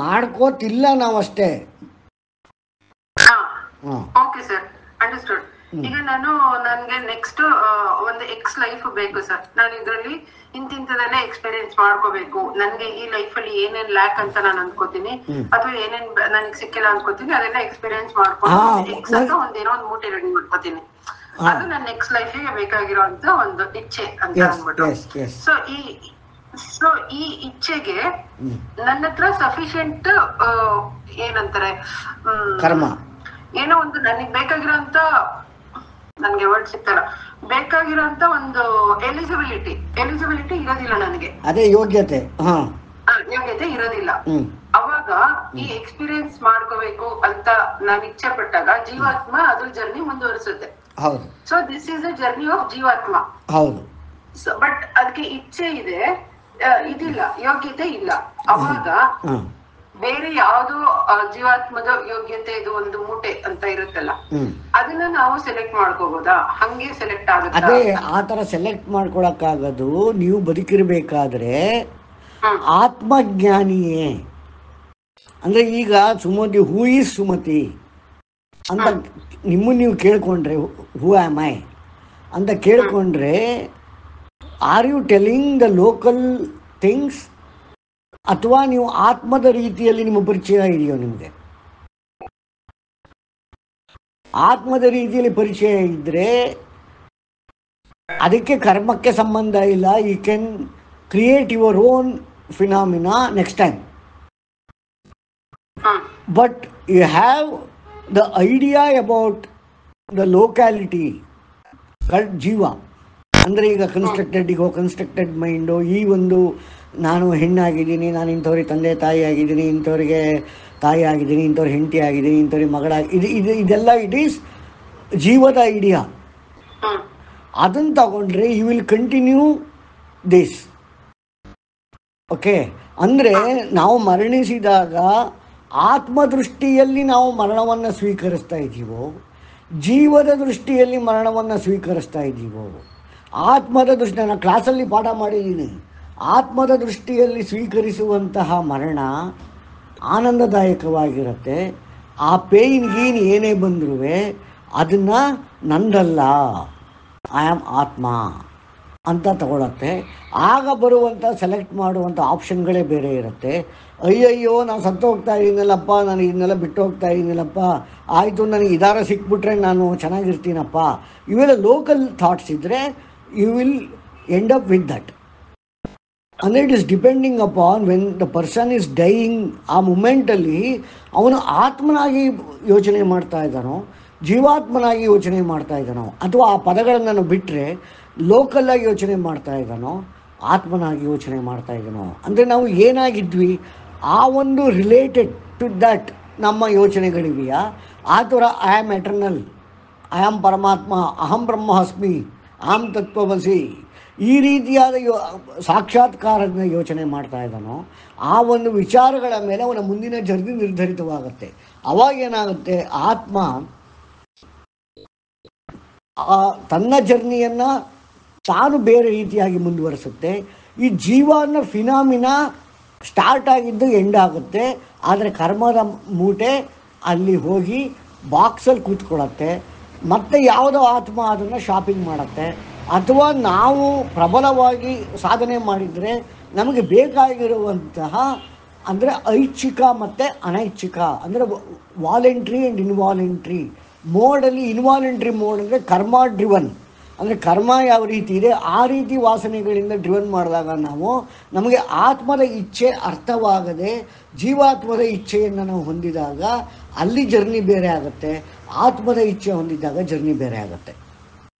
Speaker 1: ಮಾಡ್ಕೋತಿಲ್ಲ ನಾವಷ್ಟೇ.
Speaker 4: Okay sir, understood. ಈಗ ನನ್ಗೆ ನೆಕ್ಸ್ಟ್ ಒಂದು ಎಕ್ಸ್ ಲೈಫ್ ಬೇಕು ಸರ್. ನಾನು ಇದ್ರಲ್ಲಿ ಇಂತಿಂತದನ್ನೇ ಎಕ್ಸ್ಪೀರಿಯನ್ಸ್ ಮಾಡ್ಕೋಬೇಕು, ನನ್ಗೆ ಈ ಲೈಫ್ ಅಲ್ಲಿ ಏನೇನ್ ಲ್ಯಾಕ್ ಅಂತ ನಾನು ಅನ್ಕೋತೀನಿ ಅಥವಾ ಏನೇನ್ ನನಗೆ ಸಿಕ್ಕಿಲ್ಲ ಅನ್ಕೋತೀನಿ, ಅದೆಲ್ಲ ಎಕ್ಸ್ಪೀರಿಯನ್ಸ್ ಮಾಡ್ಕೊಂಡು ಎಕ್ಸ್ ಅಂತ ಒಂದೇನೋ ಒಂದು ಮೂಟೆ ರೆಡಿ ಮಾಡ್ಕೋತೀನಿ. ಅದು ನನ್ನ ನೆಕ್ಸ್ಟ್ ಲೈಫಿಗೆ ಬೇಕಾಗಿರೋಂತ ಒಂದು ಇಚ್ಛೆ ಅಂತ ಅಂದ್ಬಿಟ್ಟು. ಸೊ ಈ ಇಚ್ಛೆಗೆ ನನ್ನ ಹತ್ರ ಸಫಿಶಿಯಂಟ್ ಏನಂತಾರೆ
Speaker 1: ಕರ್ಮ, ಏನೋ
Speaker 4: ಒಂದು ನನಗೆ ಬೇಕಾಗಿರೋಂತ, ನನ್ಗೆ ವರ್ಡ್ ಸಿಗ್ತಲ್ಲ, ಬೇಕಾಗಿರೋಂತ ಒಂದು ಎಲಿಜಿಬಿಲಿಟಿ ಇರೋದಿಲ್ಲ ನನಗೆ.
Speaker 1: ಅದೇ ಯೋಗ್ಯತೆ
Speaker 4: ಇರೋದಿಲ್ಲ. ಅವಾಗ ಈ ಎಕ್ಸ್ಪೀರಿಯನ್ಸ್ ಮಾಡ್ಕೋಬೇಕು ಅಂತ ನಾನು ಇಚ್ಛೆ ಪಟ್ಟಾಗ ಜೀವಾತ್ಮ ಅದ್ರ ಜರ್ನಿ ಮುಂದುವರಿಸುತ್ತೆ. So this is a journey of jivatma. But ಅದಕ್ಕೆ ಇಚ್ಛೆ ಇದೆ, ಇದಿಲ್ಲ, ಯೋಗ್ಯತೆ ಇಲ್ಲ. ಅವಾಗ ಬೇರೆ ಯಾವ್ದೋ ಜೀವಾತ್ಮದ ಯೋಗ್ಯತೆ ಇದು ಒಂದು ಮೂಟೆ ಅಂತ ಇರುತ್ತಲ್ಲ, ಅದನ್ನ ನಾವು ಸೆಲೆಕ್ಟ್ ಮಾಡ್ಕೋಬಹುದಾ? ಹಂಗೆ ಸೆಲೆಕ್ಟ್ ಆಗುತ್ತೆ?
Speaker 1: ಅದೇ ಆತರ ಸೆಲೆಕ್ಟ್ ಮಾಡ್ಕೊಳಕ್ಕಾಗದು. ನೀವು ಬದುಕಿರ್ಬೇಕಾದ್ರೆ ಆತ್ಮಜ್ಞಾನಿಯೇ ಅಂದ್ರೆ, ಈಗ ಸುಮತಿ, ಹೂ ಈಸ್ ಸುಮತಿ ಅಂತ ನಿಮ್ಮನ್ನು ನೀವು ಕೇಳ್ಕೊಂಡ್ರೆ, ಹೂ ಆಮ್ ಐ ಅಂತ ಕೇಳ್ಕೊಂಡ್ರೆ, are you telling the local things ಅಥವಾ ನೀವು ಆತ್ಮದ ರೀತಿಯಲ್ಲಿ ನಿಮ್ಮ ಪರಿಚಯ ಇದೆಯೋ? ನಿಮಗೆ ಆತ್ಮದ ರೀತಿಯಲ್ಲಿ ಪರಿಚಯ ಇದ್ರೆ ಅದಕ್ಕೆ ಕರ್ಮಕ್ಕೆ ಸಂಬಂಧ ಇಲ್ಲ. You can create your own phenomena next time. But you have the idea about the locality, ಜೀವ ಅಂದರೆ ಈಗ ಕನ್ಸ್ಟ್ರಕ್ಟೆಡ್ ಮೈಂಡು, ಈ ಒಂದು ನಾನು ಹೆಣ್ಣಾಗಿದ್ದೀನಿ, ನಾನು ಇಂಥವ್ರಿಗೆ ತಂದೆ ತಾಯಿ ಆಗಿದ್ದೀನಿ, ಇಂಥವ್ರಿಗೆ ತಾಯಿ ಆಗಿದ್ದೀನಿ, ಇಂಥವ್ರಿಗೆ ಹೆಂಡತಿ ಆಗಿದ್ದೀನಿ, ಇಂಥವ್ರಿಗೆ ಇದೆಲ್ಲ ಇಟ್ ಈಸ್ ಜೀವದ ಐಡಿಯಾ. ಅದನ್ನು ತಗೊಂಡ್ರೆ you will continue this. Okay, ಅಂದರೆ ನಾವು ಮರಣಿಸಿದಾಗ ಆತ್ಮದೃಷ್ಟಿಯಲ್ಲಿ ನಾವು ಮರಣವನ್ನು ಸ್ವೀಕರಿಸ್ತಾ ಇದ್ದೀವೋ, ಜೀವದ ದೃಷ್ಟಿಯಲ್ಲಿ ಮರಣವನ್ನು ಸ್ವೀಕರಿಸ್ತಾ ಇದ್ದೀವೋ? ಆತ್ಮದ ದೃಷ್ಟಿ, ನಾನು ಕ್ಲಾಸಲ್ಲಿ ಪಾಠ ಮಾಡಿದ್ದೀನಿ, ಆತ್ಮದ ದೃಷ್ಟಿಯಲ್ಲಿ ಸ್ವೀಕರಿಸುವಂತಹ ಮರಣ ಆನಂದದಾಯಕವಾಗಿರುತ್ತೆ. ಆ ಪೇಯ್ನ್ ಗೀನ್ ಏನೇ ಬಂದರೂ ಅದನ್ನು ನಂದಲ್ಲ, ಐ ಆಮ್ ಆತ್ಮ ಅಂತ ತಗೊಳತ್ತೆ. ಆಗ ಬರುವಂಥ ಸೆಲೆಕ್ಟ್ ಮಾಡುವಂಥ ಆಪ್ಷನ್ಗಳೇ ಬೇರೆ ಇರುತ್ತೆ. ಅಯ್ಯಯ್ಯೋ ನಾನು ಸತ್ತು ಹೋಗ್ತಾ ಇದ್ದೀನಲ್ಲಪ್ಪ, ನಾನು ಇದನ್ನೆಲ್ಲ ಬಿಟ್ಟು ಹೋಗ್ತಾ ಇದ್ದೀನಲ್ಲಪ್ಪ, ಆಯಿತು ನನಗೆ ಇದಾರ ಸಿಕ್ಬಿಟ್ರೆ ನಾನು ಚೆನ್ನಾಗಿರ್ತೀನಪ್ಪ, ಇವೆಲ್ಲ ಲೋಕಲ್ ಥಾಟ್ಸ್ ಇದ್ದರೆ you will end up with that. ಅಂದರೆ it is depending upon when the person is dying. ಆ ಮೂಮೆಂಟಲ್ಲಿ ಅವನು ಆತ್ಮನಾಗಿ ಯೋಚನೆ ಮಾಡ್ತಾ ಇದ್ದಾನೋ, ಜೀವಾತ್ಮನಾಗಿ ಯೋಚನೆ ಮಾಡ್ತಾ ಇದ್ದಾನೋ, ಅಥವಾ ಆ ಪದಗಳನ್ನು ಬಿಟ್ಟರೆ ಲೋಕಲ್ಲಾಗಿ ಯೋಚನೆ ಮಾಡ್ತಾ ಇದ್ದಾನೋ, ಆತ್ಮನಾಗಿ ಯೋಚನೆ ಮಾಡ್ತಾ ಇದ್ದಾನೋ. ಅಂದರೆ ನಾವು ಏನಾಗಿದ್ವಿ, ಆ ಒಂದು ರಿಲೇಟೆಡ್ ಟು ದಟ್ ನಮ್ಮ ಯೋಚನೆಗಳಿವೆಯಾ? ಆ ಥರ I am eternal, I am ಪರಮಾತ್ಮ, ಅಹಂ ಬ್ರಹ್ಮಾಸ್ಮಿ, ಅಹಂ ತತ್ವಮಸಿ, ಈ ರೀತಿಯಾದ ಸಾಕ್ಷಾತ್ಕಾರದ ಯೋಚನೆ ಮಾಡ್ತಾ ಇದ್ದಾನೋ, ಆ ಒಂದು ವಿಚಾರಗಳ ಮೇಲೆ ಅವನ ಮುಂದಿನ ಜರ್ನಿ ನಿರ್ಧರಿತವಾಗುತ್ತೆ. ಅವಾಗೇನಾಗುತ್ತೆ, ಆತ್ಮ ತನ್ನ ಜರ್ನಿಯನ್ನು ತಾನು ಬೇರೆ ರೀತಿಯಾಗಿ ಮುಂದುವರಿಸುತ್ತೆ. ಈ ಜೀವ ಅನ್ನೋ ಫಿನಾಮಿನಾ ಸ್ಟಾರ್ಟ್ ಆಗಿದ್ದು ಎಂಡ್ ಆಗುತ್ತೆ. ಆದರೆ ಕರ್ಮದ ಮೂಟೆ ಅಲ್ಲಿ ಹೋಗಿ ಬಾಕ್ಸಲ್ಲಿ ಕೂತ್ಕೊಳ್ಳುತ್ತೆ. ಮತ್ತು ಯಾವುದೋ ಆತ್ಮ ಅದನ್ನು ಶಾಪಿಂಗ್ ಮಾಡುತ್ತೆ. ಅಥವಾ ನಾವು ಪ್ರಬಲವಾಗಿ ಸಾಧನೆ ಮಾಡಿದರೆ ನಮಗೆ ಬೇಕಾಗಿರುವಂತಹ ಅಂದರೆ ಐಚ್ಛಿಕ ಮತ್ತು ಅನೈಚ್ಛಿಕ, ಅಂದರೆ ವಾಲೆಂಟ್ರಿ ಆ್ಯಂಡ್ ಇನ್ವಾಲೆಂಟ್ರಿ ಮೋಡಲ್ಲಿ. ಇನ್ವಾಲೆಂಟ್ರಿ ಮೋಡ್ ಅಂದರೆ ಕರ್ಮ ಡ್ರಿವನ್, ಅಂದರೆ ಕರ್ಮ ಯಾವ ರೀತಿ ಇದೆ ಆ ರೀತಿ ವಾಸನೆಗಳಿಂದ ಡ್ರಿವನ್ ಮಾಡಿದಾಗ ನಮಗೆ ಆತ್ಮದ ಇಚ್ಛೆ ಅರ್ಥವಾಗದೆ ಜೀವಾತ್ಮದ ಇಚ್ಛೆಯನ್ನು ನಾವು ಹೊಂದಿದಾಗ ಅಲ್ಲಿ ಜರ್ನಿ ಬೇರೆ ಆಗುತ್ತೆ, ಆತ್ಮದ ಇಚ್ಛೆ ಹೊಂದಿದಾಗ ಜರ್ನಿ ಬೇರೆ ಆಗುತ್ತೆ.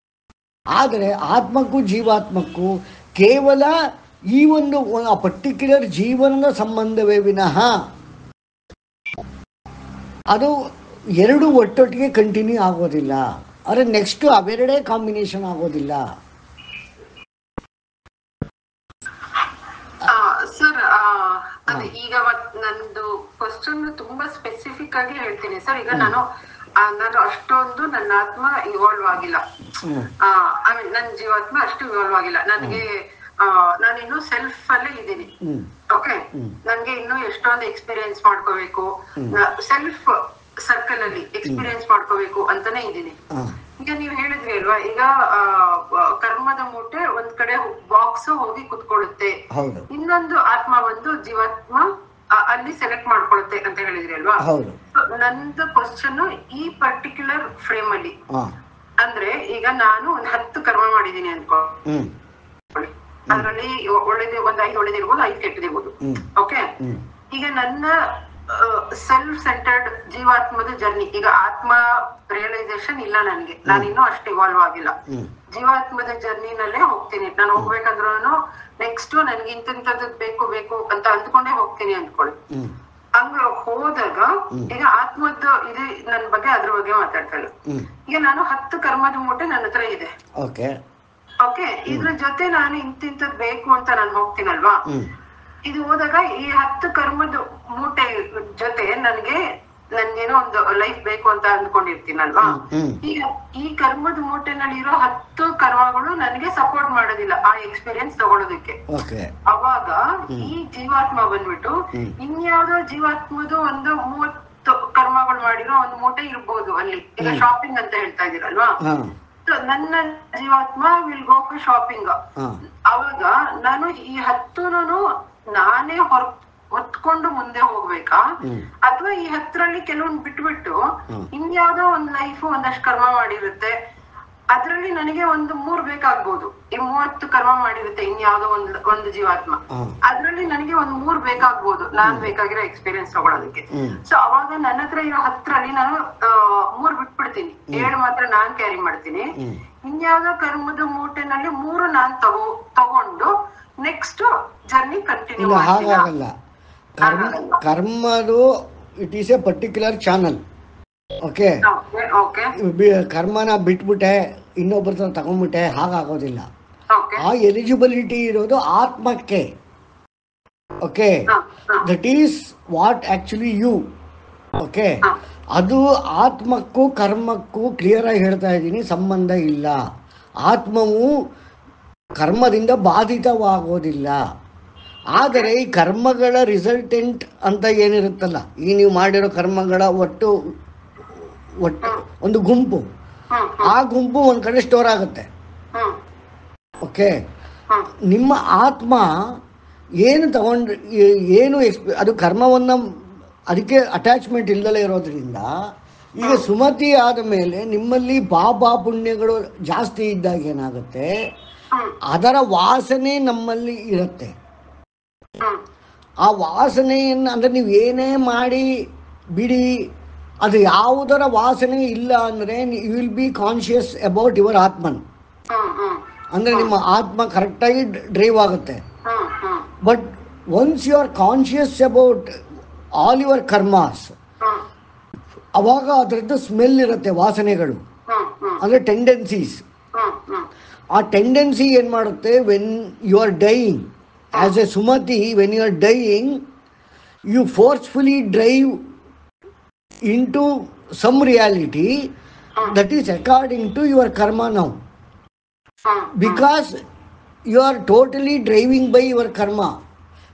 Speaker 1: ಆದರೆ ಆತ್ಮಕ್ಕೂ ಜೀವಾತ್ಮಕ್ಕೂ ಕೇವಲ ಈ ಒಂದು ಪರ್ಟಿಕ್ಯುಲರ್ ಜೀವನದ ಸಂಬಂಧವೇ ವಿನಃ ಅದು ಎರಡು ಒಟ್ಟೊಟ್ಟಿಗೆ ಕಂಟಿನ್ಯೂ ಆಗೋದಿಲ್ಲ. ಆದರೆ ನೆಕ್ಸ್ಟು ಅವೆರಡೇ ಕಾಂಬಿನೇಷನ್ ಆಗೋದಿಲ್ಲ.
Speaker 4: ಸರ್ ಅದೇ ಈಗ ನಂದು ಕ್ವಶನ್ ತುಂಬಾ ಸ್ಪೆಸಿಫಿಕ್ ಆಗಿ ಹೇಳ್ತೀನಿ ಸರ್. ಈಗ ನಾನು ಅಷ್ಟೊಂದು ನನ್ನ ಆತ್ಮ ಇವಾಲ್ವ್ ಆಗಿಲ್ಲ, ನನ್ನ ಜೀವಾತ್ಮ ಅಷ್ಟು ಇವಾಲ್ವ್ ಆಗಿಲ್ಲ. ನನಗೆ ನಾನಿನ್ನು ಸೆಲ್ಫ್ ಅಲ್ಲೇ ಇದ್ದೀನಿ. ಓಕೆ, ನನ್ಗೆ ಇನ್ನು ಎಷ್ಟೊಂದು ಎಕ್ಸ್ಪೀರಿಯನ್ಸ್ ಮಾಡ್ಕೋಬೇಕು, ಸೆಲ್ಫ್ ಸರ್ಕಲ್ ಅಲ್ಲಿ ಎಕ್ಸ್ಪೀರಿಯನ್ಸ್ ಮಾಡ್ಕೋಬೇಕು ಅಂತಾನೆ ಇದ್ದೀನಿ. ಈಗ ನೀವ್ ಹೇಳಿದ್ರಿ ಅಲ್ವಾ, ಈಗ ಕರ್ಮದ ಮೂಟೆ ಒಂದ್ ಕಡೆ ಬಾಕ್ಸ್ ಹೋಗಿ ಕುತ್ಕೊಳ್ಳುತ್ತೆ, ಇನ್ನೊಂದು ಆತ್ಮ ಬಂದು ಜೀವಾತ್ಮ ಅಲ್ಲಿ ಸೆಲೆಕ್ಟ್ ಮಾಡ್ಕೊಳುತ್ತೆ ಅಂತ ಹೇಳಿದ್ರಿ ಅಲ್ವಾ. ನಂದು ಕ್ವಶನ್ ಈ ಪರ್ಟಿಕ್ಯುಲರ್ ಫ್ರೇಮ್ ಅಲ್ಲಿ ಅಂದ್ರೆ, ಈಗ ನಾನು ಒಂದ್ 10 ಕರ್ಮ ಮಾಡಿದೀನಿ ಅನ್ಕೊಳ್ಳಿ, ಅದ್ರಲ್ಲಿ ಒಳ್ಳೇದು ಒಂದ್ 5 ಒಳ್ಳೇದಿರ್ಬೋದು, 5 ಕೆಟ್ಟದಿರ್ಬೋದು. ಓಕೆ, ಈಗ ನನ್ನ ಸೆಲ್ಫ್ ಸೆಂಟರ್ಡ್ ಜೀವಾತ್ಮದ ಜರ್ನಿ, ಈಗ ಆತ್ಮ ರಿಯಲೈಸೇಷನ್ ಇಲ್ಲ ನನ್ಗೆ, ನಾನಿನ್ನೂ ಅಷ್ಟು ಇವಾಲ್ವ್ ಆಗಿಲ್ಲ. ಜೀವಾತ್ಮದ ಜರ್ನಿನಲ್ಲೇ ಹೋಗ್ತೀನಿ. ನಾನು ಹೋಗ್ಬೇಕಂದ್ರೂ ನೆಕ್ಸ್ಟ್ ನನ್ಗೆ ಇಂಥದ್ದು ಬೇಕು ಬೇಕು ಅಂತ ಅಂದ್ಕೊಂಡೇ ಹೋಗ್ತೀನಿ ಅಂದ್ಕೊಳ್ಳಿ. ಹಂಗ ಹೋದಾಗ ಈಗ ಆತ್ಮದ್ದು ಇದು ನನ್ ಬಗ್ಗೆ ಅದ್ರ ಬಗ್ಗೆ ಮಾತಾಡ್ತಾ ಇಲ್ಲ. ಈಗ ನಾನು 10 ಕರ್ಮದ ಮೂಟೆ ನನ್ನ ಹತ್ರ ಇದೆ. ಓಕೆ, ಇದ್ರ ಜೊತೆ ನಾನು ಇಂತಿಂತದ್ ಬೇಕು ಅಂತ ನಾನು ಹೋಗ್ತೀನಲ್ವಾ. ಇದು ಹೋದಾಗ ಈ 10 ಕರ್ಮದ ಮೂಟೆ ಜೊತೆ ನನ್ಗೇನೋ ಒಂದು ಲೈಫ್ ಬೇಕು ಅಂತ ಅಂದ್ಕೊಂಡಿರ್ತೀನಲ್ವಾ. ಈಗ ಈ ಕರ್ಮದ ಮೂಟೆನಲ್ಲಿ ಇರೋ 10 ಕರ್ಮಗಳು ನನಗೆ ಸಪೋರ್ಟ್ ಮಾಡೋದಿಲ್ಲ ಆ ಎಕ್ಸ್ಪೀರಿಯನ್ಸ್ ತಗೊಳೋದಕ್ಕೆ. ಅವಾಗ ಈ ಜೀವಾತ್ಮ ಬಂದ್ಬಿಟ್ಟು ಇನ್ಯಾವುದೋ ಜೀವಾತ್ಮದು ಒಂದು 30 ಕರ್ಮಗಳು ಮಾಡಿರೋ ಒಂದು ಮೂಟೆ ಇರ್ಬೋದು ಅಲ್ಲಿ. ಈಗ ಶಾಪಿಂಗ್ ಅಂತ ಹೇಳ್ತಾ ಇದೀರಲ್ವಾ, ನನ್ನ ಜೀವಾತ್ಮ ವಿಲ್ ಗೋ ಫಾರ್ ಶಾಪಿಂಗ್. ಅವಾಗ ನಾನು ಈ 10 ನಾನೇ ಹೊತ್ಕೊಂಡು ಮುಂದೆ ಹೋಗ್ಬೇಕಾ, ಅಥವಾ ಈ 10ರಲ್ಲಿ ಕೆಲವೊಂದು ಬಿಟ್ಬಿಟ್ಟು ಇನ್ಯಾವುದೋ ಒಂದ್ ಲೈಫ್ ಒಂದಷ್ಟು ಕರ್ಮ ಮಾಡಿರುತ್ತೆ, ಅದ್ರಲ್ಲಿ ನನಗೆ ಒಂದು 3 ಬೇಕಾಗ್ಬೋದು. ಈ 30 ಕರ್ಮ ಮಾಡಿರುತ್ತೆ ಇನ್ಯಾವುದೋ ಒಂದು ಜೀವಾತ್ಮ, ಅದ್ರಲ್ಲಿ ನನಗೆ ಒಂದು 3 ಬೇಕಾಗ್ಬೋದು ನಾನ್ ಬೇಕಾಗಿರೋ ಎಕ್ಸ್ಪೀರಿಯನ್ಸ್ ತಗೊಳೋದಕ್ಕೆ. ಸೊ ಅವಾಗ ನನ್ನ ಹತ್ರ ಇರೋ 10ರಲ್ಲಿ ನಾನು 3 ಬಿಟ್ಬಿಡ್ತೀನಿ, 7 ಮಾತ್ರ ನಾನ್ ಕ್ಯಾರಿ ಮಾಡ್ತೀನಿ. ಇನ್ಯಾವುದೋ ಕರ್ಮದ ಮೂಟೆನಲ್ಲಿ 3 ನಾನ್ ತಗೊಂಡು ನೆಕ್ಸ್ಟ್ ಜರ್ನಿ ಕಂಟಿನ್ಯೂ
Speaker 1: ಹಾಗಾಗಲ್ಲ. ಕರ್ಮದು it is a particular channel. Okay, ಕರ್ಮನ ಬಿಟ್ಬಿಟ್ಟೆ ಇನ್ನೊಬ್ಬರ ತಗೊಂಡ್ಬಿಟ್ಟೆ ಹಾಗಾಗೋದಿಲ್ಲ. ಆ ಎಲಿಜಿಬಿಲಿಟಿ ಇರೋದು ಆತ್ಮಕ್ಕೆ. Okay, that is what actually you. Okay, ಅದು ಆತ್ಮಕ್ಕೂ ಕರ್ಮಕ್ಕೂ ಕ್ಲಿಯರ್ ಆಗಿ ಹೇಳ್ತಾ ಇದ್ದೀನಿ, ಸಂಬಂಧ ಇಲ್ಲ. ಆತ್ಮವು ಕರ್ಮದಿಂದ ಬಾಧಿತವಾಗೋದಿಲ್ಲ. ಆದರೆ ಈ ಕರ್ಮಗಳ ರಿಸಲ್ಟೆಂಟ್ ಅಂತ ಏನಿರುತ್ತಲ್ಲ, ಈ ನೀವು ಮಾಡಿರೋ ಕರ್ಮಗಳ ಒಟ್ಟು ಒಂದು ಗುಂಪು, ಆ ಗುಂಪು ಒಂದು ಕಡೆ ಸ್ಟೋರ್ ಆಗುತ್ತೆ. ಓಕೆ, ನಿಮ್ಮ ಆತ್ಮ ಏನು ಏನು ಅದು ಕರ್ಮವನ್ನು ಅದಕ್ಕೆ ಅಟ್ಯಾಚ್ಮೆಂಟ್ ಇಲ್ಲದಲೇ ಇರೋದ್ರಿಂದ, ಈಗ ಸುಮತಿ ಆದ ಮೇಲೆ ನಿಮ್ಮಲ್ಲಿ ಪಾಪ ಪುಣ್ಯಗಳು ಜಾಸ್ತಿ ಇದ್ದಾಗ ಏನಾಗುತ್ತೆ, ಅದರ ವಾಸನೆ ನಮ್ಮಲ್ಲಿ ಇರುತ್ತೆ. ಆ ವಾಸನೆಯನ್ನು ಅಂದರೆ ನೀವು ಏನೇ ಮಾಡಿ ಬಿಡಿ, ಅದು ಯಾವುದರ ವಾಸನೆ ಇಲ್ಲ ಅಂದರೆ you will be conscious about your atman. ಅಂದರೆ ನಿಮ್ಮ ಆತ್ಮ ಕರೆಕ್ಟಾಗಿ ಡ್ರೈವ್ ಆಗುತ್ತೆ. But once you are conscious about all your karmas, ಅವಾಗ ಅದರದ್ದು ಸ್ಮೆಲ್ ಇರುತ್ತೆ, ವಾಸನೆಗಳು ಅಂದರೆ ಟೆಂಡೆನ್ಸೀಸ್. ಆ ಟೆಂಡೆನ್ಸಿ ಏನು ಮಾಡುತ್ತೆ, when you are dying as a ಸುಮತಿ, when you are dying you forcefully drive into some reality that is according to your karma now, because you are totally driving by your karma.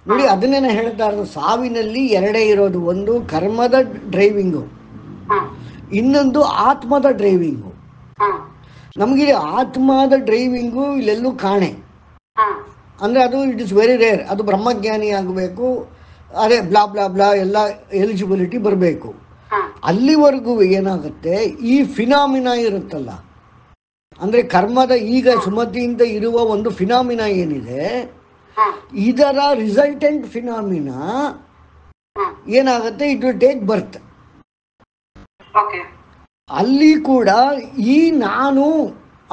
Speaker 1: ನೋಡಿ, ಅದನ್ನೇ ನಾನು ಹೇಳ್ತಾ ಇರೋದು, ಸಾವಿನಲ್ಲಿ ಎರಡೇ ಇರೋದು, ಒಂದು ಕರ್ಮದ ಡ್ರೈವಿಂಗು, ಇನ್ನೊಂದು ಆತ್ಮದ ಡ್ರೈವಿಂಗು. ನಮಗೆ ಆತ್ಮದ ಡ್ರೈವಿಂಗು ಇಲ್ಲೆಲ್ಲೂ ಕಾಣೆ, ಅಂದರೆ ಅದು ಇಟ್ ಇಸ್ ವೆರಿ ರೇರ್. ಅದು ಬ್ರಹ್ಮಜ್ಞಾನಿ ಆಗಬೇಕು, ಅದೇ ಬ್ಲಾ ಬ್ಲಾ ಬ್ಲಾ ಎಲ್ಲ ಎಲಿಜಿಬಿಲಿಟಿ ಬರಬೇಕು. ಅಲ್ಲಿವರೆಗೂ ಏನಾಗುತ್ತೆ, ಈ ಫಿನಾಮಿನಾ ಇರುತ್ತಲ್ಲ, ಅಂದರೆ ಕರ್ಮದ ಈಗ ಸುಮತಿಯಿಂದ ಇರುವ ಒಂದು ಫಿನಾಮಿನಾ ಏನಿದೆ, ಇದರ ರಿಸಲ್ಟೆಂಟ್ ಫಿನಾಮಿನಾ ಏನಾಗುತ್ತೆ, ಇಟ್ ವಿಲ್ ಟೇಕ್ ಬರ್ತ್. ಅಲ್ಲಿ ಕೂಡ ಈ ನಾನು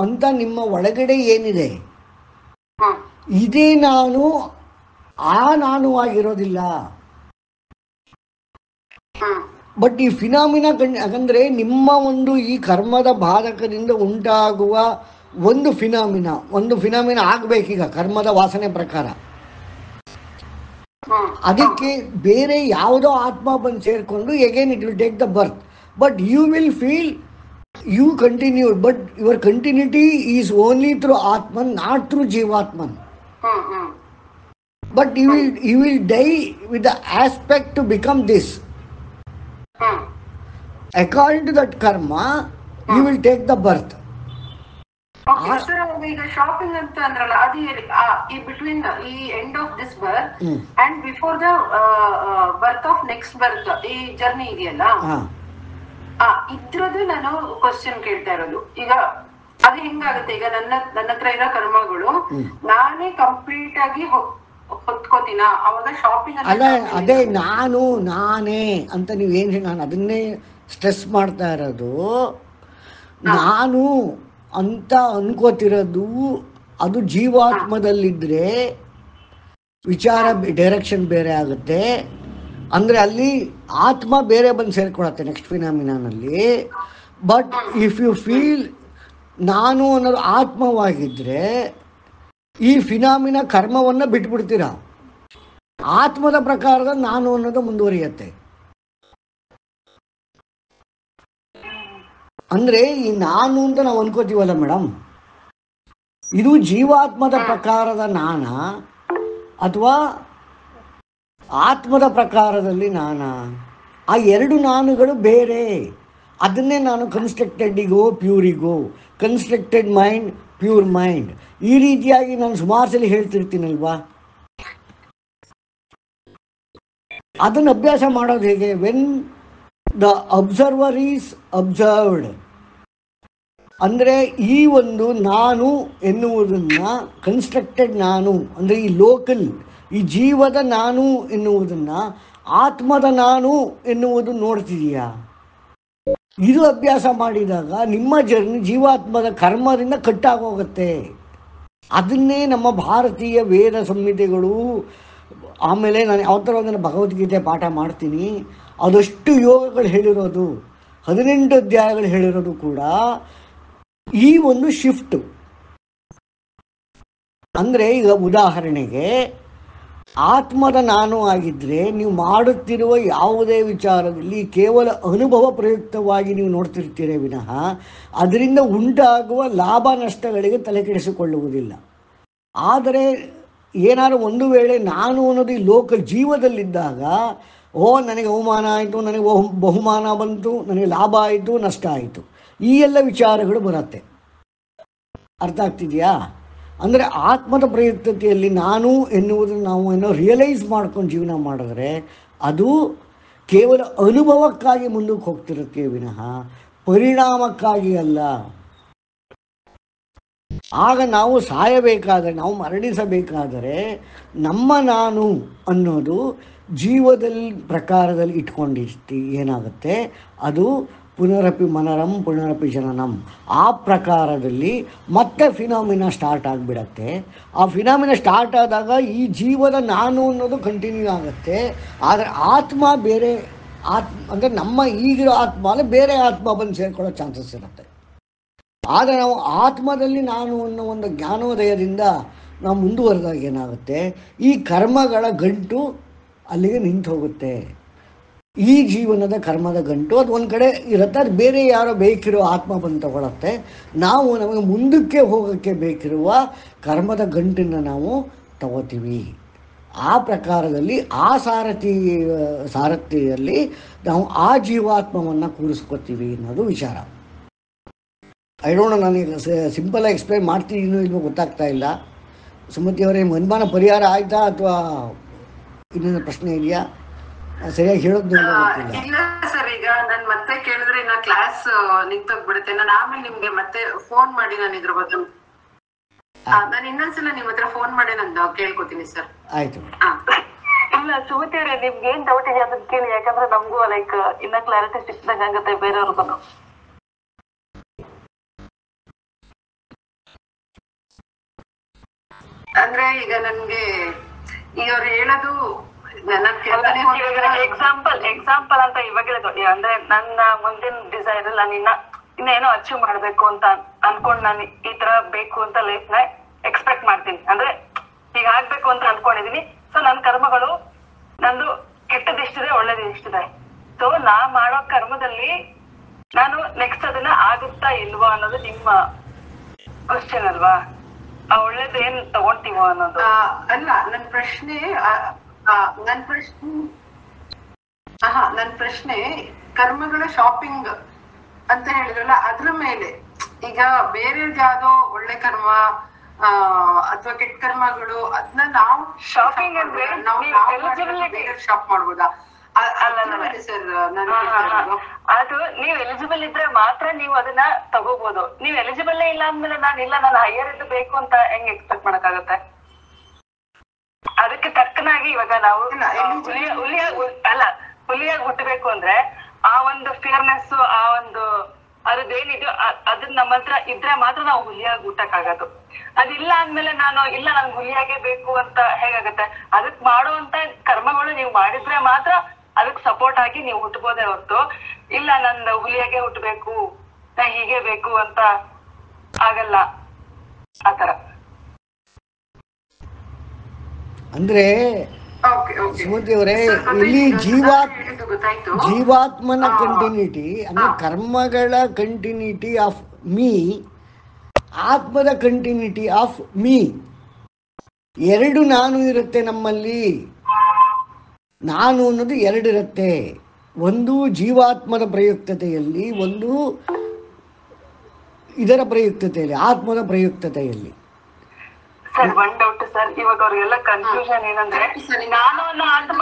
Speaker 1: ಅಂತ ನಿಮ್ಮ ಒಳಗಡೆ ಏನಿದೆ, ಇದೇ ನಾನು, ಆ ನಾನು ಆಗಿರೋದಿಲ್ಲ. ಬಟ್ ಈ ಫಿನಾಮಿನಾ ಯಾಕಂದರೆ ನಿಮ್ಮ ಒಂದು ಈ ಕರ್ಮದ ಬಾಧಕದಿಂದ ಉಂಟಾಗುವ ಒಂದು ಫಿನಾಮಿನಾ ಆಗಬೇಕೀಗ ಕರ್ಮದ ವಾಸನೆ ಪ್ರಕಾರ. ಅದಕ್ಕೆ ಬೇರೆ ಯಾವುದೋ ಆತ್ಮ ಬಂದು ಸೇರಿಕೊಂಡು again it will take the birth. But you will feel you continue, but your continuity is only through atman, not through jivatman. But you will die with the aspect to become this. According to that karma, you will take the birth.
Speaker 4: Okay, sir, ಈಗ shopping ಅಂತ ಅಂದ್ರಲ್ಲ, ಅದು ಈ between ಈ end of this birth and before the birth of next ಬರ್ತ್ ಈ journey ಇದೆಯಲ್ಲ, ಇದ್ರದ್ದು ನಾನು ಕ್ವಶನ್ ಕೇಳ್ತಾ ಇರೋದು. ಈಗ ಅದು ಹೆಂಗಾಗುತ್ತೆ? ಈಗ ನನ್ನ ಹತ್ರ ಇರೋ ಕರ್ಮಗಳು ನಾನೇ ಕಂಪ್ಲೀಟ್ ಆಗಿ ಹೊತ್ಕೋತೀನ, ಅವಾಗ ಶಾಪಿಂಗ್
Speaker 1: ಅದೇ ನಾನೇ ಅಂತ ನೀವೇನು, ನಾನು ಅದನ್ನೇ ಸ್ಟ್ರೆಸ್ ಮಾಡ್ತಾ ಇರೋದು. ನಾನು ಅಂತ ಅನ್ಕೋತಿರೋದು ಅದು ಜೀವಾತ್ಮದಲ್ಲಿದ್ದರೆ ವಿಚಾರ ಡೈರೆಕ್ಷನ್ ಬೇರೆ ಆಗುತ್ತೆ. ಅಂದರೆ ಅಲ್ಲಿ ಆತ್ಮ ಬೇರೆ ಬಂದು ಸೇರ್ಕೊಳತ್ತೆ ನೆಕ್ಸ್ಟ್ ಫಿನಾಮಿನಾನಲ್ಲಿ. ಬಟ್ ಇಫ್ ಯು ಫೀಲ್ ನಾನು ಅನ್ನೋದು ಆತ್ಮವಾಗಿದ್ದರೆ ಈ ಫಿನಾಮಿನ ಕರ್ಮವನ್ನು ಬಿಟ್ಬಿಡ್ತೀರ, ಆತ್ಮದ ಪ್ರಕಾರದ ನಾನು ಅನ್ನೋದು ಮುಂದುವರಿಯುತ್ತೆ. ಅಂದರೆ ಈ ನಾನು ಅಂತ ನಾವು ಅನ್ಕೋತೀವಲ್ಲ ಮೇಡಮ್, ಇದು ಜೀವಾತ್ಮದ ಪ್ರಕಾರದ ನಾನ ಅಥವಾ ಆತ್ಮದ ಪ್ರಕಾರದಲ್ಲಿ ನಾನಾ? ಆ ಎರಡು ನಾನುಗಳು ಬೇರೆ. ಅದನ್ನೇ ನಾನು ಕನ್ಸ್ಟ್ರಕ್ಟೆಡ್ ಈಗೋ ಪ್ಯೂರ್ ಈಗೋ, ಕನ್ಸ್ಟ್ರಕ್ಟೆಡ್ ಮೈಂಡ್ ಪ್ಯೂರ್ ಮೈಂಡ್, ಈ ರೀತಿಯಾಗಿ ನಾನು ಸುಮಾರು ಸಲ ಹೇಳ್ತಿರ್ತೀನಲ್ವಾ. ಅದನ್ನು ಅಭ್ಯಾಸ ಮಾಡೋದು ಹೇಗೆ? When the observer is observed, ಅಂದರೆ ಈ ಒಂದು ನಾನು ಎನ್ನುವುದನ್ನು ಕನ್ಸ್ಟ್ರಕ್ಟೆಡ್ ನಾನು ಅಂದರೆ ಈ ಲೋಕಲ್ ಈ ಜೀವದ ನಾನು ಎನ್ನುವುದನ್ನು ಆತ್ಮದ ನಾನು ಎನ್ನುವುದು ನೋಡ್ತಿದೀಯಾ? ಇದು ಅಭ್ಯಾಸ ಮಾಡಿದಾಗ ನಿಮ್ಮ ಜರ್ನಿ ಜೀವಾತ್ಮದ ಕರ್ಮದಿಂದ ಕಟ್ಟಾಗೋಗುತ್ತೆ. ಅದನ್ನೇ ನಮ್ಮ ಭಾರತೀಯ ವೇದ ಸಂಹಿತೆಗಳು, ಆಮೇಲೆ ನಾನು ಯಾವ ಥರ ಒಂದು ಭಗವದ್ಗೀತೆ ಪಾಠ ಮಾಡ್ತೀನಿ, ಅದಷ್ಟು ಯೋಗಗಳು ಹೇಳಿರೋದು, 18 ಅಧ್ಯಾಯಗಳು ಹೇಳಿರೋದು ಕೂಡ ಈ ಒಂದು ಶಿಫ್ಟು. ಅಂದರೆ ಈಗ ಉದಾಹರಣೆಗೆ ಆತ್ಮದ ನಾನು ಆಗಿದ್ದರೆ ನೀವು ಮಾಡುತ್ತಿರುವ ಯಾವುದೇ ವಿಚಾರದಲ್ಲಿ ಕೇವಲ ಅನುಭವ ಪ್ರಯುಕ್ತವಾಗಿ ನೀವು ನೋಡ್ತಿರ್ತೀರೇ ವಿನಃ ಅದರಿಂದ ಉಂಟಾಗುವ ಲಾಭ ನಷ್ಟಗಳಿಗೆ ತಲೆ ಕೆಡಿಸಿಕೊಳ್ಳುವುದಿಲ್ಲ. ಆದರೆ ಏನಾದರೂ ಒಂದು ವೇಳೆ ನಾನು ಅನ್ನೋದು ಈ ಲೋಕ ಜೀವದಲ್ಲಿದ್ದಾಗ, ನನಗೆ ಅವಮಾನ ಆಯಿತು, ನನಗೆ ಬಹುಮಾನ ಬಂತು, ನನಗೆ ಲಾಭ ಆಯಿತು, ನಷ್ಟ ಆಯಿತು, ಈ ಎಲ್ಲ ವಿಚಾರಗಳು ಬರುತ್ತೆ. ಅರ್ಥ ಆಗ್ತಿದೆಯಾ? ಅಂದರೆ ಆತ್ಮದ ಪ್ರಯುಕ್ತತೆಯಲ್ಲಿ ನಾನು ಎನ್ನುವುದನ್ನು ನಾವು ರಿಯಲೈಸ್ ಮಾಡ್ಕೊಂಡು ಜೀವನ ಮಾಡಿದ್ರೆ ಅದು ಕೇವಲ ಅನುಭವಕ್ಕಾಗಿ ಮುಂದಕ್ಕೆ ಹೋಗ್ತಿರುತ್ತೆ ವಿನಃ ಪರಿಣಾಮಕ್ಕಾಗಿ ಅಲ್ಲ. ಆಗ ನಾವು ಸಾಯಬೇಕಾದರೆ, ನಾವು ಮರಣಿಸಬೇಕಾದರೆ ನಮ್ಮ ನಾನು ಅನ್ನೋದು ಜೀವದಲ್ಲಿ ಪ್ರಕಾರದಲ್ಲಿ ಇಟ್ಕೊಂಡಿರ್ತಿ ಏನಾಗುತ್ತೆ, ಅದು ಪುನರಪಿ ಮನರಂ ಪುನರಪಿ ಜನನಂ, ಆ ಪ್ರಕಾರದಲ್ಲಿ ಮತ್ತೆ ಫಿನಾಮಿನಾ ಸ್ಟಾರ್ಟ್ ಆಗಿಬಿಡತ್ತೆ. ಆ ಫಿನಾಮಿನಾ ಸ್ಟಾರ್ಟ್ ಆದಾಗ ಈ ಜೀವದ ನಾನು ಅನ್ನೋದು ಕಂಟಿನ್ಯೂ ಆಗುತ್ತೆ. ಆದರೆ ಆತ್ಮ ಬೇರೆ ಅಂದರೆ ನಮ್ಮ ಈಗಿರೋ ಆತ್ಮ ಅಂದರೆ ಬೇರೆ ಆತ್ಮ ಬಂದು ಸೇರ್ಕೊಳ್ಳೋ ಚಾನ್ಸಸ್ ಇರುತ್ತೆ. ಆದರೆ ನಾವು ಆತ್ಮದಲ್ಲಿ ನಾನು ಅನ್ನೋ ಒಂದು ಜ್ಞಾನೋದಯದಿಂದ ನಾವು ಮುಂದುವರೆದಾಗ ಏನಾಗುತ್ತೆ, ಈ ಕರ್ಮಗಳ ಗಂಟು ಅಲ್ಲಿಗೆ ನಿಂತು ಹೋಗುತ್ತೆ. ಈ ಜೀವನದ ಕರ್ಮದ ಗಂಟು ಅದು ಒಂದು ಕಡೆ ಇರುತ್ತೆ, ಅದು ಬೇರೆ ಯಾರೋ ಬೇಕಿರೋ ಆತ್ಮ ಬಂದು ತಗೊಳತ್ತೆ. ನಾವು ನಮಗೆ ಮುಂದಕ್ಕೆ ಹೋಗೋಕ್ಕೆ ಬೇಕಿರುವ ಕರ್ಮದ ಗಂಟನ್ನು ನಾವು ತಗೋತೀವಿ. ಆ ಪ್ರಕಾರದಲ್ಲಿ ಆ ಸಾರಥಿಯಲ್ಲಿ ನಾವು ಆ ಜೀವಾತ್ಮವನ್ನು ಕೂರಿಸ್ಕೋತೀವಿ ಅನ್ನೋದು ವಿಚಾರ. ಐ ಡೋಂಟ್ ನೋ, ನನಗೆ ಸಿಂಪಲಾಗಿ ಎಕ್ಸ್ಪ್ಲೈನ್ ಮಾಡ್ತೀನಿ ಇಲ್ವೋ ಗೊತ್ತಾಗ್ತಾ ಇಲ್ಲ. ಸುಮತಿ ಅವರೇ, ಅನುಮಾನ ಪರಿಹಾರ ಆಯಿತಾ ಅಥವಾ ಇನ್ನೊಂದು ಪ್ರಶ್ನೆ ಇದೆಯಾ? ಸರಿಯಾಗಿ ಹೇಳೋದು
Speaker 4: ಇಲ್ಲ ಸರ್. ಈಗ ನಾನು ಮತ್ತೆ ಕೇಳಿದ್ರೆ ನಾ ಕ್ಲಾಸ್ ನಿಂತೋಗ್ಬಿಡುತ್ತೆ. ನಾನು ಆಮೇಲೆ ನಿಮ್ಗೆ ಮತ್ತೆ ಫೋನ್ ಮಾಡಿ ನಾನು ಇದ್ರ ಬಗ್ಗೆ ನಾನು ಇನ್ನೊಂದ್ಸಲ ನಿಮ್ ಹತ್ರ ಫೋನ್ ಮಾಡಿ ನಾನು ಕೇಳ್ಕೊತೀನಿ ಸರ್.
Speaker 1: ಆಯ್ತು.
Speaker 2: ಇಲ್ಲ ಸುಮತಿ ಅವ್ರೆ, ನಿಮ್ಗೆ ಏನ್ ಡೌಟ್ ಇದೆ ಅದನ್ನ ಕೇಳಿ, ಯಾಕಂದ್ರೆ ನಮಗೂ ಲೈಕ್ ಇನ್ನ ಕ್ಲಾರಿಟಿ ಸಿಕ್ಕಿದಾಗ ಆಗುತ್ತೆ ಬೇರೆಯವ್ರಿಗೂ.
Speaker 4: ಅಂದ್ರೆ ಈಗ ನನ್ಗೆ ಈಗ ಅವ್ರು ಹೇಳೋದು
Speaker 2: ಎಕ್ಸಾಂಪಲ್ ಅಂತ ಇವಾಗ ಅಂದ್ರೆ ನನ್ನ ಮುಂದಿನ ಡಿಸೈರ್ ನಾನು ಇನ್ನೇನೋ ಅಚೀವ್ ಮಾಡ್ಬೇಕು ಅಂತ ಅನ್ಕೊಂಡ್ ನಾನು ಈ ತರ ಬೇಕು ಅಂತ ಲೈಫ್ ನ ಎಕ್ಸ್ಪೆಕ್ಟ್ ಮಾಡ್ತೀನಿ, ಅಂದ್ರೆ ಈಗ ಆಗ್ಬೇಕು ಅಂತ ಅನ್ಕೊಂಡಿದೀನಿ. ಸೊ ನನ್ನ ಕರ್ಮಗಳು ನಂದು ಕೆಟ್ಟದಿಷ್ಟಿದೆ ಒಳ್ಳೇದಿಷ್ಟಿದೆ. ಸೊ ನಾ ಮಾಡೋ ಕರ್ಮದಲ್ಲಿ ನಾನು ನೆಕ್ಸ್ಟ್ ಅದನ್ನ ಆಗುತ್ತಾ ಇಲ್ವಾ ಅನ್ನೋದು ನಿಮ್ಮ ಕ್ವಶನ್ ಅಲ್ವಾ? ಒಳ್ಳೇದೇನ್ ತಗೊಂತೀವೋ ಅನ್ನೋದು
Speaker 4: ಅಲ್ಲ ನನ್ ಪ್ರಶ್ನೆ. ನನ್ ಪ್ರಶ್ನೆ ಕರ್ಮಗಳ ಶಾಪಿಂಗ್ ಅಂತ ಹೇಳಿದ್ರಲ್ಲ, ಅದ್ರ ಮೇಲೆ ಈಗ ಬೇರೆಯವ್ರಿಗೆ ಯಾವ್ದೋ ಒಳ್ಳೆ ಕರ್ಮ ಅಥವಾ ಕೆಟ್ಟ ಕರ್ಮಗಳು ಅದನ್ನ ನಾವು
Speaker 2: ಶಾಪಿಂಗ್ ಅಂದ್ರೆ
Speaker 4: ಶಾಪ್ ಮಾಡ್ಬೋದಾ?
Speaker 2: ಅದು ನೀವ್ ಎಲಿಜಿಬಲ್ ಇದ್ರೆ ಮಾತ್ರ ನೀವು ಅದನ್ನ ತಗೋಬಹುದು. ನೀವ್ ಎಲಿಜಿಬಲ್ ಇಲ್ಲ ಅಂದ್ಮೇಲೆ ನಾನು ಹೈಯರ್ ಇದ್ದು ಬೇಕು ಅಂತ ಹೆಂಗ್ ಎಕ್ಸ್ಪೆಕ್ಟ್ ಮಾಡಕ್ಕಾಗತ್ತೆ? ಅದಕ್ಕೆ ತಕ್ಕನಾಗಿ ಇವಾಗ ನಾವು ಹುಲಿಯಾಗಿ ಹುಟ್ಟಬೇಕು ಅಂದ್ರೆ ಆ ಒಂದು ಫಿಯರ್ನೆಸ್, ಆ ಒಂದು ಅದೇನಿದೆಯೋ ಅದನ್ನ ನಮ್ಮ ಹತ್ರ ಇದ್ರೆ ಮಾತ್ರ ನಾವು ಹುಲಿಯಾಗಿ ಹುಟ್ಟಕ್ಕಾಗದು. ಅದಿಲ್ಲ ಅಂದ್ಮೇಲೆ ನನ್ಗೆ ಹುಲಿಯಾಗೇ ಬೇಕು ಅಂತ ಹೇಗಾಗತ್ತೆ? ಅದಕ್ ಮಾಡುವಂತ ಕರ್ಮಗಳು ನೀವು ಮಾಡಿದ್ರೆ ಮಾತ್ರ ಅದಕ್ ಸಪೋರ್ಟ್ ಆಗಿ ನೀವು ಹುಟ್ಟಬೋದೇ ಹೊರತು ಇಲ್ಲ ನಂದು ಹುಲಿಯಾಗೆ ಹುಟ್ಟಬೇಕು, ನಾ ಹೀಗೆ ಬೇಕು ಅಂತ ಆಗಲ್ಲ. ಆತರ
Speaker 1: ಅಂದ್ರೆ ಸುಮತಿ ಅವರೇ, ಇಲ್ಲಿ ಜೀವಾತ್ಮನ ಕಂಟಿನ್ಯೂಟಿ ಅಂದ್ರೆ ಕರ್ಮಗಳ ಕಂಟಿನ್ಯೂಟಿ ಆಫ್ ಮೀ, ಆತ್ಮದ ಕಂಟಿನ್ಯೂಟಿ ಆಫ್ ಮೀ, ಎರಡು ನಾನು ಇರುತ್ತೆ ನಮ್ಮಲ್ಲಿ. ನಾನು ಅನ್ನೋದು ಎರಡಿರುತ್ತೆ, ಒಂದು ಜೀವಾತ್ಮದ ಪ್ರಯುಕ್ತತೆಯಲ್ಲಿ, ಒಂದು ಇದರ ಪ್ರಯುಕ್ತತೆಯಲ್ಲಿ, ಆತ್ಮದ ಪ್ರಯುಕ್ತತೆಯಲ್ಲಿ.
Speaker 2: ಸರ್ ಒನ್ ಡೌಟ್ ಸರ್, ಇವಾಗ ಅವ್ರಿಗೆಲ್ಲ ಕನ್ಫ್ಯೂಷನ್ ಏನಂದ್ರೆ ನಾನು ಅನ್ನೋ ಆತ್ಮ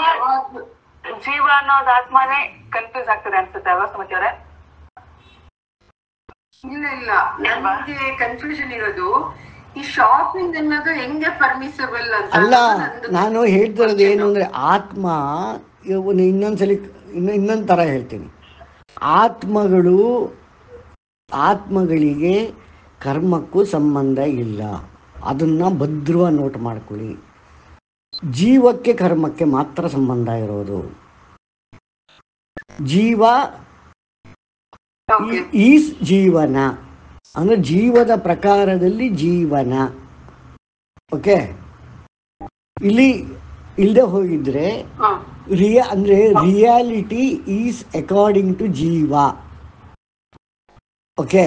Speaker 2: ಜೀವ ಅನ್ನೋದು ಆತ್ಮನೇ ಕನ್ಫ್ಯೂಸ್ ಆಗ್ತದೆ ಅನ್ಸುತ್ತೆ ಅಲ್ವಾ ಸುಮತಿ ಅವರೇ?
Speaker 4: ಇಲ್ಲ ನನ್ಗೆ ಕನ್ಫ್ಯೂಷನ್ ಇರೋದು ಈ ಶಾಪಿಂಗ್ ಅನ್ನೋದು ಹೆಂಗೆ ಪರ್ಮಿಸಬಲ್ ಅಂತ.
Speaker 1: ಅಲ್ಲ, ನಾನು ಹೇಳ್ತಿರೋದು ಏನು ಅಂದ್ರೆ ಆತ್ಮ ಇನ್ನೊಂದ್ ತರ ಹೇಳ್ತೀನಿ. ಆತ್ಮಗಳಿಗೆ ಕರ್ಮಕ್ಕೂ ಸಂಬಂಧ ಇಲ್ಲ, ಅದನ್ನ ಭದ್ರವಾಗಿ ನೋಟ್ ಮಾಡ್ಕೊಳ್ಳಿ. ಜೀವಕ್ಕೆ ಕರ್ಮಕ್ಕೆ ಮಾತ್ರ ಸಂಬಂಧ ಇರೋದು. ಜೀವ ಈಸ್ ಜೀವನ ಅಂದ್ರೆ ಜೀವದ ಪ್ರಕಾರದಲ್ಲಿ ಜೀವನ. ಓಕೆ, ಇಲ್ಲಿ ಇಲ್ಲದೆ ಹೋಗಿದ್ರೆ ಅಂದ್ರೆ ರಿಯಾಲಿಟಿ ಈಸ್ ಅಕಾರ್ಡಿಂಗ್ ಟು ಜೀವ. ಓಕೆ,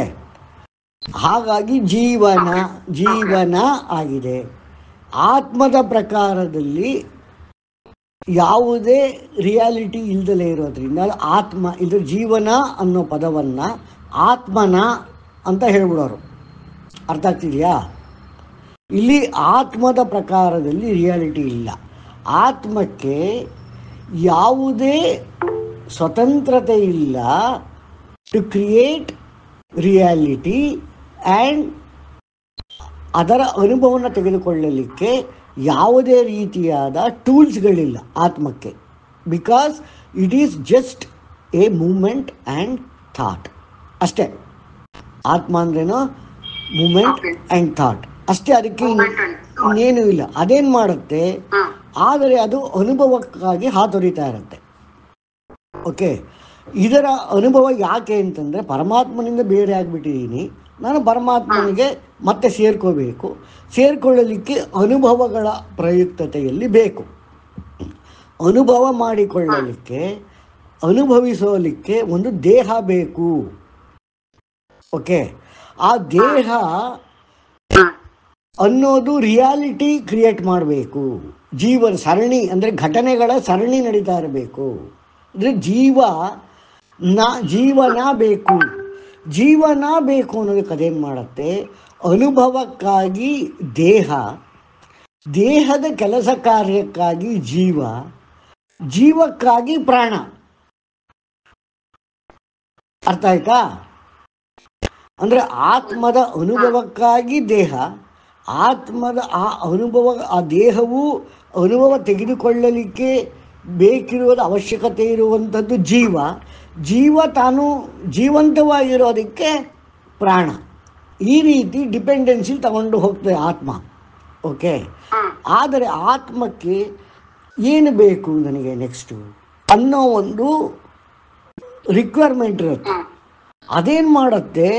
Speaker 1: ಹಾಗಾಗಿ ಜೀವನ ಆಗಿದೆ. ಆತ್ಮದ ಪ್ರಕಾರದಲ್ಲಿ ಯಾವುದೇ ರಿಯಾಲಿಟಿ ಇಲ್ದಲೇ ಇರೋದ್ರಿಂದ ಆತ್ಮ ಇದು ಜೀವನ ಅನ್ನೋ ಪದವನ್ನ ಆತ್ಮನ ಅಂತ ಹೇಳ್ಬಿಡೋರು. ಅರ್ಥ ಆಗ್ತಿದೆಯಾ? ಇಲ್ಲಿ ಆತ್ಮದ ಪ್ರಕಾರದಲ್ಲಿ ರಿಯಾಲಿಟಿ ಇಲ್ಲ. ಆತ್ಮಕ್ಕೆ ಯಾವುದೇ ಸ್ವತಂತ್ರತೆ ಇಲ್ಲ ಟು ಕ್ರಿಯೇಟ್ ರಿಯಾಲಿಟಿ ಆ್ಯಂಡ್ ಅದರ ಅನುಭವನ ತೆಗೆದುಕೊಳ್ಳಲಿಕ್ಕೆ ಯಾವುದೇ ರೀತಿಯಾದ ಟೂಲ್ಸ್ಗಳಿಲ್ಲ ಆತ್ಮಕ್ಕೆ. Because it is just a moment and thought ಅಷ್ಟೇ. ಆತ್ಮ ಅಂದ್ರೇನು? ಮೂಮೆಂಟ್ ಆ್ಯಂಡ್ ಥಾಟ್ ಅಷ್ಟೇ, ಅದಕ್ಕೆ ಇನ್ನೇನು ಇಲ್ಲ. ಅದೇನು ಮಾಡುತ್ತೆ ಆದರೆ ಅದು ಅನುಭವಕ್ಕಾಗಿ ಹಾತೊರಿತಾ ಇರುತ್ತೆ. ಓಕೆ, ಇದರ ಅನುಭವ ಯಾಕೆ ಅಂತಂದರೆ ಪರಮಾತ್ಮನಿಂದ ಬೇರೆ ಆಗಿಬಿಟ್ಟಿದ್ದೀನಿ, ನಾನು ಪರಮಾತ್ಮನಿಗೆ ಮತ್ತೆ ಸೇರ್ಕೊಳ್ಳಲಿಕ್ಕೆ ಅನುಭವಗಳ ಪ್ರಯುಕ್ತತೆಯಲ್ಲಿ ಬೇಕು. ಅನುಭವ ಮಾಡಿಕೊಳ್ಳಲಿಕ್ಕೆ, ಅನುಭವಿಸಲಿಕ್ಕೆ ಒಂದು ದೇಹ ಬೇಕು. ಓಕೆ, ಆ ದೇಹ ಅನ್ನೋದು ರಿಯಾಲಿಟಿ ಕ್ರಿಯೇಟ್ ಮಾಡಬೇಕು. ಜೀವನ ಸರಣಿ ಅಂದರೆ ಘಟನೆಗಳ ಸರಣಿ ನಡೀತಾ ಇರಬೇಕು. ಅಂದರೆ ಜೀವನ ಬೇಕು ಅನ್ನೋದಕ್ಕೆ ಅದೇನು ಮಾಡುತ್ತೆ? ಅನುಭವಕ್ಕಾಗಿ ದೇಹದ ಕೆಲಸ ಕಾರ್ಯಕ್ಕಾಗಿ ಜೀವಕ್ಕಾಗಿ ಪ್ರಾಣ. ಅರ್ಥ ಆಯ್ತಾ? ಅಂದರೆ ಆತ್ಮದ ಅನುಭವಕ್ಕಾಗಿ ದೇಹ, ಆತ್ಮದ ಆ ದೇಹವು ಅನುಭವ ತೆಗೆದುಕೊಳ್ಳಲಿಕ್ಕೆ ಬೇಕಿರುವುದು ಅವಶ್ಯಕತೆ ಇರುವಂಥದ್ದು ಜೀವ ತಾನು ಜೀವಂತವಾಗಿರೋದಕ್ಕೆ ಪ್ರಾಣ. ಈ ರೀತಿ ಡಿಪೆಂಡೆನ್ಸಿ ತಗೊಂಡು ಹೋಗ್ತದೆ ಆತ್ಮ. ಓಕೆ, ಆದರೆ ಆತ್ಮಕ್ಕೆ ಏನು ಬೇಕು ನನಗೆ ನೆಕ್ಸ್ಟು ಅನ್ನೋ ಒಂದು ರಿಕ್ವೈರ್ಮೆಂಟ್ ಇರುತ್ತೆ. ಅದೇನು ಮಾಡುತ್ತೆ,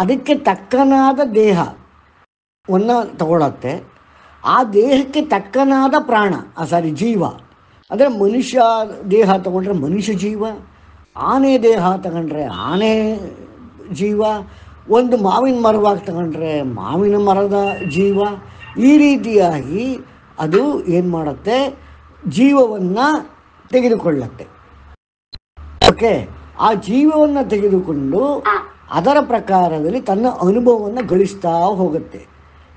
Speaker 1: ಅದಕ್ಕೆ ತಕ್ಕನಾದ ದೇಹವನ್ನು ತಗೊಳತ್ತೆ. ಆ ದೇಹಕ್ಕೆ ತಕ್ಕನಾದ ಪ್ರಾಣ, ಜೀವ. ಅಂದರೆ ಮನುಷ್ಯ ದೇಹ ತಗೊಂಡ್ರೆ ಮನುಷ್ಯ ಜೀವ, ಆನೆ ದೇಹ ತಗೊಂಡ್ರೆ ಆನೆ ಜೀವ, ಒಂದು ಮಾವಿನ ಮರವಾಗಿ ತಗೊಂಡ್ರೆ ಮಾವಿನ ಮರದ ಜೀವ. ಈ ರೀತಿಯಾಗಿ ಅದು ಏನು ಮಾಡುತ್ತೆ, ಜೀವವನ್ನು ತೆಗೆದುಕೊಳ್ಳತ್ತೆ. ಓಕೆ, ಆ ಜೀವವನ್ನು ತೆಗೆದುಕೊಂಡು ಅದರ ಪ್ರಕಾರದಲ್ಲಿ ತನ್ನ ಅನುಭವವನ್ನು ಗಳಿಸ್ತಾ ಹೋಗುತ್ತೆ.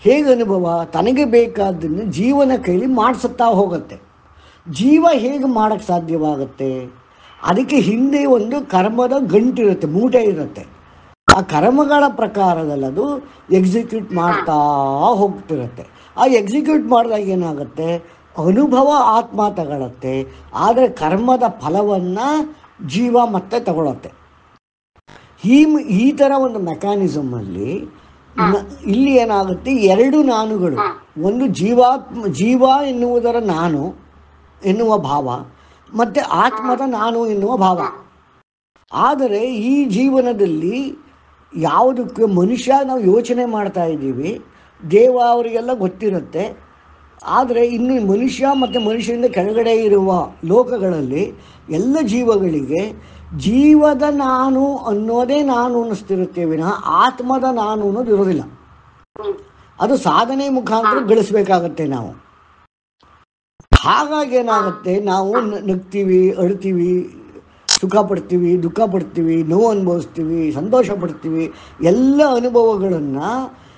Speaker 1: ಹೇಗೆ ಅನುಭವ? ತನಗೆ ಬೇಕಾದ್ದನ್ನು ಜೀವನ ಕೈಲಿ ಮಾಡಿಸುತ್ತಾ ಹೋಗುತ್ತೆ. ಜೀವ ಹೇಗೆ ಮಾಡೋಕ್ಕೆ ಸಾಧ್ಯವಾಗುತ್ತೆ? ಅದಕ್ಕೆ ಹಿಂದೆ ಒಂದು ಕರ್ಮದ ಗಂಟಿರುತ್ತೆ, ಮೂಟೆ ಇರುತ್ತೆ. ಆ ಕರ್ಮಗಳ ಪ್ರಕಾರದಲ್ಲಿ ಅದು ಎಕ್ಸಿಕ್ಯೂಟ್ ಮಾಡ್ತಾ ಹೋಗ್ತಿರುತ್ತೆ. ಆ ಎಕ್ಸಿಕ್ಯೂಟ್ ಮಾಡಿದಾಗ ಏನಾಗುತ್ತೆ, ಅನುಭವ ಆತ್ಮ ತಗೊಳುತ್ತೆ, ಆದರೆ ಕರ್ಮದ ಫಲವನ್ನು ಜೀವ ಮತ್ತೆ ತಗೊಳುತ್ತೆ. ಈ ಥರ ಒಂದು ಮೆಕ್ಯಾನಿಸಮಲ್ಲಿ ಇಲ್ಲಿ ಏನಾಗುತ್ತೆ, ಎರಡು ನಾನುಗಳು, ಒಂದು ಜೀವ ಎನ್ನುವುದರ ನಾನು ಎನ್ನುವ ಭಾವ, ಮತ್ತು ಆತ್ಮದ ನಾನು ಎನ್ನುವ ಭಾವ. ಆದರೆ ಈ ಜೀವನದಲ್ಲಿ ಯಾವುದಕ್ಕೆ ಮನುಷ್ಯ ನಾವು ಯೋಚನೆ ಮಾಡ್ತಾ ಇದ್ದೀವಿ, ದೇವ ಅವರಿಗೆಲ್ಲ ಗೊತ್ತಿರುತ್ತೆ. ಆದರೆ ಇನ್ನು ಮನುಷ್ಯ ಮತ್ತು ಮನುಷ್ಯರಿಂದ ಕೆಳಗಡೆ ಇರುವ ಲೋಕಗಳಲ್ಲಿ ಎಲ್ಲ ಜೀವಗಳಿಗೆ ಜೀವದ ನಾನು ಅನ್ನೋದೇ ನಾನು ಅನ್ನಿಸ್ತಿರುತ್ತೆ ವಿನಃ ಆತ್ಮದ ನಾನು ಅನ್ನೋದು ಇರೋದಿಲ್ಲ. ಅದು ಸಾಧನೆ ಮುಖಾಂತರ ಗಳಿಸ್ಬೇಕಾಗತ್ತೆ ನಾವು. ಹಾಗಾಗಿ ಏನಾಗುತ್ತೆ, ನಾವು ನಗ್ತೀವಿ, ಅಳ್ತೀವಿ, ಸುಖ ಪಡ್ತೀವಿ, ದುಃಖ ಪಡ್ತೀವಿ, ನೋವು ಅನುಭವಿಸ್ತೀವಿ, ಸಂತೋಷ ಪಡ್ತೀವಿ. ಎಲ್ಲ ಅನುಭವಗಳನ್ನು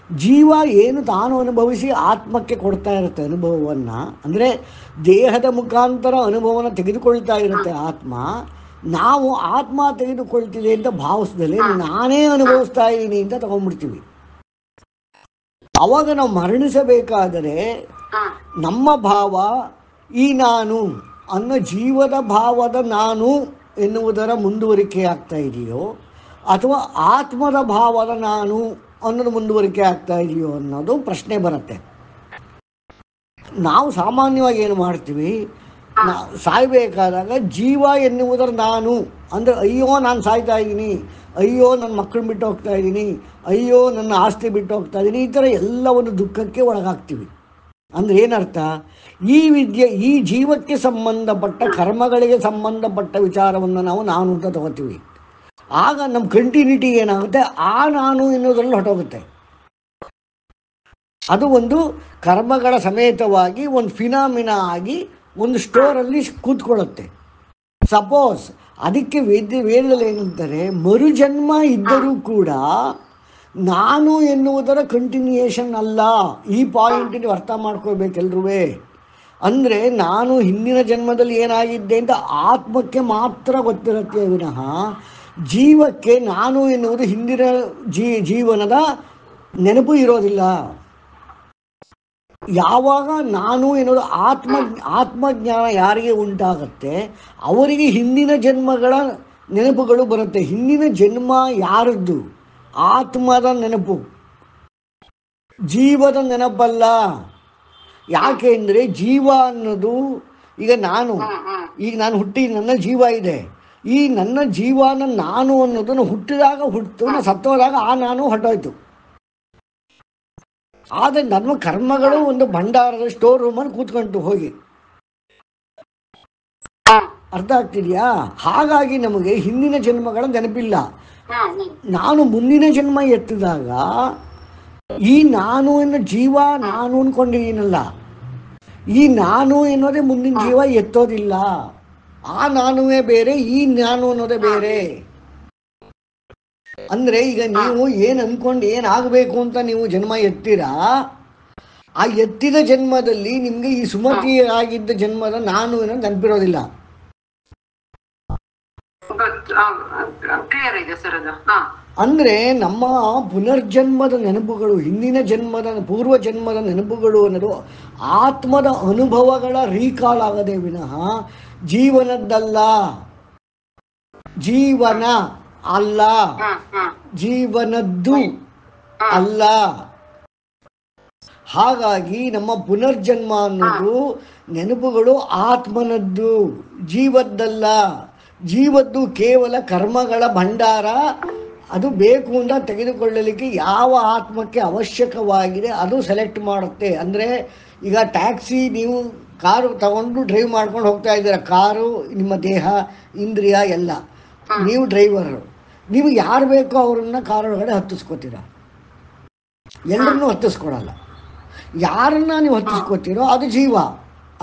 Speaker 1: ಜೀವ ಏನು ತಾನು ಅನುಭವಿಸಿ ಆತ್ಮಕ್ಕೆ ಕೊಡ್ತಾ ಇರುತ್ತೆ ಅನುಭವವನ್ನು. ಅಂದರೆ ದೇಹದ ಮುಖಾಂತರ ಅನುಭವನ ತೆಗೆದುಕೊಳ್ತಾ ಇರುತ್ತೆ ಆತ್ಮ. ನಾವು ಆತ್ಮ ತೆಗೆದುಕೊಳ್ತಿದೆ ಅಂತ ಭಾವಿಸ್ದಲ್ಲಿ ನಾನೇ ಅನುಭವಿಸ್ತಾ ಇದ್ದೀನಿ ಅಂತ ತಗೊಂಡ್ಬಿಡ್ತೀವಿ. ಅವಾಗ ನಾವು ಮರಣಿಸಬೇಕಾದರೆ ನಮ್ಮ ಭಾವ ಈ ನಾನು ಅನ್ನೋ ಜೀವದ ಭಾವದ ನಾನು ಎನ್ನುವುದರ ಮುಂದುವರಿಕೆ ಆಗ್ತಾ ಇದೆಯೋ ಅಥವಾ ಆತ್ಮದ ಭಾವದ ನಾನು ಅನ್ನೋದು ಮುಂದುವರಿಕೆ ಆಗ್ತಾ ಇದೆಯೋ ಅನ್ನೋದು ಪ್ರಶ್ನೆ ಬರುತ್ತೆ. ನಾವು ಸಾಮಾನ್ಯವಾಗಿ ಏನು ಮಾಡ್ತೀವಿ, ಸಾಯಬೇಕಾದಾಗ ಜೀವ ಎನ್ನುವುದರ ನಾನು ಅಂದರೆ ಅಯ್ಯೋ ನಾನು ಸಾಯ್ತಾ ಇದ್ದೀನಿ, ಅಯ್ಯೋ ನನ್ನ ಮಕ್ಕಳನ್ನ ಬಿಟ್ಟು ಹೋಗ್ತಾ ಇದ್ದೀನಿ, ಅಯ್ಯೋ ನನ್ನ ಆಸ್ತಿ ಬಿಟ್ಟು ಹೋಗ್ತಾ ಇದ್ದೀನಿ, ಈ ಥರ ಎಲ್ಲ ಒಂದು ದುಃಖಕ್ಕೆ ಒಳಗಾಗ್ತೀವಿ. ಅಂದರೆ ಏನರ್ಥ, ಈ ಜೀವಕ್ಕೆ ಸಂಬಂಧಪಟ್ಟ ಕರ್ಮಗಳಿಗೆ ಸಂಬಂಧಪಟ್ಟ ವಿಚಾರವನ್ನು ನಾವು ಅಂತ ತಗೋತೀವಿ. ಆಗ ನಮ್ಮ ಕಂಟಿನ್ಯೂಟಿ ಏನಾಗುತ್ತೆ, ಆ ನಾನು ಎನ್ನುವುದರಲ್ಲಿ ಹೊಟ್ಟೋಗುತ್ತೆ. ಅದು ಒಂದು ಕರ್ಮಗಳ ಸಮೇತವಾಗಿ ಒಂದು ಫಿನಾಮಿನಾ ಆಗಿ ಒಂದು ಸ್ಟೋರಲ್ಲಿ ಕೂತ್ಕೊಳ್ಳುತ್ತೆ. ಸಪೋಸ್ ಅದಕ್ಕೆ ವೇದದಲ್ಲಿ ಏನಂತಾರೆ, ಮರುಜನ್ಮ ಇದ್ದರೂ ಕೂಡ ನಾನು ಎನ್ನುವುದರ ಕಂಟಿನ್ಯೂಯೇಷನ್ ಅಲ್ಲ. ಈ ಪಾಯಿಂಟ್ ನೀವು ಅರ್ಥ ಮಾಡ್ಕೋಬೇಕೆಲ್ರೂ. ಅಂದರೆ ನಾನು ಹಿಂದಿನ ಜನ್ಮದಲ್ಲಿ ಏನಾಗಿದ್ದೆ ಅಂತ ಆತ್ಮಕ್ಕೆ ಮಾತ್ರ ಗೊತ್ತಿರುತ್ತೆ ವಿನಃ ಜೀವಕ್ಕೆ ನಾನು ಎನ್ನುವುದು ಹಿಂದಿನ ಜೀವನದ ನೆನಪು ಇರೋದಿಲ್ಲ. ಯಾವಾಗ ನಾನು ಎನ್ನುವುದು ಆತ್ಮಜ್ಞಾನ ಯಾರಿಗೆ ಉಂಟಾಗತ್ತೆ ಅವರಿಗೆ ಹಿಂದಿನ ಜನ್ಮಗಳ ನೆನಪುಗಳು ಬರುತ್ತೆ. ಹಿಂದಿನ ಜನ್ಮ ಯಾರದ್ದು? ಆತ್ಮದ ನೆನಪು, ಜೀವದ ನೆನಪಲ್ಲ. ಯಾಕೆ ಅಂದರೆ ಜೀವ ಅನ್ನೋದು ಈಗ ನಾನು ಹುಟ್ಟಿ ನನ್ನ ಜೀವ ಇದೆ. ಈ ನನ್ನ ಜೀವನ ನಾನು ಅನ್ನೋದು ಹುಟ್ಟಿದಾಗ ಹುಟ್ಟಿತು, ಸತ್ತೋದಾಗ ಆ ನಾನು ಹೊಟ್ಟೋಯ್ತು. ಆದರೆ ನಮ್ಮ ಕರ್ಮಗಳು ಒಂದು ಭಂಡಾರದ ಸ್ಟೋರ್ ರೂಮಲ್ಲಿ ಕೂತ್ಕೊಂತು ಹೋಗಿ. ಅರ್ಥ ಆಗ್ತಿದೆಯಾ? ಹಾಗಾಗಿ ನಮಗೆ ಹಿಂದಿನ ಜನ್ಮಗಳ ನೆನಪಿಲ್ಲ. ನಾನು ಮುಂದಿನ ಜನ್ಮ ಎತ್ತಿದಾಗ ಈ ನಾನು ಎನ್ನೋ ಜೀವ ನಾನು ಅಂದ್ಕೊಂಡಿದ್ದೀನಲ್ಲ, ಈ ನಾನು ಎನ್ನೋದೇ ಮುಂದಿನ ಜೀವ ಎತ್ತೋದಿಲ್ಲ. ಆ ನಾನುವೇ ಬೇರೆ, ಈ ನಾನು ಅನ್ನೋದೇ ಬೇರೆ. ಅಂದರೆ ಈಗ ನೀವು ಏನು ಅಂದ್ಕೊಂಡು ಏನಾಗಬೇಕು ಅಂತ ನೀವು ಜನ್ಮ ಎತ್ತೀರಾ, ಆ ಎತ್ತಿದ ಜನ್ಮದಲ್ಲಿ ನಿಮಗೆ ಈ ಸುಮತಿ ಆಗಿದ್ದ ಜನ್ಮದ ನಾನು ಅನ್ನೋದು ನೆನಪಿರೋದಿಲ್ಲ. ಅಂದರೆ ನಮ್ಮ ಪುನರ್ಜನ್ಮದ ನೆನಪುಗಳು, ಹಿಂದಿನ ಜನ್ಮದ ಪೂರ್ವ ಜನ್ಮದ ನೆನಪುಗಳು ಅನ್ನೋದು ಆತ್ಮದ ಅನುಭವಗಳ ರೀಕಾಲ್ ಆಗದೆ ವಿನಃ ಜೀವನದ್ದಲ್ಲ. ಜೀವನ ಅಲ್ಲ, ಜೀವನದ್ದು ಅಲ್ಲ. ಹಾಗಾಗಿ ನಮ್ಮ ಪುನರ್ಜನ್ಮ ಅನ್ನೋದು ನೆನಪುಗಳು ಆತ್ಮನದ್ದು, ಜೀವದ್ದಲ್ಲ. ಜೀವದ್ದು ಕೇವಲ ಕರ್ಮಗಳ ಭಂಡಾರ. ಅದು ಬೇಕು ಅಂತ ತೆಗೆದುಕೊಳ್ಳಲಿಕ್ಕೆ ಯಾವ ಆತ್ಮಕ್ಕೆ ಅವಶ್ಯಕವಾಗಿದೆ ಅದು ಸೆಲೆಕ್ಟ್ ಮಾಡುತ್ತೆ. ಅಂದರೆ ಈಗ ಟ್ಯಾಕ್ಸಿ, ನೀವು ಕಾರು ತಗೊಂಡು ಡ್ರೈವ್ ಮಾಡ್ಕೊಂಡು ಹೋಗ್ತಾ ಇದ್ದೀರಾ. ಕಾರು ನಿಮ್ಮ ದೇಹ, ಇಂದ್ರಿಯ ಎಲ್ಲ, ನೀವು ಡ್ರೈವರು. ನೀವು ಯಾರು ಬೇಕೋ ಅವರನ್ನು ಕಾರೊಳಗಡೆ ಹತ್ತಿಸ್ಕೋತೀರ, ಎಲ್ಲರನ್ನೂ ಹತ್ತಿಸ್ಕೊಡಲ್ಲ. ಯಾರನ್ನ ನೀವು ಹತ್ತಿಸ್ಕೋತೀರೋ ಅದು ಜೀವ.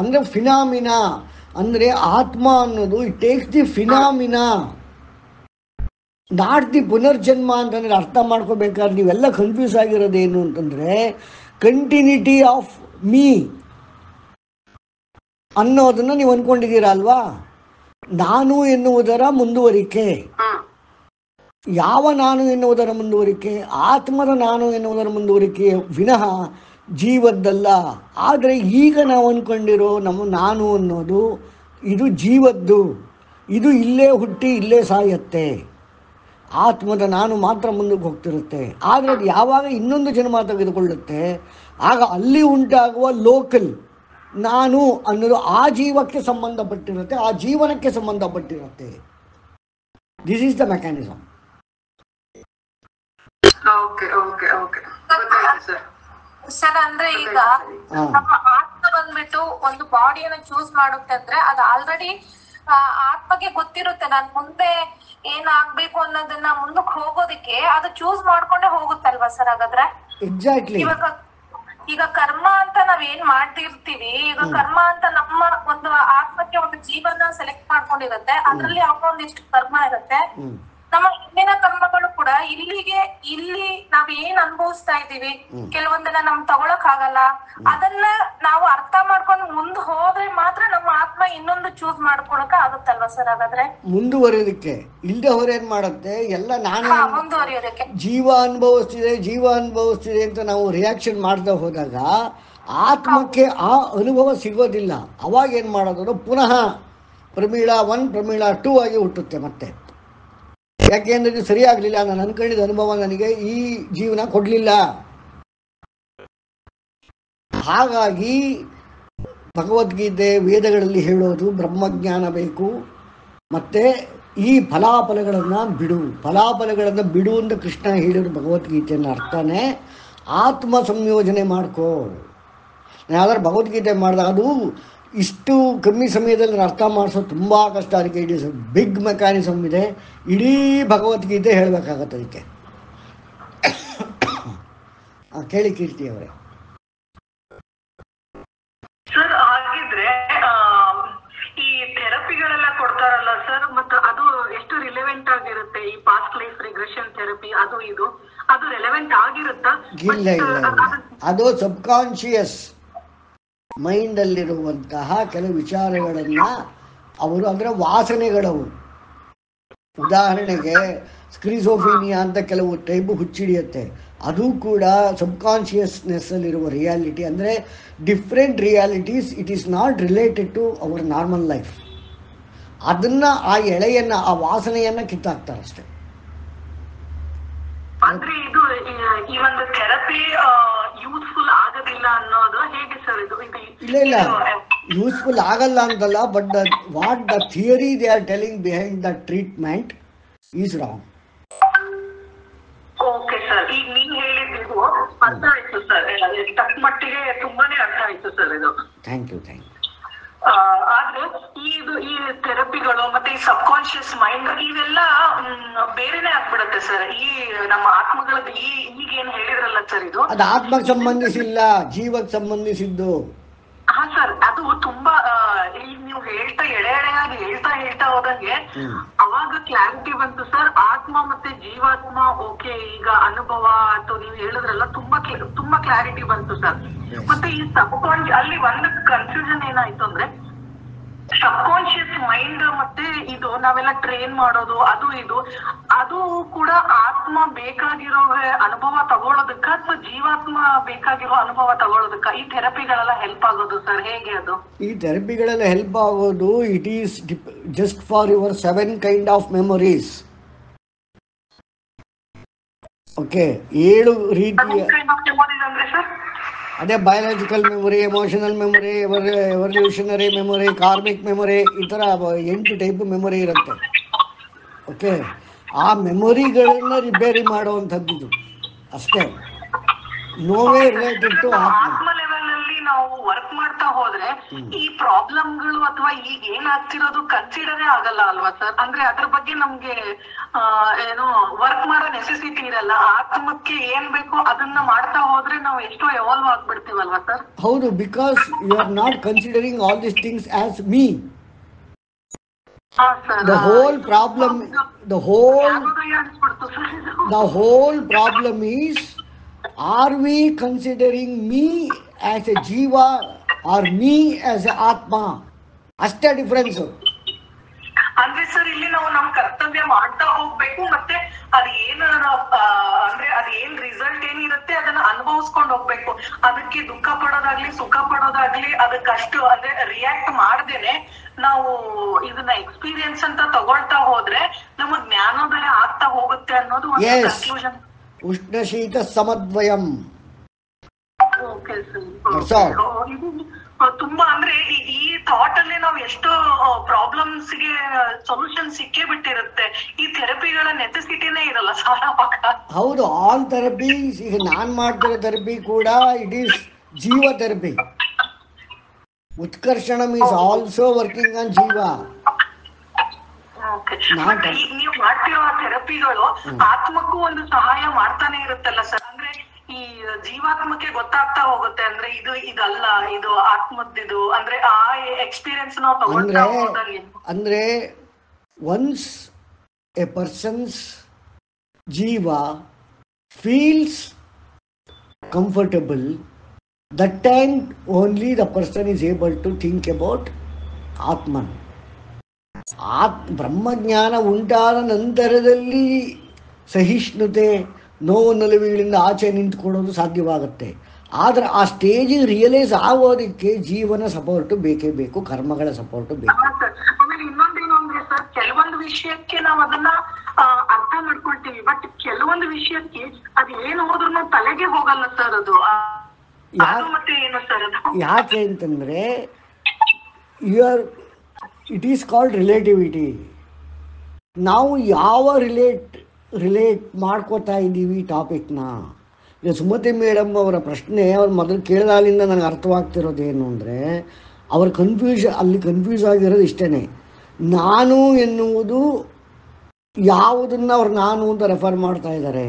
Speaker 1: ಅಂದರೆ ಫಿನಾಮಿನಾ, ಅಂದರೆ ಆತ್ಮ ಅನ್ನೋದು it takes the phenomena, not the ಪುನರ್ಜನ್ಮ ಅಂತಂದರೆ ಅರ್ಥ ಮಾಡ್ಕೋಬೇಕಾದ್ರೆ ನೀವೆಲ್ಲ ಕನ್ಫ್ಯೂಸ್ ಆಗಿರೋದೇನು ಅಂತಂದರೆ ಕಂಟಿನ್ಯೂಟಿ ಆಫ್ ಮೀ ಅನ್ನೋದನ್ನು ನೀವು ಅಂದ್ಕೊಂಡಿದ್ದೀರಾ ಅಲ್ವಾ. ನಾನು ಎನ್ನುವುದರ ಮುಂದುವರಿಕೆ. ಯಾವ ನಾನು ಎನ್ನುವುದರ ಮುಂದುವರಿಕೆ? ಆತ್ಮದ ನಾನು ಎನ್ನುವುದರ ಮುಂದುವರಿಕೆ ವಿನಃ ಜೀವದ್ದಲ್ಲ. ಆದರೆ ಈಗ ನಾವು ಅಂದ್ಕೊಂಡಿರೋ ನಾನು ಅನ್ನೋದು ಇದು ಜೀವದ್ದು. ಇದು ಇಲ್ಲೇ ಹುಟ್ಟಿ ಇಲ್ಲೇ ಸಾಯತ್ತೆ. ಆತ್ಮದ ನಾನು ಮಾತ್ರ ಮುಂದಕ್ಕೆ ಹೋಗ್ತಿರುತ್ತೆ. ಆದರೆ ಅದು ಯಾವಾಗ ಇನ್ನೊಂದು ಜನ್ಮ ತೆಗೆದುಕೊಳ್ಳುತ್ತೆ ಆಗ ಅಲ್ಲಿ ಉಂಟಾಗುವ ಲೋಕಲ್ ನಾನು ಅನ್ನೋದು ಆ ಜೀವಕ್ಕೆ ಸಂಬಂಧಪಟ್ಟಿರುತ್ತೆ, ಆ ಜೀವನಕ್ಕೆ ಸಂಬಂಧಪಟ್ಟಿರುತ್ತೆ. This is the mechanism.
Speaker 5: Sir, ಅಂದ್ರೆ ಈಗ ನಮ್ಮ ಆತ್ಮ ಬಂದ್ಬಿಟ್ಟು ಒಂದು ಬಾಡಿಯನ್ನ ಚೂಸ್ ಮಾಡುತ್ತೆ ಅಂದ್ರೆ ಅದು ಆಲ್ರೆಡಿ ಆತ್ಮಗೆ ಗೊತ್ತಿರುತ್ತೆ ನಾನು ಮುಂದೆ ಏನಾಗ್ಬೇಕು ಅನ್ನೋದನ್ನ ಮುಂದಕ್ಕೆ ಹೋಗೋದಿಕ್ಕೆ ಅದು ಚೂಸ್ ಮಾಡ್ಕೊಂಡೇ ಹೋಗುತ್ತಲ್ವಾ ಸರ್? ಹಾಗಾದ್ರೆ
Speaker 1: ಎಕ್ಸಾಕ್ಟ್ಲಿ.
Speaker 5: ಈಗ ಕರ್ಮ ಅಂತ ನಾವ್ ಏನ್ ಮಾಡ್ತಿರ್ತೀವಿ, ಈಗ ಕರ್ಮ ಅಂತ ನಮ್ಮ ಒಂದು ಆತ್ಮಕ್ಕೆ ಒಂದು ಜೀವನ ಸೆಲೆಕ್ಟ್ ಮಾಡ್ಕೊಂಡಿರುತ್ತೆ. ಅದ್ರಲ್ಲಿ ಒಂದಿಷ್ಟು ಕರ್ಮ ಇರುತ್ತೆ. ನಮ್ಮ ಹಿಂದಿನ ಕರ್ಮಗಳು ಕೂಡ ಇಲ್ಲಿ ನಾವ್ ಏನ್ ಅನುಭವಿಸ್ತಾ ಇದೀವಿ ಕೆಲವೊಂದನ್ನ ನಮ್ ತಗೊಳಕ್ ಆಗಲ್ಲ. ಅದನ್ನ ನಾವು ಅರ್ಥ ಮಾಡ್ಕೊಂಡು ಮುಂದ್ ಹೋದ್ರೆ ಮಾತ್ರ ನಮ್ಮ ಆತ್ಮ ಇನ್ನೊಂದು ಚೂಸ್ ಮಾಡ್ಕೊಳಕ ಆಗುತ್ತಲ್ವಾ ಸರ್? ಹಾಗಾದ್ರೆ
Speaker 1: ಮುಂದುವರಿಯೋದಕ್ಕೆ ಇಲ್ಲದೆ ಅವ್ರ ಏನ್ ಮಾಡುತ್ತೆ, ಎಲ್ಲ ನಾನು
Speaker 5: ಮುಂದುವರಿಯೋದಕ್ಕೆ
Speaker 1: ಜೀವ ಅನುಭವಿಸ್ತಿದೆ ಅಂತ ನಾವು ರಿಯಾಕ್ಷನ್ ಮಾಡ್ತಾ ಹೋದಾಗ ಆತ್ಮಕ್ಕೆ ಆ ಅನುಭವ ಸಿಗೋದಿಲ್ಲ. ಅವಾಗ ಏನು ಮಾಡೋದು, ಪುನಃ ಪ್ರಮೀಳಾ 1 ಪ್ರಮೀಳಾ 2 ಆಗಿ ಹುಟ್ಟುತ್ತೆ ಮತ್ತೆ. ಯಾಕೆಂದ್ರೆ ಇದು ಸರಿಯಾಗಲಿಲ್ಲ, ನಾನು ಅನ್ಕೊಂಡಿದ್ದ ಅನುಭವ ನನಗೆ ಈ ಜೀವನ ಕೊಡಲಿಲ್ಲ. ಹಾಗಾಗಿ ಭಗವದ್ಗೀತೆ ವೇದಗಳಲ್ಲಿ ಹೇಳೋದು ಬ್ರಹ್ಮಜ್ಞಾನ ಬೇಕು, ಮತ್ತು ಈ ಫಲಾಫಲಗಳನ್ನು ಬಿಡು ಅಂತ ಕೃಷ್ಣ ಹೇಳಿದ್ರು ಭಗವದ್ಗೀತೆಯನ್ನು ಅರ್ಥನೇ ಆತ್ಮ ಸಂಯೋಜನೆ ಮಾಡ್ಕೋ. ನಾನು ಯಾವ್ದಾದ್ರು ಭಗವದ್ಗೀತೆ ಮಾಡಿದಾಗ ಅದು ಇಷ್ಟು ಕಮ್ಮಿ ಸಮಯದಲ್ಲಿ ನಾನು ಅರ್ಥ ಮಾಡಿಸೋದು ತುಂಬ ಕಷ್ಟ. ಅದಕ್ಕೆ ಇಟ್ ಈಸ್ ಬಿಗ್ ಮೆಕ್ಯಾನಿಸಮ್ ಇದೆ. ಇಡೀ ಭಗವದ್ಗೀತೆ ಹೇಳಬೇಕಾಗತ್ತೆ ಅದಕ್ಕೆ. ಕೇಳಿ ಕೀರ್ತಿ ಅವರೇ.
Speaker 2: ಸರ್, ಹಾಗಿದ್ರೆ ಈ ಥೆರಪಿಗಳೆಲ್ಲ ಕೊಡ್ತಾರಲ್ಲ ಸರ್, ಮತ್ತೆ ಅದು ಎಷ್ಟು ರಿಲೆವೆಂಟ್ ಆಗಿರುತ್ತೆ? ಈ ಪಾಸ್ಟ್ ಲೈಫ್ ರಿಗ್ರೆಷನ್ ಥೆರಪಿ ಅದು ರೆಲೆವೆಂಟ್ ಆಗಿರುತ್ತಾ?
Speaker 1: ಇಲ್ಲ, ಅದು ಸಬ್ಕಾನ್ಶಿಯಸ್ ಮೈಂಡಲ್ಲಿರುವಂತಹ ಕೆಲವು ವಿಚಾರಗಳನ್ನು ಅವರು, ಅಂದರೆ ವಾಸನೆಗಳವು. ಉದಾಹರಣೆಗೆ ಸ್ಕ್ರಿಸೋಫೀನಿಯಾ ಅಂತ ಕೆಲವು ಟೈಪ್ ಹುಚ್ಚಿಡಿಯುತ್ತೆ. ಅದು ಕೂಡ ಸಬ್ಕಾನ್ಷಿಯಸ್ನೆಸ್ಸಲ್ಲಿರುವ ರಿಯಾಲಿಟಿ. ಅಂದರೆ different realities, it is not related to our normal life. ಅದನ್ನು, ಆ ಎಳೆಯನ್ನು, ಆ ವಾಸನೆಯನ್ನು ಕಿತ್ತಾಕ್ತಾರೆ ಅಷ್ಟೆ.
Speaker 2: ಅಂದ್ರೆ ಇದು ಈ ಒಂದು ಥೆರಪಿ ಯೂಸ್ಫುಲ್ ಆಗೋದಿಲ್ಲ ಅನ್ನೋದು ಹೇಗೆ ಸರ್?
Speaker 1: ಇಲ್ಲ, ಯೂಸ್ಫುಲ್ ಆಗಲ್ಲ ಅಂತಲ್ಲ, but what the theory they are telling behind the treatment is wrong.
Speaker 2: Okay sir, ಈಗ ನೀವ್ ಹೇಳಿದ್ದು ಅರ್ಥ ಆಯ್ತು ಸರ್. ತಕ್ಕ ಮಟ್ಟಿಗೆ ತುಂಬಾನೇ ಅರ್ಥ ಆಯ್ತು ಸರ್ ಇದು.
Speaker 1: Thank you.
Speaker 2: ಆದ್ರೆ ಈ ಥೆರಪಿಗಳು ಮತ್ತೆ ಈ ಸಬ್ ಕಾನ್ಶಿಯಸ್ ಮೈಂಡ್ ಇವೆಲ್ಲ ಬೇರೆನೆ ಆಗ್ಬಿಡುತ್ತೆ ಸರ್. ಈ ನಮ್ಮ ಆತ್ಮಗಳದ್ದು ಈಗೇನ್ ಹೇಳಿದ್ರಲ್ಲ ಸರ್, ಇದು
Speaker 1: ಅದು ಆತ್ಮಕ್ಕೆ ಸಂಬಂಧಿಸಿಲ್ಲ, ಜೀವಕ್ಕೆ ಸಂಬಂಧಿಸಿದ್ದು.
Speaker 2: ಹಾ ಸರ್, ಅದು ತುಂಬಾ ಈಗ ನೀವು ಎಳೆಯಾಗಿ ಹೇಳ್ತಾ ಹೋದಂಗೆ ಅವಾಗ ಕ್ಲಾರಿಟಿ ಬಂತು ಸರ್. ಆತ್ಮ ಮತ್ತೆ ಜೀವಾತ್ಮ ಓಕೆ, ಈಗ ಅನುಭವ ಅಥವಾ ನೀವು ಹೇಳಿದ್ರಲ್ಲ ತುಂಬಾ ಕ್ಲಾರಿಟಿ ಬಂತು ಸರ್. ಮತ್ತೆ ಈ ಅಲ್ಲಿ ಒಂದು ಕನ್ಫ್ಯೂಷನ್ ಏನಾಯ್ತು ಅಂದ್ರೆ, ಸಬ್ ಕಾನ್ಶಿಯಸ್ ಮೈಂಡ್ ಮತ್ತೆ ಇದು ನಾವೆಲ್ಲ ಟ್ರೈನ್ ಮಾಡೋದು ಅದು ಕೂಡ ಆತ್ಮ ಬೇಕಾಗಿರೋ ಅನುಭವ ತಗೊಳ್ಳೋದಕ್ಕ ಅಥವಾ ಜೀವಾತ್ಮ ಬೇಕಾಗಿರೋ ಅನುಭವ ತಗೊಳ್ಳೋದಕ್ಕ ಈ ಥೆರಪಿಗಳೆಲ್ಲ ಹೆಲ್ಪ್ ಆಗೋದು ಸರ್? ಹೇಗೆ ಅದು?
Speaker 1: ಈ ಥೆರಪಿಗಳೆಲ್ಲ ಹೆಲ್ಪ್ ಆಗೋದು, it is just for your 7 kind of memories. Okay, 7 ರೀತಿಯ ಅದೇ biological memory, emotional memory, evolutionary memory, karmic memory, ಈ ಥರ 8 ಟೈಪ್ ಮೆಮೊರಿ ಇರುತ್ತೆ. ಓಕೆ, ಆ ಮೆಮೊರಿಗಳನ್ನು ರಿಪೇರಿ ಮಾಡುವಂಥದ್ದು ಅಷ್ಟೇ. ನೋವೇ ರಿಲೇಟೆಡ್ ಟು
Speaker 2: ಆತ್ಮ ಲೆವೆಲ್ ಅಲ್ಲಿ ನಾವು ವರ್ಕ್ ಮಾಡ್ತಾ ಹೋದ್ರೆ ಈ ಪ್ರಾಬ್ಲಮ್ಗಳು ಅಥವಾ ಈಗ ಏನಾಗ್ತಿರೋದು ಕನ್ಸಿಡರೇ ಆಗಲ್ಲ ಅಲ್ವಾ ಸರ್? ಅಂದ್ರೆ ಅದ್ರ ಬಗ್ಗೆ ನಮ್ಗೆ ಏನೋ ವರ್ಕ್ ಮಾಡೋ ನೆಸೆಸಿಟಿ ಇರಲ್ಲ. ಆತ್ಮಕ್ಕೆ ಏನ್ ಬೇಕೋ ಅದನ್ನ ಮಾಡ್ತಾ ಹೋದ್ರೆ ನಾವು ಎಷ್ಟೋ ಎವಾಲ್ವ್ ಆಗ್ಬಿಡ್ತೀವಲ್ವಾ ಸರ್?
Speaker 1: ಹೌದು, because you are not considering all this things as me. The whole problem is, are we considering me as a jiva or me as a atma? ಅಷ್ಟೇ ಡಿಫರೆನ್ಸ್.
Speaker 2: ಅಂದ್ರೆ ಸರ್ ಇಲ್ಲಿ ನಾವು ನಮ್ ಕರ್ತವ್ಯ ಮಾಡ್ತಾ ಹೋಗ್ಬೇಕು, ಮತ್ತೆ ಅದ್ ಅಂದ್ರೆ ಅದ್ ಏನ್ ರಿಸಲ್ಟ್ ಏನಿರುತ್ತೆ ಅದನ್ನ ಅನುಭವಿಸ್ಕೊಂಡು ಹೋಗ್ಬೇಕು. ಅದಕ್ಕೆ ದುಃಖ ಪಡೋದಾಗ್ಲಿ ಸುಖ ಪಡೋದಾಗ್ಲಿ ಅದಕ್ಕಷ್ಟು ಅಂದ್ರೆ ರಿಯಾಕ್ಟ್ ಮಾಡ್ದೇನೆ ನಾವು ಇದನ್ನ ಎಕ್ಸ್ಪೀರಿಯನ್ಸ್ ಅಂತ ತಗೊಳ್ತಾ ಹೋದ್ರೆ ನಮಗ್ ಜ್ಞಾನೋದಯ ಆಗ್ತಾ ಹೋಗುತ್ತೆ ಅನ್ನೋದು ಒಂದು ಕನ್ಕ್ಲೂಷನ್.
Speaker 1: ಉಷ್ಣ ಶೀತ ಸಮದ್ವಯಂ.
Speaker 2: ಓಕೆ ಸರ್, ತುಂಬಾ ಅಂದ್ರೆ ಈ ಥಾಟ್ ಅಲ್ಲಿ ನಾವು ಎಷ್ಟೋ ಪ್ರಾಬ್ಲಮ್ಸ್ ಗೆ ಸೊಲ್ಯೂಷನ್ ಸಿಕ್ಕೇ ಬಿಟ್ಟಿರುತ್ತೆ. ಈ ಥೆರಪಿಗಳ ನೆಸೆಸಿಟಿನೇ ಇರಲ್ಲ ಸಾರವಾಗ.
Speaker 1: ಹೌದು, ಆಲ್ ಥೆರಪೀಸ್, ಈಗ ನಾನ್ ಮಾಡ್ತಿರೋ ಥೆರಪಿ ಕೂಡ it is jiva therapy. Utkarshanam is also working on jiva.
Speaker 2: ಈಗ ನೀವು ಮಾಡ್ತಿರೋ ಥೆರಪಿಗಳು ಆತ್ಮಕ್ಕೂ ಒಂದು ಸಹಾಯ ಮಾಡ್ತಾನೆ ಇರುತ್ತಲ್ಲ ಸರ್? ಅಂದ್ರೆ ಈ ಜೀವಾತ್ಮಕ್ಕೆ ಗೊತ್ತಾಗ್ತಾ ಹೋಗುತ್ತೆ, ಅಂದ್ರೆ ಇದಲ್ಲ, ಇದು ಆತ್ಮದ್ದು, ಅಂದ್ರೆ ಆ ಎಕ್ಸ್ಪೀರಿಯನ್ಸ್ ನಾವು ತಗೊಳ್ತಾ ಹೋದಲ್ಲಿ.
Speaker 1: ಅಂದ್ರೆ ಒನ್ಸ್ ಎ ಪರ್ಸನ್ಸ್ ಜೀವ feels comfortable, that time only the person is able to think about Atman. ಬ್ರಹ್ಮಜ್ಞಾನ ಉಂಟಾದ ನಂತರದಲ್ಲಿ ಸಹಿಷ್ಣುತೆ, ನೋವು ನಲಿವುಗಳಿಂದ ಆಚೆ ನಿಂತ್ಕೊಳ್ಳೋದು ಸಾಧ್ಯವಾಗುತ್ತೆ. ಆದರೆ ಆ ಸ್ಟೇಜಿಗೆ ರಿಯಲೈಸ್ ಆಗೋದಕ್ಕೆ ಜೀವನ ಸಪೋರ್ಟು ಬೇಕೇ ಬೇಕು, ಕರ್ಮಗಳ ಸಪೋರ್ಟು ಬೇಕು.
Speaker 2: ಆಮೇಲೆ ಇನ್ನೊಂದೇನು ಅಂದ್ರೆ ಸರ್, ಕೆಲವೊಂದು ವಿಷಯಕ್ಕೆ ನಾವು ಅದನ್ನ ಅರ್ಥ ಮಾಡ್ಕೊಳ್ತೀವಿ, ಬಟ್ ಕೆಲವೊಂದು ವಿಷಯಕ್ಕೆ ಅದು ಏನು ಹೋದ್ರೂ ತಲೆಗೆ ಹೋಗಲ್ಲ ಸರ್. ಅದು
Speaker 1: ಯಾಕೆ ಅಂತಂದ್ರೆ ಇಟ್ ಈಸ್ ಕಾಲ್ಡ್ ರಿಲೇಟಿವಿಟಿ. ನಾವು ಯಾವ ರಿಲೇಟ್ ಮಾಡ್ಕೋತಾ ಇದ್ದೀವಿ ಟಾಪಿಕ್ನ. ಈಗ ಸುಮತಿ ಮೇಡಮ್ ಅವರ ಪ್ರಶ್ನೆ ಅವ್ರು ಮೊದಲು ಕೇಳಿದಾಗಲಿಂದ ನನಗೆ ಅರ್ಥವಾಗ್ತಿರೋದೇನು ಅಂದರೆ, ಅವ್ರ ಕನ್ಫ್ಯೂಸ್ ಆಗಿರೋದು ಇಷ್ಟೇ. ನಾನು ಎನ್ನುವುದು ಯಾವುದನ್ನು ಅವ್ರು ನಾನು ಅಂತ ರೆಫರ್ ಮಾಡ್ತಾ ಇದ್ದಾರೆ,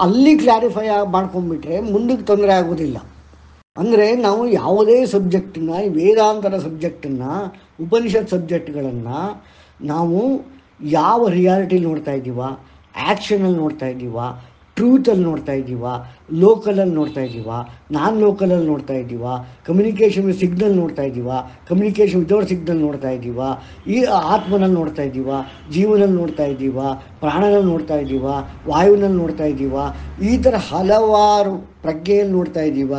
Speaker 1: ಅಲ್ಲಿ ಕ್ಲಾರಿಫೈ ಮಾಡ್ಕೊಂಡ್ಬಿಟ್ರೆ ಮುಂದಕ್ಕೆ ತೊಂದರೆ ಆಗೋದಿಲ್ಲ. ಅಂದರೆ ನಾವು ಯಾವುದೇ ಸಬ್ಜೆಕ್ಟನ್ನ, ವೇದಾಂತರ ಸಬ್ಜೆಕ್ಟನ್ನು, ಉಪನಿಷತ್ ಸಬ್ಜೆಕ್ಟ್ಗಳನ್ನು ನಾವು ಯಾವ ರಿಯಾಲಿಟಿಲಿ ನೋಡ್ತಾ ಇದ್ದೀವ, ಆ್ಯಕ್ಷನಲ್ಲಿ ನೋಡ್ತಾ ಇದ್ದೀವ, ಟ್ರೂತಲ್ಲಿ ನೋಡ್ತಾ ಇದ್ದೀವ, ಲೋಕಲಲ್ಲಿ ನೋಡ್ತಾ ಇದ್ದೀವ, ನಾನ್ ಲೋಕಲಲ್ಲಿ ನೋಡ್ತಾ ಇದ್ದೀವ, ಕಮ್ಯುನಿಕೇಷನ್ ವಿತ್ ಸಿಗ್ನಲ್ ನೋಡ್ತಾ ಇದ್ದೀವ, ಕಮ್ಯುನಿಕೇಷನ್ ವಿತೌಟ್ ಸಿಗ್ನಲ್ ನೋಡ್ತಾ ಇದ್ದೀವ, ಈ ಆತ್ಮನಲ್ಲಿ ನೋಡ್ತಾ ಇದ್ದೀವ, ಜೀವನಲ್ಲಿ ನೋಡ್ತಾ ಇದ್ದೀವ, ಪ್ರಾಣನಲ್ಲಿ ನೋಡ್ತಾ ಇದ್ದೀವ, ವಾಯುವಿನಲ್ಲಿ ನೋಡ್ತಾ ಇದ್ದೀವ, ಈ ಥರ ಹಲವಾರು ಪ್ರಜ್ಞೆಯಲ್ಲಿ ನೋಡ್ತಾ ಇದ್ದೀವ.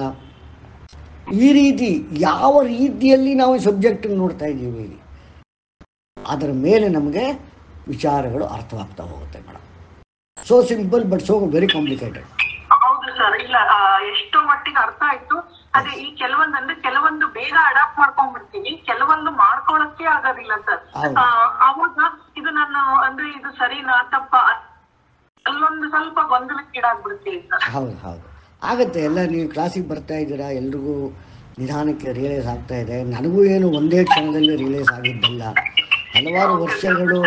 Speaker 1: ಈ ರೀತಿ ಯಾವ ರೀತಿಯಲ್ಲಿ ನಾವು ಈ ಸಬ್ಜೆಕ್ಟನ್ನು ನೋಡ್ತಾ ಇದ್ದೀವಿ ಅದರ ಮೇಲೆ ನಮಗೆ ವಿಚಾರಗಳು ಅರ್ಥವಾಗ್ತಾ ಹೋಗುತ್ತೆ madam. So simple but so very complicated.
Speaker 2: ಹೌದು ಸರ್, ಇಲ್ಲ ಎಷ್ಟೋ ಮಟ್ಟಿಗೆ ಅರ್ಥ ಆಯ್ತು. ಅದೇ ಈ ಕೆಲವೊಂದು ಬೇಗ ಅಡಾಪ್ಟ್ ಮಾಡ್ಕೊಂಡ್ಬಿಡ್ತೀವಿ, ಕೆಲವೊಂದು ಮಾಡ್ಕೊಳಕ್ಕೆ ಆಗೋದಿಲ್ಲ ಸರ್. ಅವಾಗ ಇದು ನಾನು ಅಂದ್ರೆ ಇದು ಸರಿನಾ ತಪ್ಪ ಅಲ್ಲೊಂದು ಸ್ವಲ್ಪ ಗೊಂದಲಕ್ಕೀಡಾಗ್ಬಿಡ್ತೀವಿ ಸರ್.
Speaker 1: ಹೌದು ಆಗುತ್ತೆ. ಎಲ್ಲ ನೀವು ಕ್ಲಾಸಿಗೆ ಬರ್ತಾ ಇದ್ದೀರಾ, ಎಲ್ರಿಗೂ ನಿಧಾನಕ್ಕೆ ರಿಯಲೈಸ್ ಆಗ್ತಾ ಇದೆ. ನನಗೂ ಏನು ಒಂದೇ ಕ್ಷಣದಲ್ಲಿ ರಿಯಲೈಸ್ ಆಗಿದ್ದಲ್ಲ, ಹಲವಾರು ವರ್ಷಗಳು.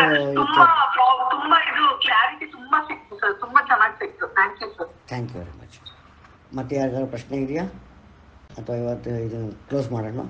Speaker 2: ತುಂಬಾ ಇದು ಕ್ಲಾರಿಟಿ ತುಂಬಾ ಸಿಕ್ತು ಸರ್, ತುಂಬಾ ಚೆನ್ನಾಗಿ ಸಿಕ್ತು. Thank you sir.
Speaker 1: Thank you very much. ಮತ್ತೆ ಯಾರಿಗಾದ್ರು ಪ್ರಶ್ನೆ ಇದೆಯಾ ಅಥವಾ ಇವತ್ತು ಇದನ್ನು ಕ್ಲೋಸ್ ಮಾಡೋಣ?